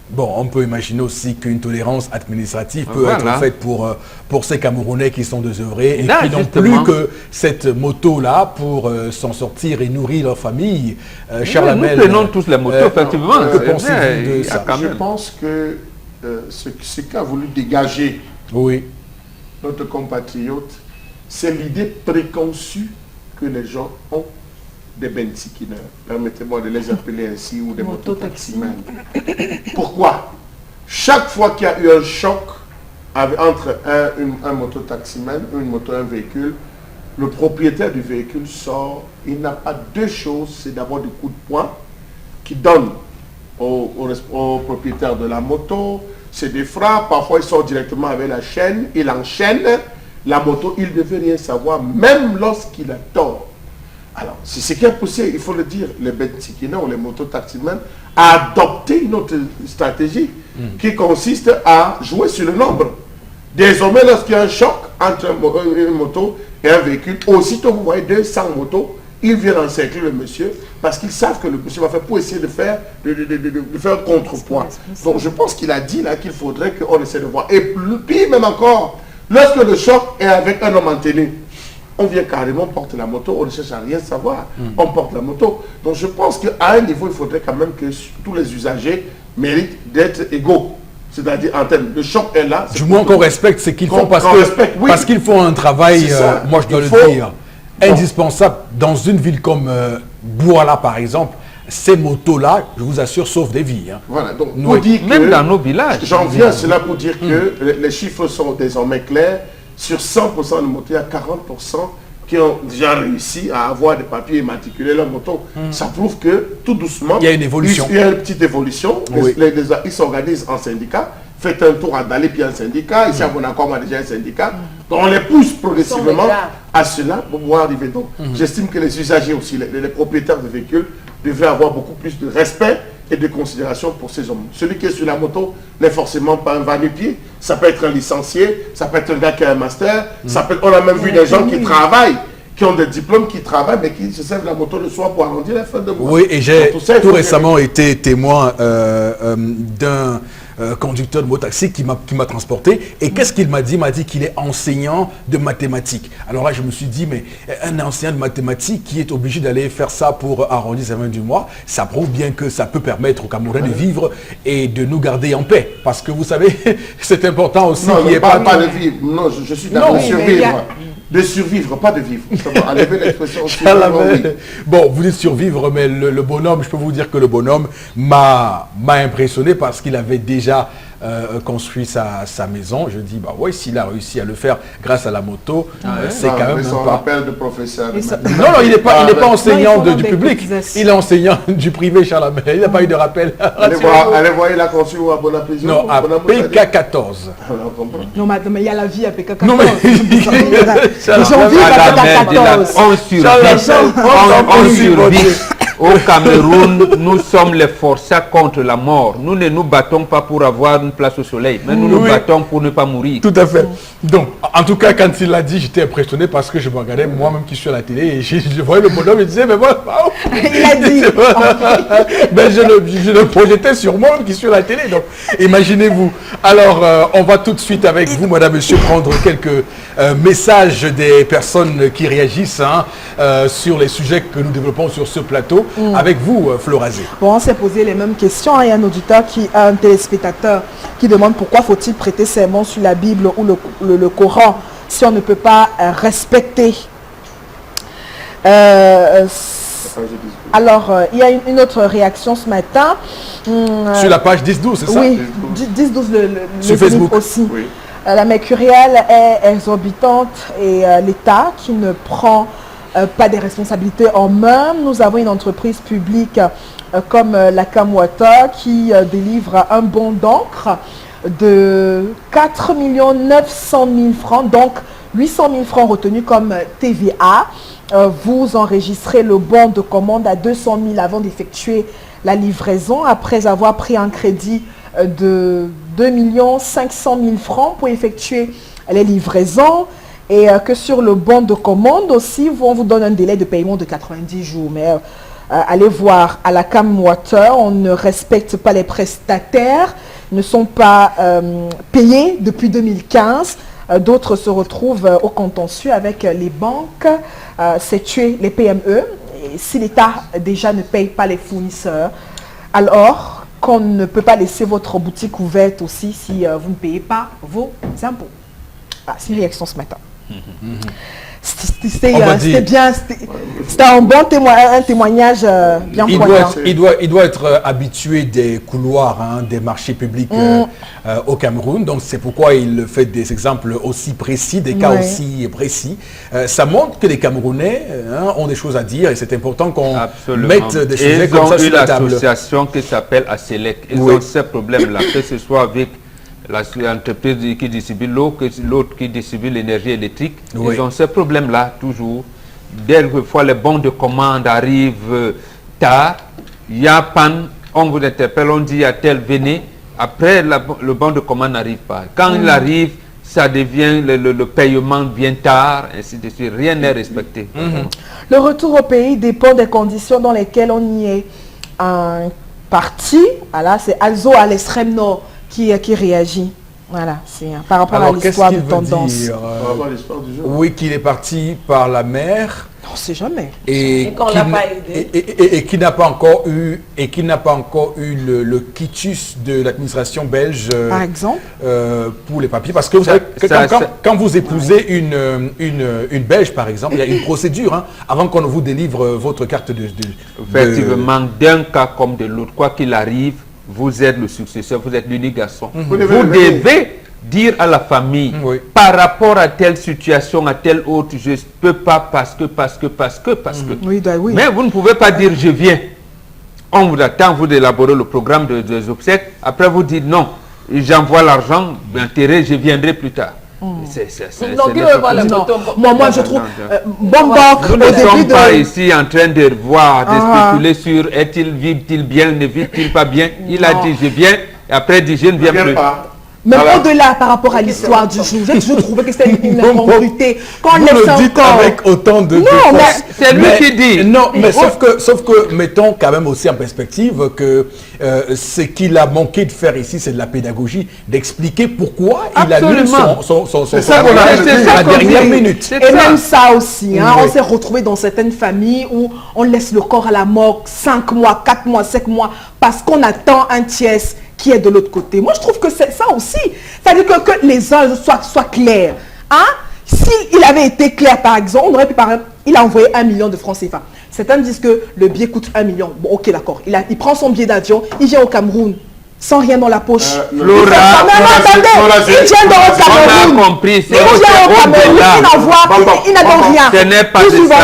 Bon, on peut imaginer aussi qu'une tolérance administrative peut être faite pour ces Camerounais qui sont désœuvrés et qui n'ont plus que cette moto-là pour s'en sortir et nourrir leur famille. Nous prenons tous les motos, effectivement. Que pensez-vous de ça? Je pense que ce qu'a voulu dégager notre compatriote, c'est l'idée préconçue que les gens ont des benzikineurs, permettez-moi de les appeler ainsi, ou des mototaximens. Pourquoi? Chaque fois qu'il y a eu un choc entre un mototaximan, une moto, un véhicule, le propriétaire du véhicule sort, il n'a pas deux choses, c'est d'abord des coups de poing qui donnent au propriétaire de la moto, c'est des frappes, parfois il sort directement avec la chaîne, il enchaîne la moto, il ne veut rien savoir, même lorsqu'il a tort. Alors, c'est ce qui est poussé, il faut le dire, les benzikineurs ou les mototaximens à adopter une autre stratégie qui consiste à jouer sur le nombre. Désormais, lorsqu'il y a un choc entre une moto et un véhicule, aussitôt vous voyez 200 motos, ils viennent encercler le monsieur parce qu'ils savent que le monsieur va faire pour essayer de faire un contrepoids. Donc, je pense qu'il a dit là qu'il faudrait qu'on essaie de voir. Et puis même encore, lorsque le choc est avec un homme en tenue, on vient carrément porter la moto, on ne cherche à rien savoir, on porte la moto. Donc je pense qu'à un niveau, il faudrait quand même que tous les usagers méritent d'être égaux. C'est-à-dire en termes de choc est là. Du moins qu'on respecte ce qu'ils font parce qu'ils font un travail, moi je dois le dire, indispensable. Dans une ville comme Douala par exemple, ces motos-là, je vous assure, sauvent des vies. Hein. Voilà, donc pour dire même dans nos villages. J'en viens à cela pour dire que les chiffres sont désormais clairs. Sur 100% de motos, il y a 40% qui ont déjà réussi à avoir des papiers immatriculés leur moto. Ça prouve que tout doucement, il y a une évolution. Il y a une petite évolution. Ils s'organisent en syndicat. Faites un tour à Dali, puis un syndicat. Ici à Bonacom, on a déjà un syndicat. Donc on les pousse progressivement à cela pour pouvoir arriver. Donc j'estime que les usagers aussi, les propriétaires de véhicules, devraient avoir beaucoup plus de respect et de considération pour ces hommes. Celui qui est sur la moto n'est forcément pas un va-nu-pied. Ça peut être un licencié, ça peut être un gars qui a un master, on a même vu des gens qui travaillent, qui ont des diplômes, qui travaillent, mais qui se servent la moto le soir pour arrondir la fin de mois. Oui, et j'ai tout récemment été témoin d'un conducteur de mototaxi qui m'a transporté. Et qu'est-ce qu'il m'a dit? Il m'a dit qu'il est enseignant de mathématiques. Alors là, je me suis dit, mais un enseignant de mathématiques qui est obligé d'aller faire ça pour arrondir sa fin du mois, ça prouve bien que ça peut permettre aux Camerounais de vivre et de nous garder en paix. Parce que vous savez, c'est important aussi. Non, je ne parle pas de vivre. Non, je suis d'accord de survivre. De survivre, pas de vivre. Enlever l'expression survivre, oui. Bon, vous dites survivre, mais le bonhomme, je peux vous dire que le bonhomme m'a impressionné parce qu'il avait déjà construit sa maison. Je dis, bah ouais, s'il a réussi à le faire grâce à la moto, c'est quand même son rappel de professeur. Non, il n'est pas enseignant du public. Il est enseignant du privé, Charles Amel. Il n'a pas eu de rappel. Allez voir, il a construit à Bonaprise. Non, à PK14. Non, mais il y a la vie à PK14. Non, mais... Les gens vivent à PK14. On survit. Au Cameroun, nous sommes les forçats contre la mort. Nous ne nous battons pas pour avoir une place au soleil, mais nous nous battons pour ne pas mourir. Tout à fait. Donc, en tout cas, quand il l'a dit, j'étais impressionné parce que je me regardais moi-même qui suis à la télé et je voyais le bonhomme et je disais, mais voilà, il a dit. Ben, je le projetais sur moi qui suis à la télé. Donc, imaginez-vous. Alors, on va tout de suite avec vous, madame, monsieur, prendre quelques messages des personnes qui réagissent sur les sujets que nous développons sur ce plateau. Avec vous, Florazé. Bon, on s'est posé les mêmes questions. Il y a un auditeur, un téléspectateur qui demande pourquoi faut-il prêter serment sur la Bible ou le Coran si on ne peut pas respecter. Alors, il y a une autre réaction ce matin. Sur la page 10-12, c'est ça? Oui, 10-12 sur Facebook aussi. Oui. La mercuriale est exorbitante et l'État qui ne prend pas des responsabilités en main. Nous avons une entreprise publique comme la Camwater qui délivre un bon d'encre de 4 900 000 francs, donc 800 000 francs retenus comme TVA. Vous enregistrez le bon de commande à 200 000 avant d'effectuer la livraison, après avoir pris un crédit de 2 500 000 francs pour effectuer les livraisons. Et que sur le bon de commande aussi, on vous donne un délai de paiement de 90 jours. Mais allez voir, à la Camwater, on ne respecte pas les prestataires, ne sont pas payés depuis 2015. D'autres se retrouvent au contentieux avec les banques. C'est tuer les PME. Et si l'État déjà ne paye pas les fournisseurs, alors qu'on ne peut pas laisser votre boutique ouverte aussi si vous ne payez pas vos impôts. C'est une réaction ce matin. C'était bien, c'était un bon témoignage bien poignant. Il doit être habitué des couloirs, des marchés publics au Cameroun. Donc c'est pourquoi il fait des exemples aussi précis, des cas aussi précis. Ça montre que les Camerounais ont des choses à dire et c'est important qu'on mette des sujets comme ça sur la table. Ils ont une association qui s'appelle ACELEC. Ils ont ces problèmes-là, que ce soit avec l'entreprise qui distribue l'eau, l'autre qui distribue l'énergie électrique. Ils ont ce problème-là toujours. Dès fois les bons de commande arrivent tard, il y a panne, on vous interpelle, on dit à tel venez, après le bon de commande n'arrive pas. Quand il arrive, ça devient, le paiement vient tard, ainsi de suite, rien n'est respecté. Le retour au pays dépend des conditions dans lesquelles on y est parti. Voilà, c'est Alzo à l'extrême nord qui réagit. Voilà, c'est par rapport à l'histoire de tendance. Oui, qu'il est parti par la mer. On ne sait jamais. Et qu'on l'a pas aidé. Et qui n'a pas encore eu, le quitus de l'administration belge. Par exemple. Pour les papiers. Parce que vous savez, quand vous épousez une Belge, par exemple, il y a une procédure avant qu'on vous délivre votre carte de... Effectivement, d'un cas comme de l'autre, quoi qu'il arrive, vous êtes le successeur, vous êtes l'unique garçon. Vous devez dire à la famille, par rapport à telle situation, à telle autre, je ne peux pas parce que. Mais vous ne pouvez pas dire je viens. On vous attend, vous d'élaborer le programme des obsèques. Après vous dites non, j'envoie l'argent, intérêt, je viendrai plus tard. Moi je trouve nous ne sommes pas ici en train de voir, de spéculer sur vit-il bien, ne vit-il pas bien. Il a dit je viens, et après il dit je ne viens plus. Mais au-delà par rapport à l'histoire du jour, j'ai toujours trouvé que c'était une incongruité. Quand on le dit avec autant de force. C'est lui qui dit. Non, mais sauf que mettons quand même aussi en perspective que ce qu'il a manqué de faire ici, c'est de la pédagogie, d'expliquer pourquoi il a mis son à la dernière minute. Et même ça aussi, on s'est retrouvé dans certaines familles où on laisse le corps à la morgue 5 mois, 4 mois, 5 mois, parce qu'on attend un tiers qui est de l'autre côté. Moi, je trouve que c'est ça aussi. C'est-à-dire que les uns soient clairs. S'il avait été clair, par exemple, on aurait pu, il a envoyé 1 million de francs CFA. Certains disent que le billet coûte 1 million. Bon, ok, d'accord. Il prend son billet d'avion, il vient au Cameroun, sans rien dans la poche. Il vient dans le Cameroun. On a compris, c'est il n'a donc rien. Ce n'est pas de ça.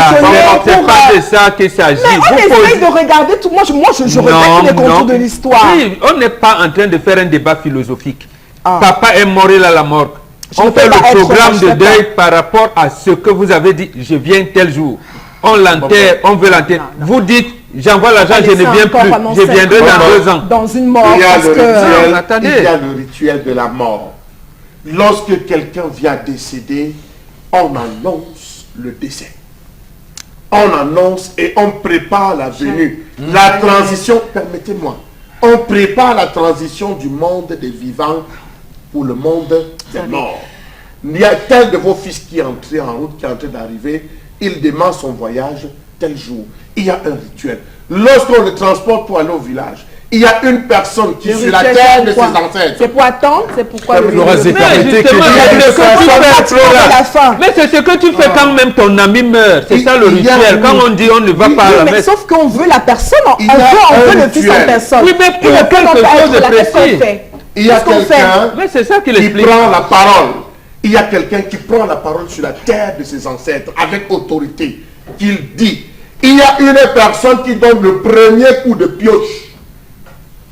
C'est pas de ça qu'il s'agit. Mais on essaye de regarder tout. Moi, je répète les contours de l'histoire. Oui, on n'est pas en train de faire un débat philosophique. Papa est mort, il à la mort. On fait le programme de deuil par rapport à ce que vous avez dit. Je viens tel jour. On l'enterre, on veut l'enterrer. Vous dites, j'envoie l'argent, je ne viens plus. Je viendrai dans 2 ans. Dans une mort. Il y a parce le rituel de la mort. Lorsque quelqu'un vient décéder, on annonce le décès. On annonce et on prépare la venue. La transition, permettez-moi, on prépare la transition du monde des vivants pour le monde des morts. Il y a tel de vos fils qui est entré en route, qui est en train d'arriver, il démarre son voyage tel jour. Il y a un rituel. Lorsqu'on le transporte pour aller au village, il y a une personne qui est sur la terre de ses ancêtres. C'est pour attendre, c'est pourquoi le mais c'est ce que tu fais quand même ton ami meurt. C'est ça le rituel. Quand on dit on ne va pas à la messe. Sauf qu'on veut la personne, on veut le fils en personne. Oui, mais pour quelque chose de précis. Il y a quelqu'un qui prend la parole. Il y a quelqu'un qui prend la parole sur la terre de ses ancêtres avec autorité. Qu'il dit, il y a une personne qui donne le premier coup de pioche.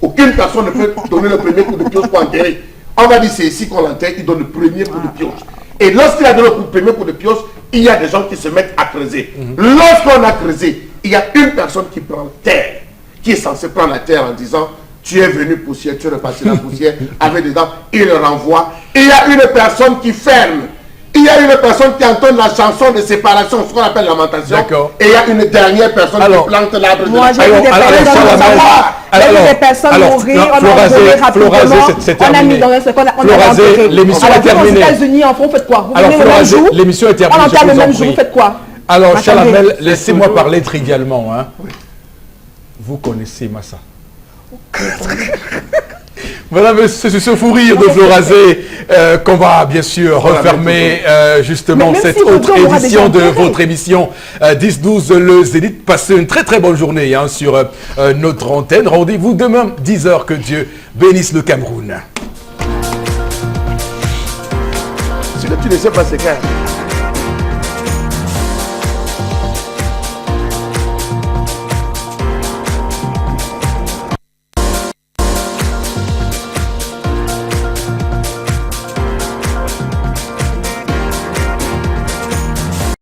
Aucune personne ne peut donner le premier coup de pioche pour enterrer. On va dire c'est ici qu'on l'enterre, il donne le premier coup de pioche. Et lorsqu'il a donné le premier coup de pioche, il y a des gens qui se mettent à creuser. Lorsqu'on a creusé, il y a une personne qui prend terre, qui est censée prendre la terre en disant tu es venu poussière, tu es reparti la poussière avec des dents, il le renvoie. Et il y a une personne qui ferme. Il y a une personne qui entonne la chanson de séparation, ce qu'on appelle lamentation. Et il y a une dernière personne qui plante l'arbre de la l'émission est terminée. Aux États-Unis, en France, vous faites quoi? L'émission est terminée. On entend le même jour, vous faites quoi? Alors, Chalamel, laissez-moi parler trivialement. Hein. Vous connaissez Massa. Voilà, c'est ce fou rire de Florazé qu'on va bien sûr refermer justement cette autre édition de votre émission 10-12 le Zénith. Passez une très très bonne journée hein, sur notre antenne. Rendez-vous demain 10h. Que Dieu bénisse le Cameroun. Ce que tu ne sais pas, c'est quand